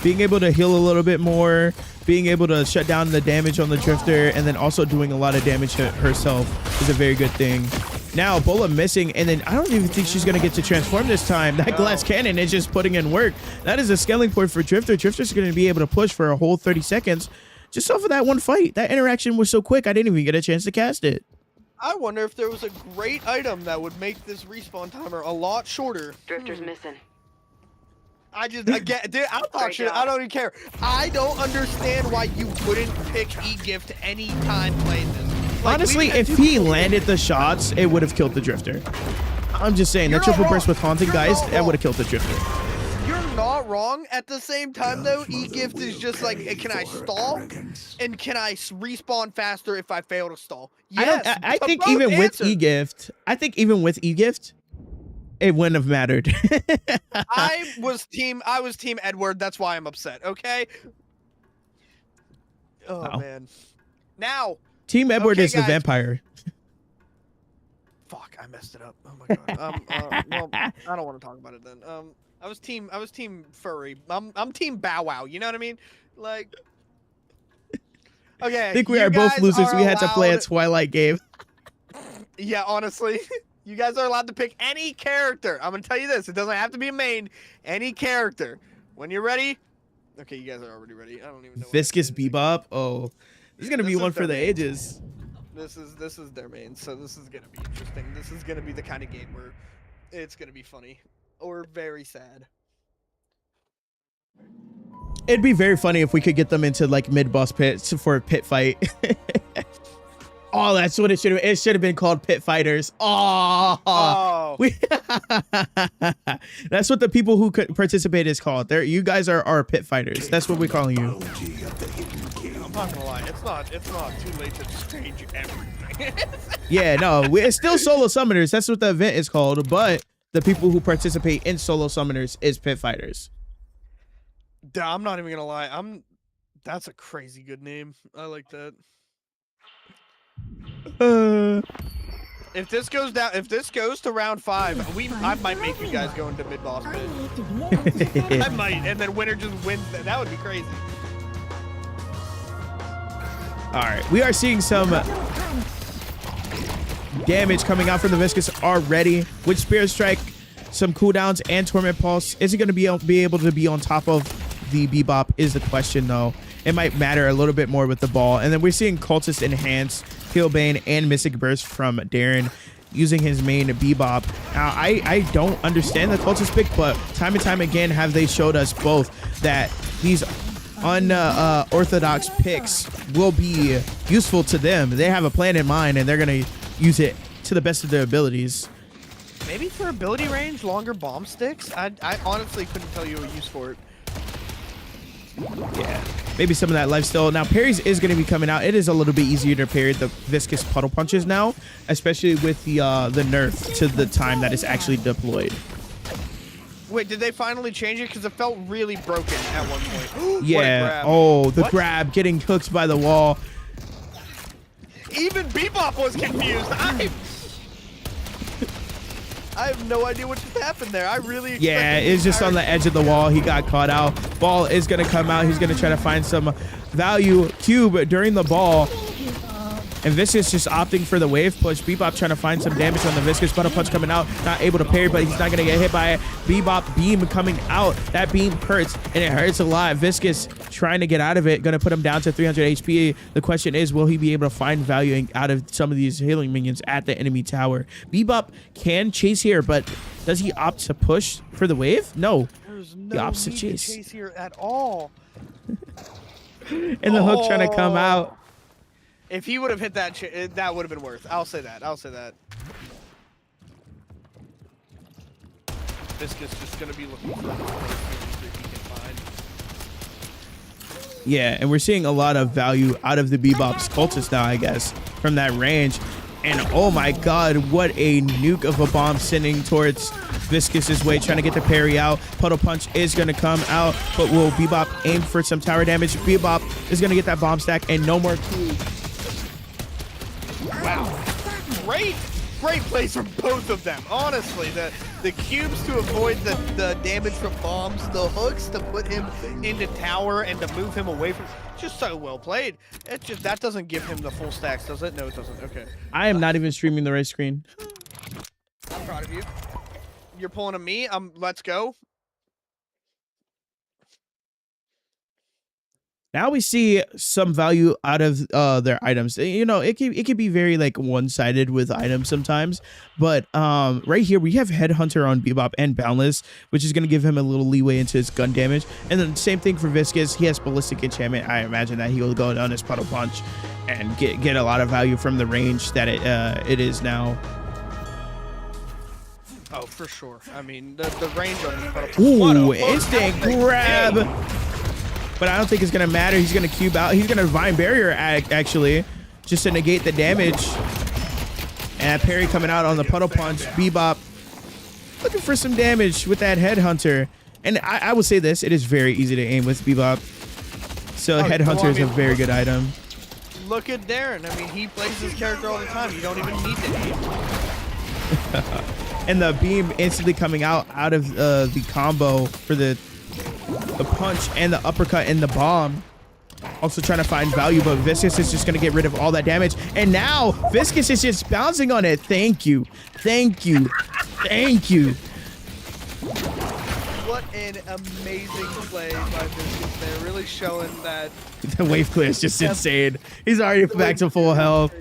Being able to heal a little bit more, being able to shut down the damage on the Drifter, and then also doing a lot of damage to herself is a very good thing. Now Bola missing, and then I don't even think she's gonna get to transform this time. That Glass Cannon is just putting in work. That is a scaling point for Drifter. Drifter's gonna be able to push for a whole 30 seconds. just off of that one fight. That interaction was so quick, I didn't even get a chance to cast it. I wonder if there was a great item that would make this respawn timer a lot shorter. Drifter's missing. Again, dude, I'll talk Great shit. job. I don't even care. I don't understand why you wouldn't pick E-Gift any time playing this. Like, Honestly, we've had if two he people- landed the shots, it would have killed the Drifter. I'm just saying, You're that not triple burst wrong. with Haunting You're Geist, not that would wrong. have killed the Drifter. You're not wrong. At the same time, though, E-Gift is just like, can I stall? And can I respawn faster if I fail to stall? Yes. I to think both even with answers. E-Gift, it wouldn't have mattered. I was team Edward. That's why I'm upset. Okay. Oh Wow. man. Now, Team Edward Okay, is the guys. vampire. fuck, I messed it up. Oh my god. Well, I don't want to talk about it then. I was team furry. I'm team Bow Wow. You know what I mean? Like. Okay. I think we you are both guys losers. are We had to play a allowed- Twilight game. Yeah, honestly, you guys are allowed to pick any character. I'm gonna tell you this: it doesn't have to be a main. Any character. When you're ready. Okay, you guys are already ready. I don't even know. what Viscous to say. Bebop. Oh, this is gonna be This is one for their the main. ages. This is their main, so this is gonna be interesting. This is gonna be the kind of game where it's gonna be funny or very sad. It'd be very funny if we could get them into like mid-boss pits for a pit fight. Oh, that's what it should have. It should have been called Pit Fighters. Oh, We that's what the people who could participate is called. There, you guys are our Pit Fighters. That's what we're calling you. Bounty of the hidden king. I'm not gonna lie, it's not too late to just change everything. Yeah, no, it's still solo summoners. That's what the event is called. But the people who participate in solo summoners is Pit Fighters. Duh, I'm not even gonna lie. That's a crazy good name. I like that. If this goes to round 5, I might make you guys go into mid boss pit. I might, and then winner just wins. That would be crazy. All right, we are seeing some damage coming out from the Viscous already with Spirit Strike, some cooldowns, and Torment Pulse. Is it going to be able to be on top of the Bebop is the question, though. It might matter a little bit more with the ball. And then we're seeing Cultist Enhance, Healbane, and Mystic Burst from Darren using his main Bebop. Now, I don't understand the Cultist pick, but time and time again have they showed us both that these unorthodox picks will be useful to them. They have a plan in mind, and they're going to use it to the best of their abilities. Maybe for ability range, longer bomb sticks. I honestly couldn't tell you a use for it. Yeah, maybe some of that lifesteal. Now, parries is going to be coming out. It is a little bit easier to parry the Viscous Puddle Punches now, especially with the nerf to the time that it's actually deployed. Wait, did they finally change it? Because it felt really broken at one point. What a Yeah. grab. Oh, the What? grab, getting hooked by the wall. Even Bebop was confused. I have no idea what just happened there. I really Yeah, expected it's just on the edge of the wall. He got caught out. Ball is going to come out. He's going to try to find some value. Cube during the ball. And Viscous just opting for the wave push. Bebop trying to find some damage on the Viscous. Butter Punch coming out. Not able to parry, but he's not going to get hit by it. Bebop beam coming out. That beam hurts, and it hurts a lot. Viscous trying to get out of it. Going to put him down to 300 HP. The question is, will he be able to find value out of some of these healing minions at the enemy tower? Bebop can chase here, but does he opt to push for the wave? No. There's The no opposite need chase. to chase here at all. And the hook trying to come out. If he would have hit that, that would have been worth. I'll say that. Viscous just gonna be looking for if he can find. Yeah, and we're seeing a lot of value out of the Bebop's Cultist now, I guess, from that range. And oh my god, what a nuke of a bomb sending towards Viscous's way, trying to get the parry out. Puddle Punch is going to come out, but will Bebop aim for some tower damage? Bebop is going to get that bomb stack and no more cubes. Wow, great plays from both of them. Honestly, the cubes to avoid the damage from bombs, the hooks to put him into tower and to move him away from. Just so well played. It just that doesn't give him the full stacks, does it? No, it doesn't. Okay. I am not even streaming the race screen. I'm proud of you. You're pulling a me. Let's go. Now we see some value out of their items. You know, it can be very like one-sided with items sometimes, but right here we have Headhunter on Bebop and Boundless, which is going to give him a little leeway into his gun damage. And then same thing for Viscous. He has Ballistic Enchantment. I imagine that he will go down his Puddle Punch and get a lot of value from the range that it is now. Oh, for sure. I mean, the range on this Puddle Punch. Ooh, instant grab. But I don't think it's going to matter. He's going to cube out. He's going to Divine Barrier, actually, just to negate the damage. And parry coming out on the Puddle Punch. Bebop looking for some damage with that Headhunter. And I will say this. It is very easy to aim with Bebop. So Headhunter is a very good item. Look at Darren. I mean, he plays this character all the time. You don't even need to aim. And the beam instantly coming out of the combo for the punch and the uppercut and the bomb. Also trying to find value, but Viscous is just going to get rid of all that damage. And now Viscous is just bouncing on it. Thank you. Thank you. Thank you. What an amazing play by Viscous there. Really showing that. The wave clear is just insane. He's already back to full health.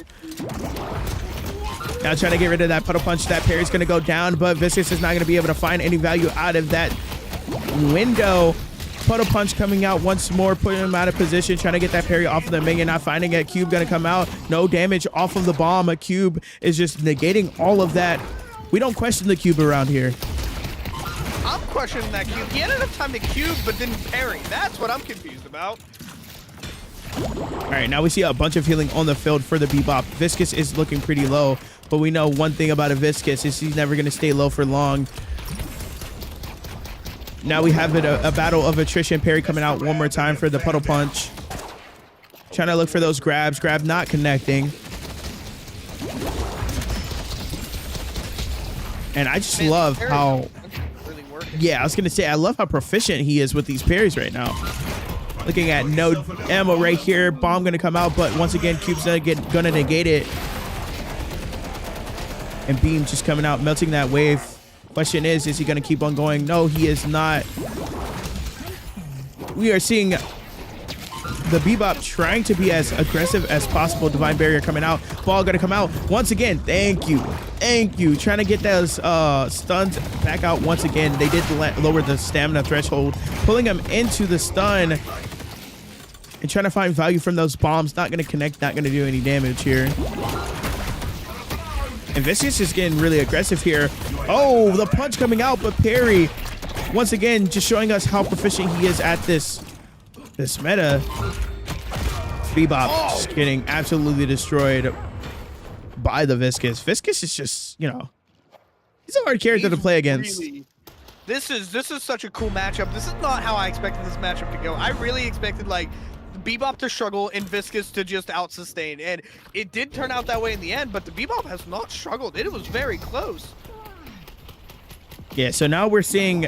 Now trying to get rid of that Puddle Punch. That parry's going to go down, but Viscous is not going to be able to find any value out of that window. Puddle Punch coming out once more, putting him out of position, trying to get that parry off of the minion, not finding it. Cube gonna come out, no damage off of the bomb. A cube is just negating all of that. We don't question the cube around here. I'm questioning that cube. He had enough time to cube, but didn't parry. That's what I'm confused about. All right, now we see a bunch of healing on the field for the Bebop. Viscous is looking pretty low, but we know one thing about a Viscous is he's never gonna stay low for long. Now we have a battle of attrition. Parry coming out one more time for the Puddle Punch. Trying to look for those grabs. Grab not connecting. And I just love how... Yeah, I was going to say, I love how proficient he is with these parries right now. Looking at no ammo right here. Bomb going to come out, but once again, Cube's going to negate it. And Beam just coming out, melting that wave. Question is he going to keep on going? No, he is not. We are seeing the Bebop trying to be as aggressive as possible. Divine Barrier coming out. Ball going to come out once again. Thank you. Thank you. Trying to get those stuns back out once again. They did lower the stamina threshold, pulling him into the stun and trying to find value from those bombs. Not going to connect, not going to do any damage here. And Viscous is getting really aggressive here. Oh, the punch coming out, but parry. Once again, just showing us how proficient he is at this meta. Bebop just getting absolutely destroyed by the Viscous. Viscous is just, you know, he's a hard character to play against. Really, this is such a cool matchup. This is not how I expected this matchup to go. I really expected like Bebop to struggle and Viscous to just out-sustain, and it did turn out that way in the end, but the Bebop has not struggled. It was very close. Yeah, so now we're seeing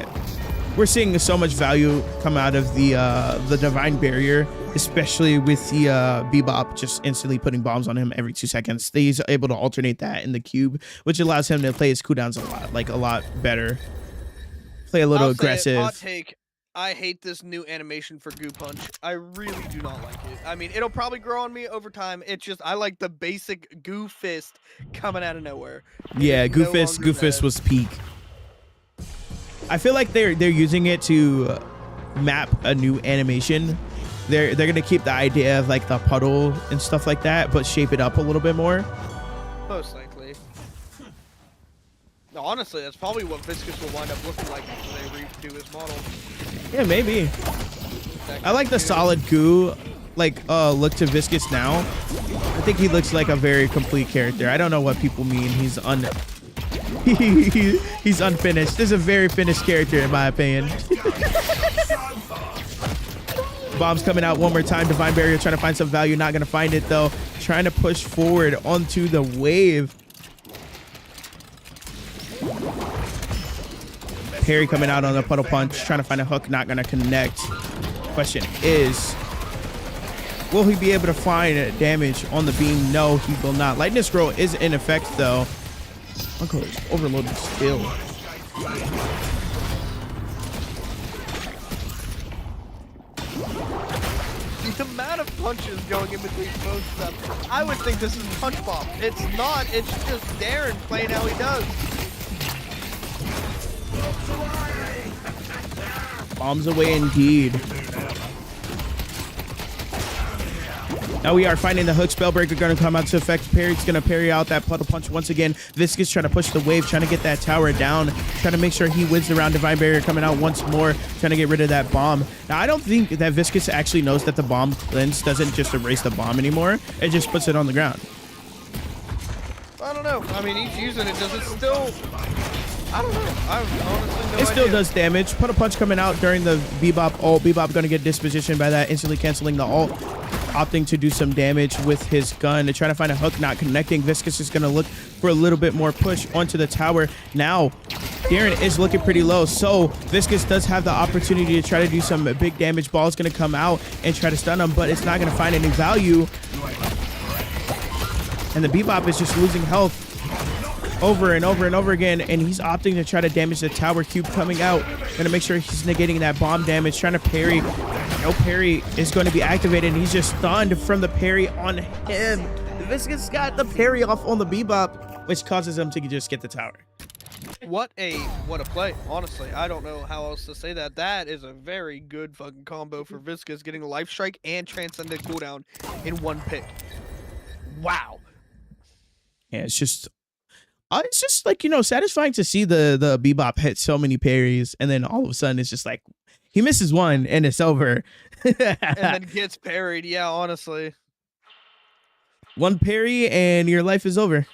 so much value come out of the Divine Barrier, especially with the Bebop just instantly putting bombs on him every 2 seconds. He's able to alternate that in the cube, which allows him to play his cooldowns a lot better. Play a little aggressive. Hot take. I hate this new animation for Goo Punch. I really do not like it. I mean, it'll probably grow on me over time. It's just, I like the basic Goo Fist coming out of nowhere. Yeah, Goo Fist was peak. I feel like they're using it to map a new animation. They're gonna keep the idea of like the puddle and stuff like that, but shape it up a little bit more. Most likely. No, honestly, that's probably what Viscous will wind up looking like when they redo his model. Yeah, maybe. I like the solid goo look to Viscous now. I think he looks like a very complete character. I don't know what people mean. He's unfinished. This is a very finished character in my opinion. Bombs coming out one more time. Divine Barrier trying to find some value. Not going to find it though. Trying to push forward onto the wave. Parry coming out on the Puddle Punch. Trying to find a hook. Not going to connect. Question is, will he be able to find damage on the beam? No, he will not. Lightning Scroll is in effect though. Uncle is overloaded still. punches going in between both of them. I would think this is Punch Bomb. It's not. It's just Darren playing how he does. Bombs away indeed. Now we are finding the hook. Spellbreaker going to come out to effect. Parry's going to parry out that puddle punch once again. Viscous trying to push the wave, trying to get that tower down, trying to make sure he wins the round. Divine Barrier coming out once more, trying to get rid of that bomb. Now, I don't think that Viscous actually knows that the bomb cleanse doesn't just erase the bomb anymore. It just puts it on the ground. I don't know. I mean, he's using it. Does it still... I don't know. I honestly no It still idea. does damage. Puddle punch coming out during the Bebop ult. Bebop going to get dispositioned by that, instantly canceling the ult. Opting to do some damage with his gun to try to find a hook, not connecting. Viscous is going to look for a little bit more push onto the tower. Now, Darren is looking pretty low, so Viscous does have the opportunity to try to do some big damage. Ball's going to come out and try to stun him, but it's not going to find any value. And the Bebop is just losing health over and over and over again, and he's opting to try to damage the tower. Cube coming out, gonna make sure he's negating that bomb damage, trying to parry. No parry is going to be activated, and he's just stunned from the parry on him. Viscous got the parry off on the Bebop, which causes him to just get the tower. What a play, honestly. I don't know how else to say that. That is a very good fucking combo for Viscous, getting a life strike and transcendent cooldown in one pick. Wow. Yeah, it's just like, you know, satisfying to see the Bebop hit so many parries, and then all of a sudden it's just like he misses one and it's over. And then gets parried. Yeah, honestly. One parry and your life is over.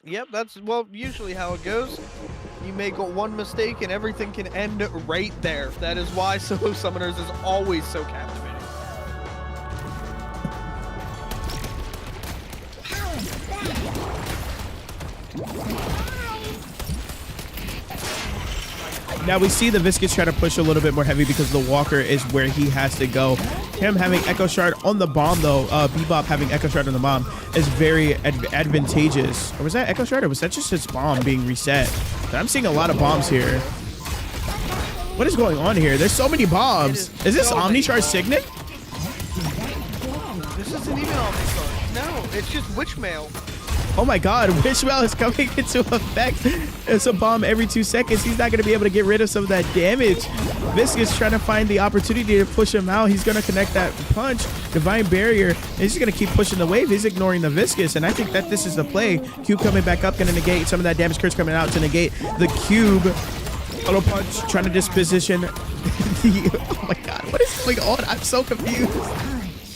Yep, that's, well, usually how it goes. You make one mistake and everything can end right there. That is why Solo Summoners is always so captivating. Now we see the Viscous try to push a little bit more heavy because the Walker is where he has to go. Him having Echo Shard on the bomb, though, Bebop having Echo Shard on the bomb is very advantageous. Or was that Echo Shard, or was that just his bomb being reset? But I'm seeing a lot of bombs here. What is going on here? There's so many bombs. Is this Omnichar Signet? This isn't even Omnichar. No, it's just Witchmail. Oh my god, Wishmail is coming into effect. It's a bomb every 2 seconds. He's not going to be able to get rid of some of that damage. Viscous trying to find the opportunity to push him out. He's going to connect that punch. Divine Barrier. He's going to keep pushing the wave. He's ignoring the Viscous, and I think that this is the play. Cube coming back up, going to negate some of that damage. Kurt's coming out to negate the Cube. Auto punch, trying to disposition. Oh my god, what is going on? I'm so confused.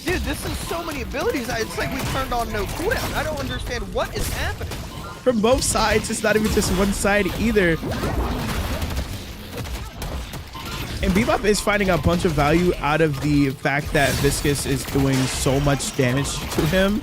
Dude, this is so many abilities. It's like we turned on no cooldown. I don't understand what is happening. From both sides, it's not even just one side either. And Bebop is finding a bunch of value out of the fact that Viscous is doing so much damage to him.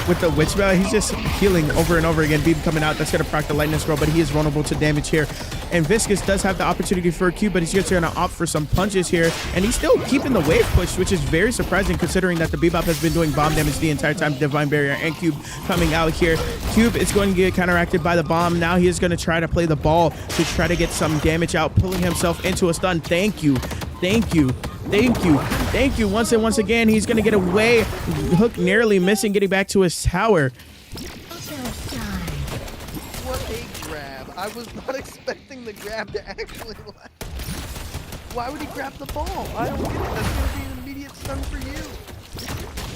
With the Witchmail, he's just healing over and over again. Beam coming out, that's going to proc the Lightning Scroll, but he is vulnerable to damage here. And Viscous does have the opportunity for a Q, but he's just going to opt for some punches here. And he's still keeping the wave push, which is very surprising considering that the Bebop has been doing bomb damage the entire time. Divine Barrier and Cube coming out here. Cube is going to get counteracted by the bomb. Now he is going to try to play the ball to try to get some damage out, pulling himself into a stun. Thank you. Thank you. Thank you. Thank you. Once again, he's going to get away. Hook narrowly missing, getting back to his tower. What a grab. I was not expecting the grab to actually last. Why would he grab the ball? I don't get it. That's going to be an immediate stun for you.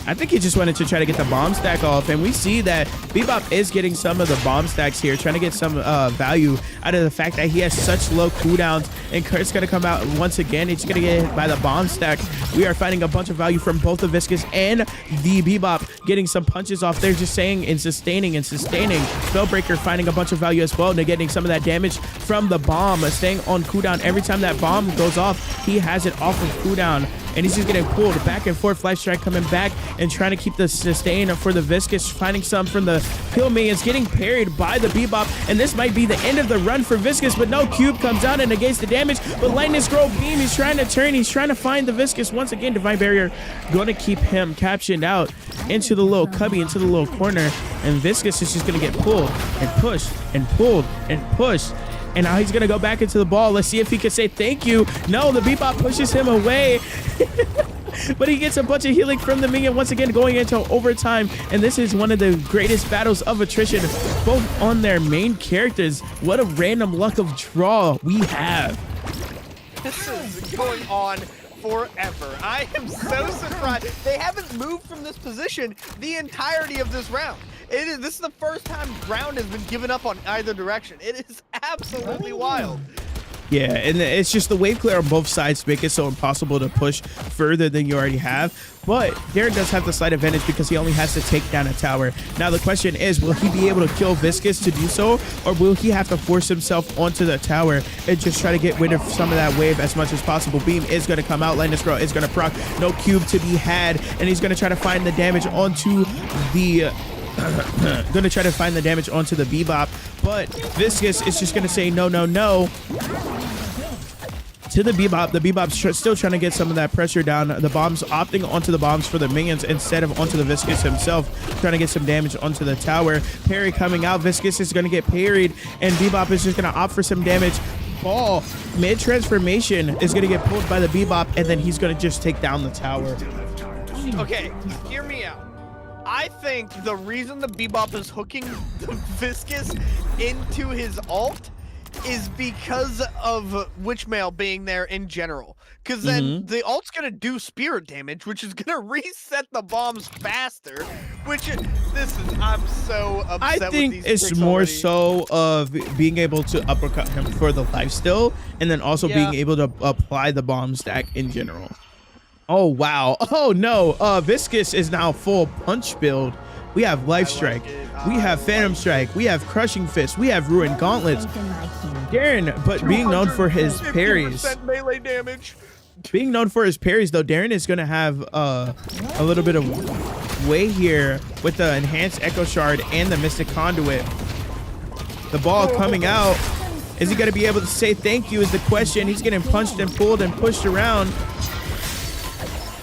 I think he just wanted to try to get the bomb stack off, and we see that Bebop is getting some of the bomb stacks here, trying to get some value out of the fact that he has such low cooldowns, and Kurt's going to come out once again. He's going to get hit by the bomb stack. We are finding a bunch of value from both the Viscous and the Bebop, getting some punches off there, just saying and sustaining. Spellbreaker finding a bunch of value as well, negating some of that damage from the bomb, staying on cooldown. Every time that bomb goes off, he has it off of cooldown. And he's just getting pulled back and forth. Life Strike coming back and trying to keep the sustain for the Viscous. Finding some from the Kill Minions. Getting parried by the Bebop. And this might be the end of the run for Viscous. But no, Cube comes out and negates the damage. But Lightning Scroll Beam, he's trying to turn. He's trying to find the Viscous. Once again, Divine Barrier going to keep him captioned out into the little cubby, into the little corner. And Viscous is just going to get pulled and pushed and pulled and pushed. And now he's going to go back into the ball. Let's see if he can say thank you. No, the Bebop pushes him away. But he gets a bunch of healing from the minion once again, going into overtime. And this is one of the greatest battles of attrition, both on their main characters. What a random luck of draw we have. This is going on forever. I am so surprised. They haven't moved from this position the entirety of this round. This is the first time ground has been given up on either direction. It is absolutely wild. Yeah, and it's just the wave clear on both sides make it so impossible to push further than you already have. But Darren does have the slight advantage because he only has to take down a tower. Now the question is, will he be able to kill Viscus to do so? Or will he have to force himself onto the tower and just try to get rid of some of that wave as much as possible? Beam is going to come out. Lightning Scroll is going to proc. No cube to be had. And he's going to try to find the damage onto the... going to try to find the damage onto the Bebop. But Viscus is just going to say no, no, no to the Bebop. The Bebop's still trying to get some of that pressure down. The bombs opting onto the bombs for the minions instead of onto the Viscus himself, trying to get some damage onto the tower. Parry coming out. Viscus is going to get parried, and Bebop is just going to opt for some damage. Ball mid transformation is going to get pulled by the Bebop, and then he's going to just take down the tower. Okay, hear me out. I think the reason the Bebop is hooking the Viscus into his ult is because of Witchmail being there in general. Because then the ult's going to do spirit damage, which is going to reset the bombs faster. I'm so upset I with think these it's tricks more already. so of being able to uppercut him for the lifesteal, and then also being able to apply the bomb stack in general. Oh, wow. Oh, no. Viscus is now full punch build. We have Life Strike. We have Phantom Strike. We have Crushing Fist. We have Ruined Gauntlets. Darren, but being known for his parries. Melee damage. Being known for his parries, though, Darren is going to have a little bit of way here with the Enhanced Echo Shard and the Mystic Conduit. The ball coming out. Is he going to be able to say thank you is the question. He's getting punched and pulled and pushed around.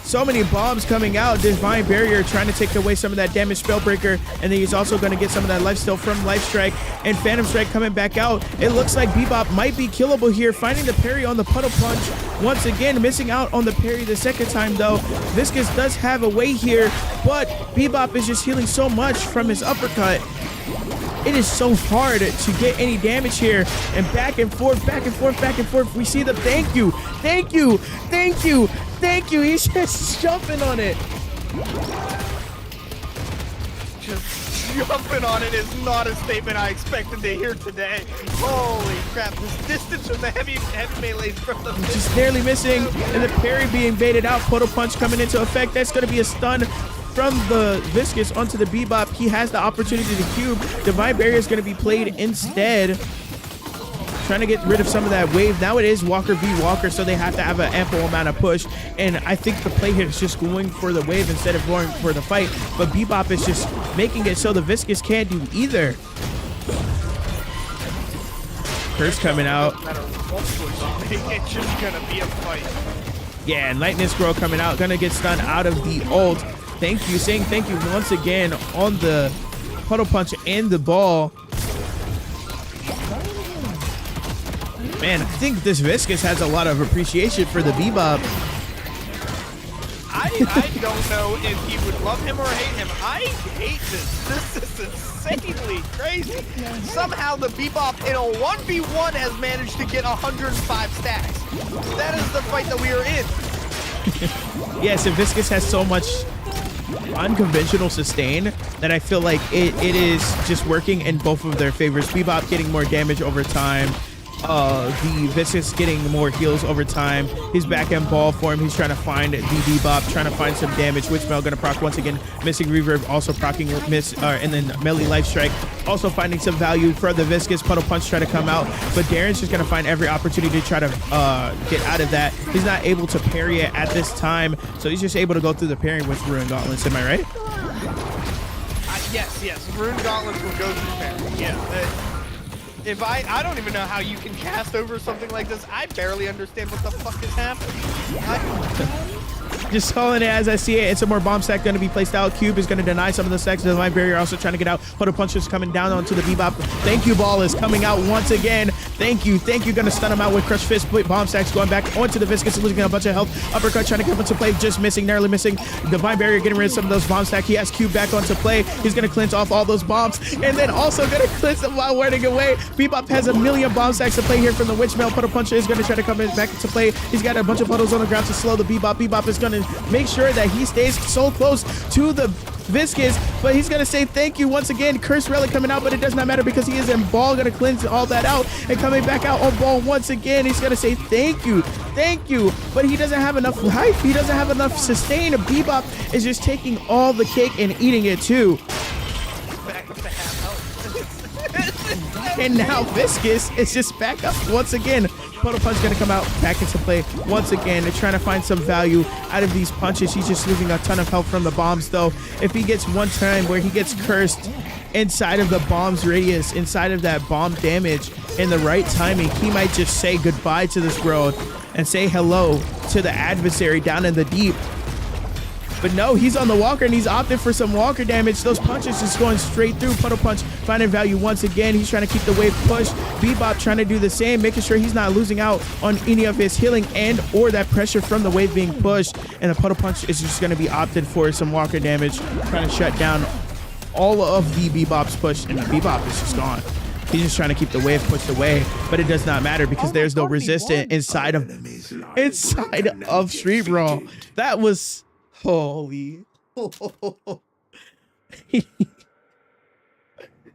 So many bombs coming out. Divine Barrier trying to take away some of that damage Spellbreaker. And then he's also going to get some of that lifesteal from Life Strike. And Phantom Strike coming back out. It looks like Bebop might be killable here. Finding the parry on the Puddle Punch. Once again, missing out on the parry the second time, though. Viscus does have a way here. But Bebop is just healing so much from his uppercut. It is so hard to get any damage here. And back and forth, back and forth, back and forth. We see the thank you, thank you, thank you, thank you. He's just jumping on it. Just jumping on it is not a statement I expected to hear today. Holy crap, this distance from the heavy melees from the... Just barely missing. And the parry being baited out. Puddle Punch coming into effect. That's going to be a stun from the Viscus onto the Bebop. He has the opportunity to cube. Divine Barrier is going to be played instead. Trying to get rid of some of that wave. Now it is Walker v Walker, so they have to have an ample amount of push. And I think the play here is just going for the wave instead of going for the fight. But Bebop is just making it so the Viscus can't do either. Curse coming out. It's just gonna be a fight. Yeah, and Lightning Scroll coming out. Gonna get stunned out of the ult. Thank you, saying thank you once again on the Puddle Punch and the ball. Man, I think this Viscus has a lot of appreciation for the Bebop. I don't know if he would love him or hate him. I hate this. This is insanely crazy. Somehow the Bebop in a 1v1 has managed to get 105 stacks. That is the fight that we are in. Yes, and Viscus has so much unconventional sustain that I feel like it is just working in both of their favors. Bebop getting more damage over time. The Viscus getting more heals over time. He's back in ball form. He's trying to find the Bebop, trying to find some damage. Witchmail gonna proc once again. Missing Reverb, also procking miss, and then Melee Life Strike. Also finding some value for the Viscus. Puddle Punch try to come out, but Darren's just gonna find every opportunity to try to get out of that. He's not able to parry it at this time, so he's just able to go through the parrying with Ruined Gauntlets. Am I right? Yes. Ruined Gauntlets will go through parry. Yeah. If I don't even know how you can cast over something like this. I barely understand what the fuck is happening. Just calling it as I see it. It's a more bomb stack going to be placed out. Cube is going to deny some of the stacks. The Divine Barrier also trying to get out. Puddle Punch is coming down onto the Bebop. Thank you ball is coming out once again. Thank you. Going to stun him out with Crush Fist. Bomb stacks going back onto the Viscous, losing a bunch of health. Uppercut trying to come into play. Just missing, narrowly missing. Divine Barrier getting rid of some of those bomb stacks. He has Cube back onto play. He's going to cleanse off all those bombs. And then also going to cleanse them while warding away. Bebop has a million bomb stacks to play here from the Witchmail. Puddle Puncher is going to try to come back into play. He's got a bunch of puddles on the ground to slow the Bebop. Bebop is going to make sure that he stays so close to the Viscous, but he's gonna say thank you once again. Curse Relic coming out, but it does not matter because he is in ball, gonna cleanse all that out and coming back out on ball once again. He's gonna say thank you, but he doesn't have enough hype. He doesn't have enough sustain. Bebop is just taking all the cake and eating it too. Back up to half health. And now Viscous is just back up once again. Puddle Punch gonna come out back into play once again. They're trying to find some value out of these punches. He's just losing a ton of health from the bombs though. If he gets one time where he gets cursed inside of the bomb's radius, inside of that bomb damage in the right timing, he might just say goodbye to this world and say hello to the adversary down in the deep. But no, he's on the walker and he's opted for some walker damage. Those punches just going straight through. Puddle Punch finding value once again. He's trying to keep the wave pushed. Bebop trying to do the same, making sure he's not losing out on any of his healing and or that pressure from the wave being pushed. And the Puddle Punch is just going to be opted for some walker damage, trying to shut down all of the Bebop's push. And the Bebop is just gone. He's just trying to keep the wave pushed away, but it does not matter because there's no resistance inside of Street Brawl. That was... Holy.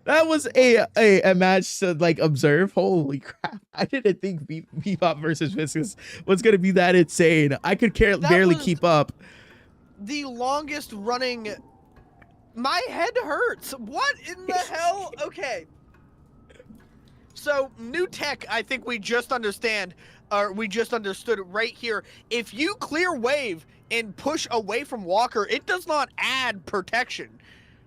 That was a match to like observe. Holy crap. I didn't think Bebop versus Viscous was going to be that insane. I could barely keep up. The longest running... My head hurts. What in the hell? Okay. So, new tech, I think we just understood it right here. If you clear wave and push away from Walker, it does not add protection.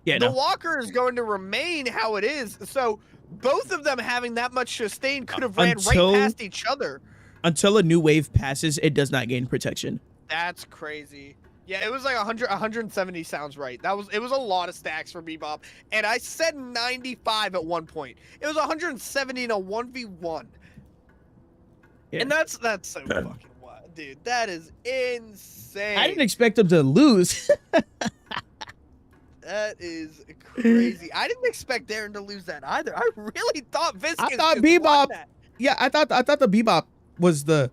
Yeah, the Walker is going to remain how it is. So both of them having that much sustain could have ran right past each other. Until a new wave passes, it does not gain protection. That's crazy. Yeah, it was like 170 sounds right. It was a lot of stacks for Bebop. And I said 95 at one point. It was 170 in a 1v1. Yeah. And that's so fucking wild, dude. That is insane. I didn't expect him to lose. That is crazy. I didn't expect Darren to lose that either. I really thought Viscous. I thought Bebop. Yeah, I thought the Bebop was the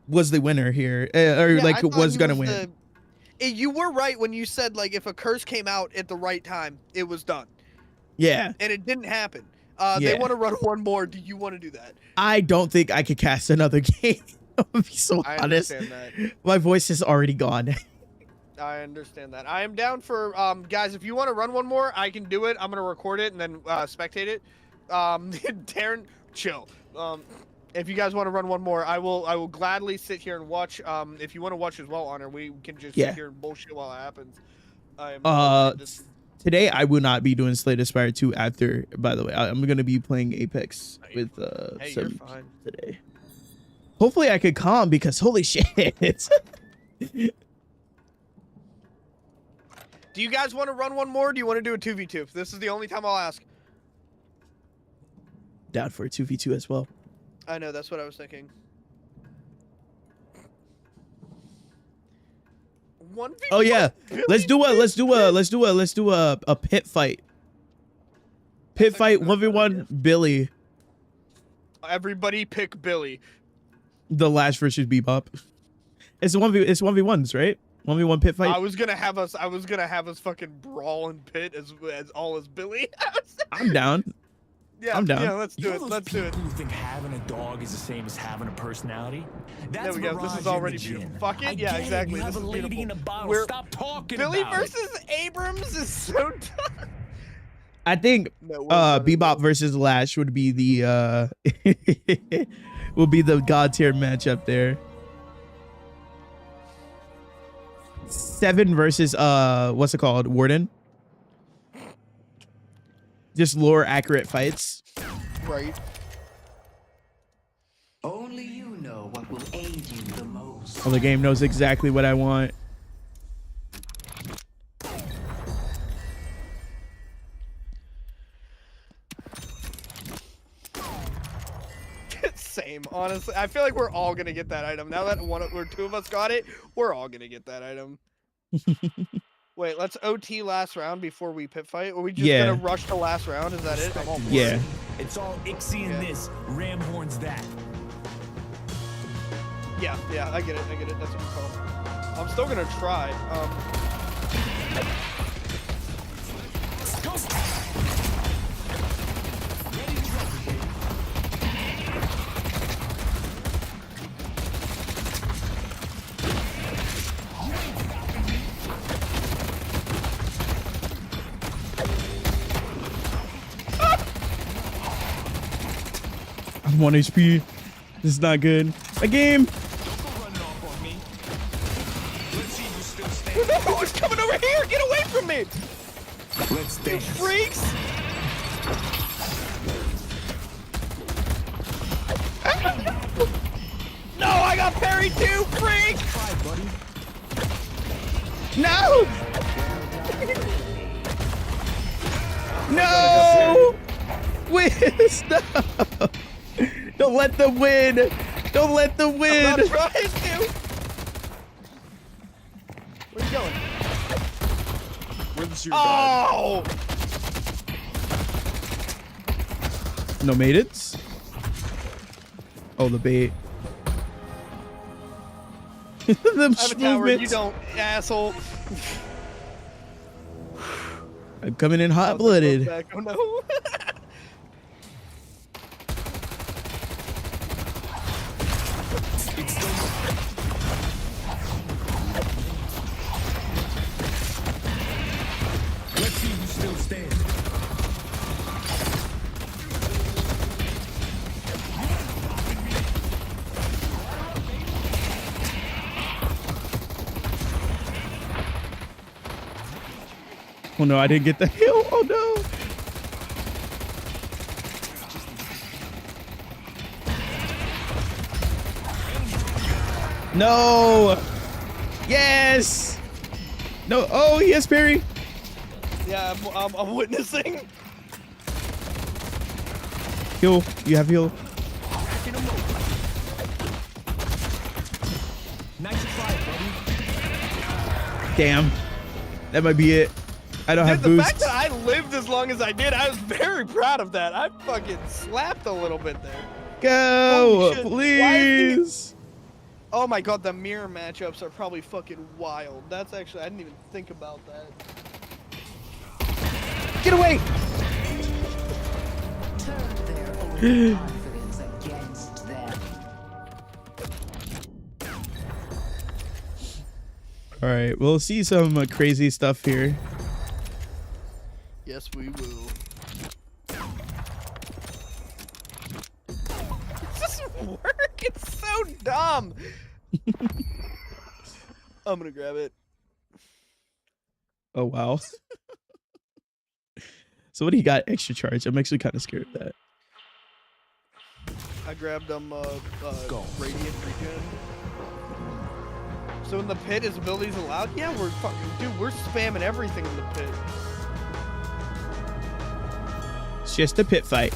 winner here, was gonna win. You were right when you said like if a curse came out at the right time, it was done. Yeah, and it didn't happen. They want to run one more. Do you want to do that? I don't think I could cast another game. I'll be so honest. Understand that. My voice is already gone. I understand that. I am down for guys. If you want to run one more, I can do it. I'm gonna record it and then spectate it. Darren, chill. If you guys want to run one more, I will gladly sit here and watch. If you want to watch as well, Honor, we can just sit here and bullshit while it happens. Today I will not be doing Slay Spire 2 after. By the way, I'm gonna be playing Apex with hey, you're fine. Today. Hopefully I could calm because holy shit. Do you guys want to run one more? Or do you want to do a 2v2? This is the only time I'll ask. Down for a 2v2 as well. I know, that's what I was thinking. 1v1? Oh yeah, let's do a pit fight. Pit fight 1v1 Billy. Everybody pick Billy. The Lash versus Bebop. It's 1v1s, right? 1v1 pit fight. I was gonna have us fucking brawl and pit as all as Billy. I'm down. Yeah, I'm down. Yeah, let's do it. Let's do it. Who think having a dog is the same as having a personality? There we go. This is already beautiful. Fuck it. Yeah, exactly. This is beautiful. Stop talking Billy about versus Abrams is so tough. I think Bebop versus Lash would be the god tier matchup there. 7 versus what's it called? Warden. Just lore accurate fights. Right. Only you know what will aid you the most. Oh, the game knows exactly what I want. Same, honestly. I feel like we're all gonna get that item. Now that one or two of us got it, we're all gonna get that item. Wait, let's OT last round before we pit fight. Or are we just Yeah. gonna rush to last round? Is that it? I'm all for Yeah. it. It's all Ixion Yeah. this, Ramhorn's that. Yeah, I get it. That's what you call it. I'm still gonna try. I'm 1 HP. This is not good. A game. No, it's coming over here! Get away from me! Let's You dance. freaks! No, I got parried too, freak! No! No! Win! Stop! Don't let them win! Don't let them I'm win! not trying to! Where you going? Where's your god? Oh! No maidens? Oh, the bait. Them I have a tower, you movements. don't, asshole. I'm coming in hot-blooded. Back. Oh no. Let's see who still stands. Oh no, I didn't get the hill. Oh no. No. Yes. No. Oh, yes, Barry. Yeah, I'm witnessing. Heal. You have heal. Nice try, buddy. Damn. That might be it. I don't have Dude, the boost. fact that I lived as long as I did, I was very proud of that. I fucking slapped a little bit there. Go, Holy shit. Why is please. Oh my god, the mirror matchups are probably fucking wild. That's actually, I didn't even think about that. Get away. Turn their overconfidence against them. All right, we'll see some crazy stuff here. Yes, we will. It doesn't work. It's so dumb. I'm gonna grab it. Oh wow. So what do you got? Extra charge. I'm actually kind of scared of that. I grabbed radiant regen. So in the pit, is abilities allowed? Yeah, we're fucking, dude, we're spamming everything in the pit. It's just a pit fight.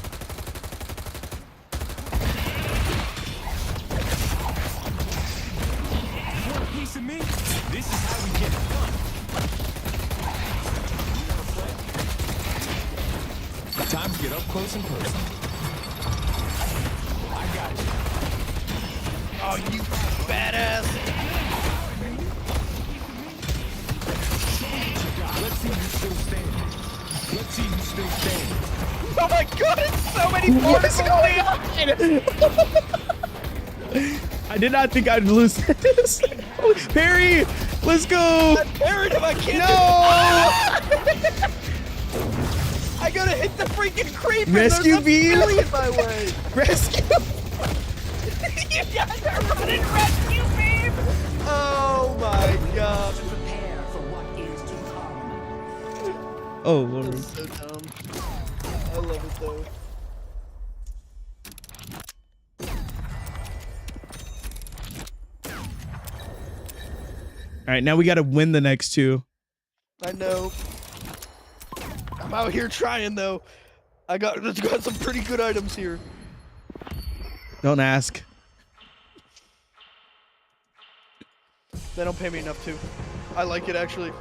You want a piece of me? This is how we get it done. Time to get up close and personal. I got it. Oh, you badass. Let's see who's still standing. Let's see who's still standing. Oh my god, it's so many parts going on. I did not think I'd lose this. Perry, let's go. Parried him, I can't. No. I gotta hit the freaking creeper. Rescue There's a beam. billion my way. Rescue. You guys are running rescue beam. Oh my god. Prepare for what is to come. Oh Lord. That's so dumb. I love it though. right, now we got to win the next two. I know. I'm out here trying though. I got some pretty good items here. Don't ask. They don't pay me enough to. I like it actually.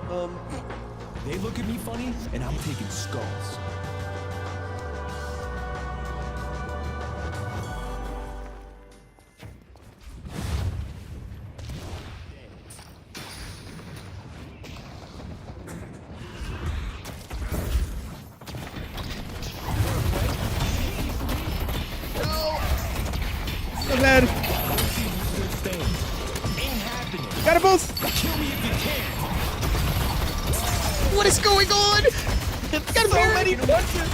They look at me funny, and I'm taking skulls. So bad. Got it both. What is going on? Got so many punches.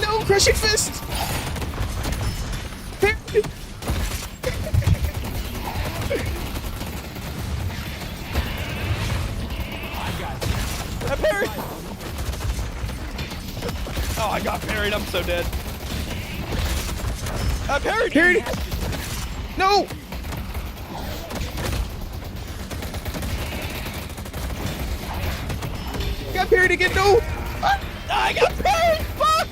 No, crushing fist. I parried. Oh, I got parried. I'm so dead. I parried. Parried. No. Got parried again. No. I got parried. Fuck.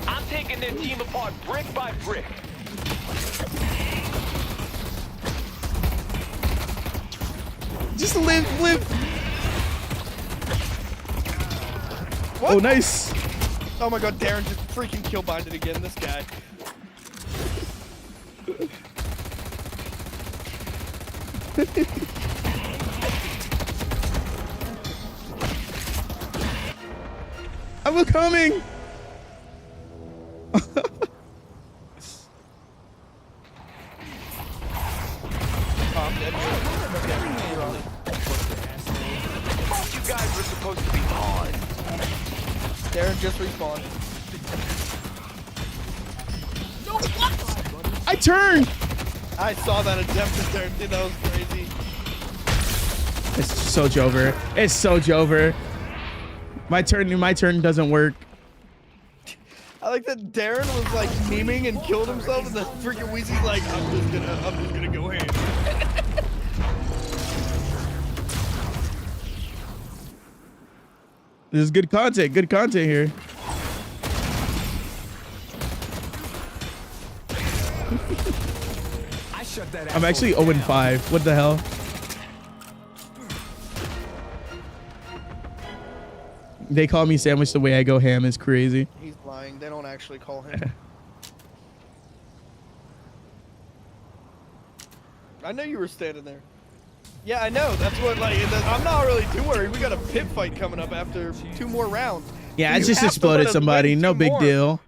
I'm taking their team apart brick by brick. Just live. What? Oh, nice. Oh my god, Darren just freaking kill binded again. This guy. I'm coming. I'm dead. You guys were supposed to be on. Darren just respawned. I turned. I saw that attempt there, dude. That was crazy. It's so Jover. It's so Jover. My turn doesn't work. I like that Darren was like memeing and killed himself, and the freaking Weezy's like, I'm just gonna go ham. This is good content. Good content here. I shut that I'm actually 0-5. What the hell? They call me Sandwich the way I go ham is crazy. He's lying. They don't actually call him. I know you were standing there. Yeah, I know. That's what, like, I'm not really too worried. We got a pit fight coming up after 2 more rounds. Yeah, I You just have to exploded let us somebody. win No 2 big more. deal.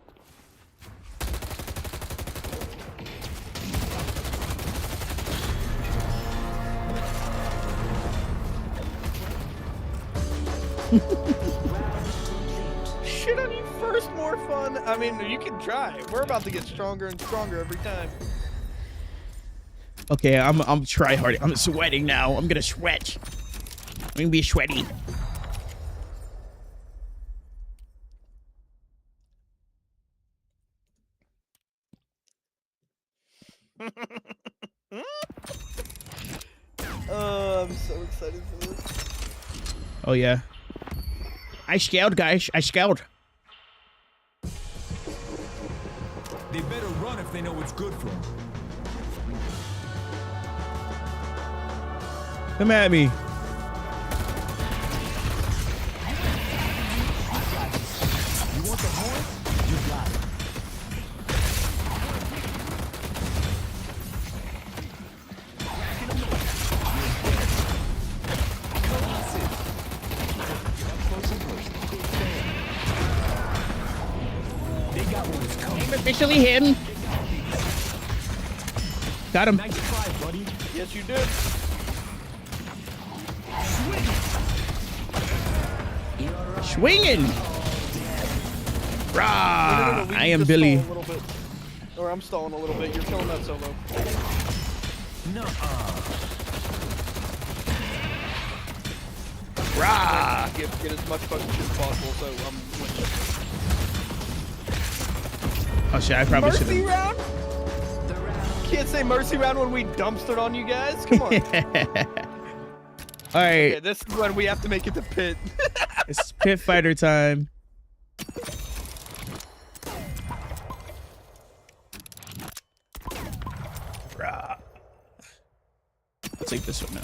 Shit on you first, more fun. I mean, you can try. We're about to get stronger and stronger every time. Okay, I'm try hard. I'm sweating now. I'm gonna sweat. I'm gonna be sweaty. Oh, I'm so excited for this. Oh yeah. I scaled, guys. I scaled. They better run if they know what's good for them. Come at me. You want the horn? You got it. They got what was coming. I'm officially him. Got him. Nice try, buddy. Yes, you did. Swinging. Rah! We I need am to Billy. stall a little bit. Or I'm stalling a little bit. You're killing that solo. Nuh-uh. Rah! Get as much fucking shit as possible, so I'm winning. Oh shit! I probably should Mercy have. round? can't say mercy round when we dumpstered on you guys. Come on. All right, Okay, this is when we have to make it to pit. it's pit fighter time. Rah. I'll take this one now.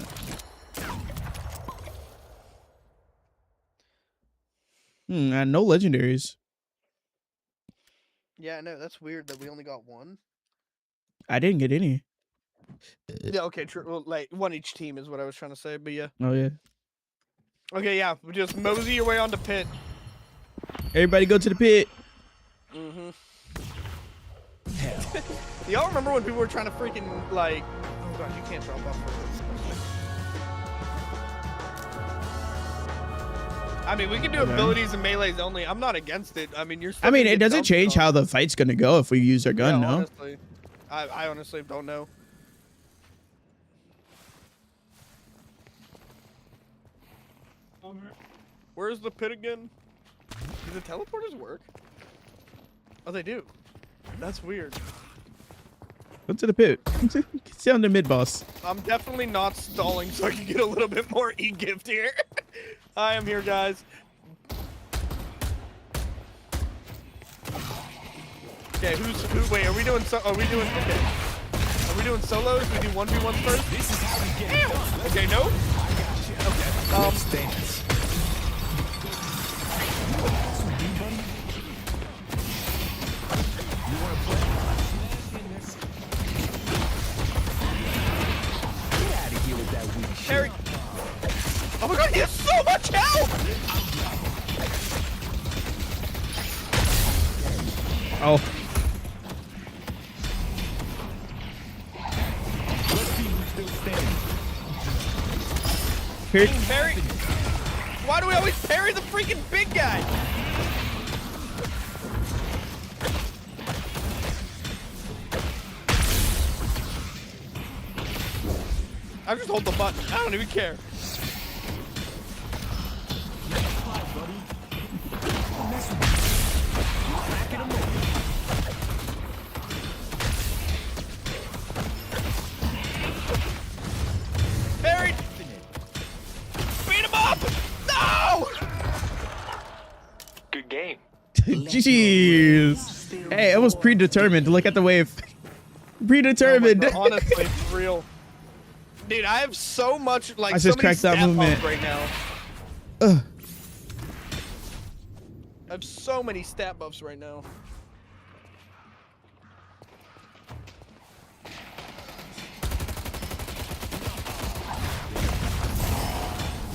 No legendaries. Yeah, I know. That's weird that we only got one. I didn't get any. Yeah, okay, true. Well, like, one each team is what I was trying to say, but yeah. Oh yeah. Okay, yeah. Just mosey your way on to pit. Everybody go to the pit. Mm-hmm. Y'all remember when people were trying to freaking, like... Oh, God, you can't drop off first. I mean, we can do abilities and melees only. I'm not against it. I mean, you're still I mean, gonna it get doesn't dumped change on. how the fight's gonna go if we use our gun, Yeah, no? honestly. I honestly don't know. Where's the pit again? Do the teleporters work? Oh, they do. That's weird. Go to the pit. Get down to mid boss. I'm definitely not stalling so I can get a little bit more e-gift here. I am here, guys. Okay, wait, are we doing okay. Are we doing solos? We do 1v1s first? This is how we get it done. Okay, no? Okay. Let's dance. Harry. Oh my God, he has so much health! Oh. Here. Parry. Why do we always parry the freaking big guy? I just hold the button. I don't even care. Parried. Beat him up! No! Good game. Jeez. Hey, it was predetermined. Look at the wave. Predetermined. Oh my God, honestly, for real. Dude, I have so much, like, I so just many cracked that stat movement. buffs right now. Ugh. I have so many stat buffs right now.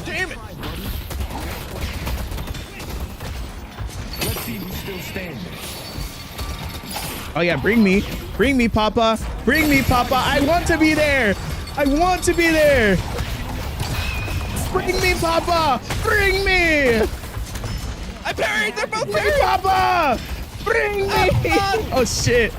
Damn it! Let's see who's still standing. Oh yeah, bring me, Papa, bring me, Papa. I want to be there. I want to be there. Bring me, Papa. Bring me. I parried. They're both Bring parried. Papa. Bring me. Oh shit.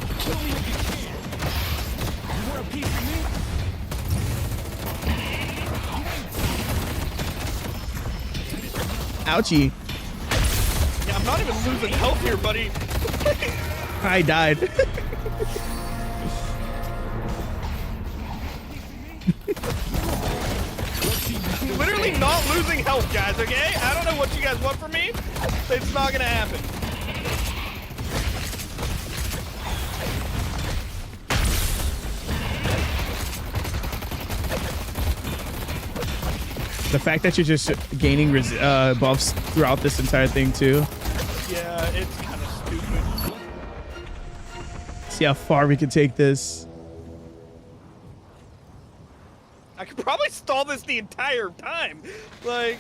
Ouchie. Yeah, I'm not even losing health here, buddy. I died. Literally not losing health, guys, okay? I don't know what you guys want from me. It's not gonna happen. The fact that you're just gaining buffs throughout this entire thing too. Yeah, it's kind of stupid. See how far we can take this. I could probably stall this the entire time. Like,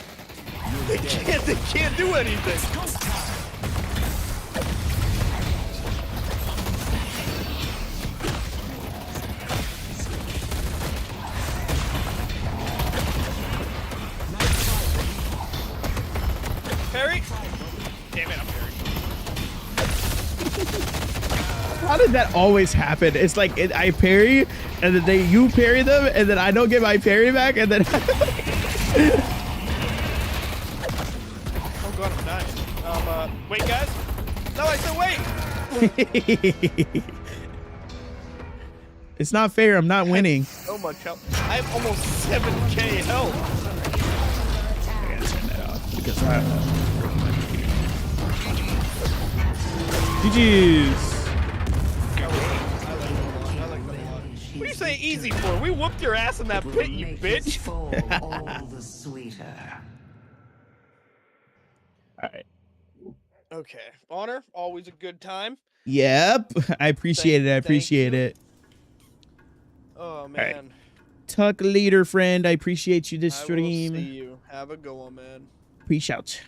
they can't do anything. Parry? Damn it, I'm parried. How did that always happen? It's like I parry, and then you parry them, and then I don't get my parry back, and then. Oh God, I'm dying. Wait, guys. No, I said wait. It's not fair. I'm not winning. So much health. I have almost 7k health. I gotta turn that off because GG's. What are you saying easy for? We whooped your ass in that pit, you Make his bitch. fall all the sweeter. All right. Okay. Honor, always a good time. Yep. I appreciate it. I appreciate it. Oh, right. man. Tuck leader friend. I appreciate you this I will see stream. you. Have a good one, man. Peace out.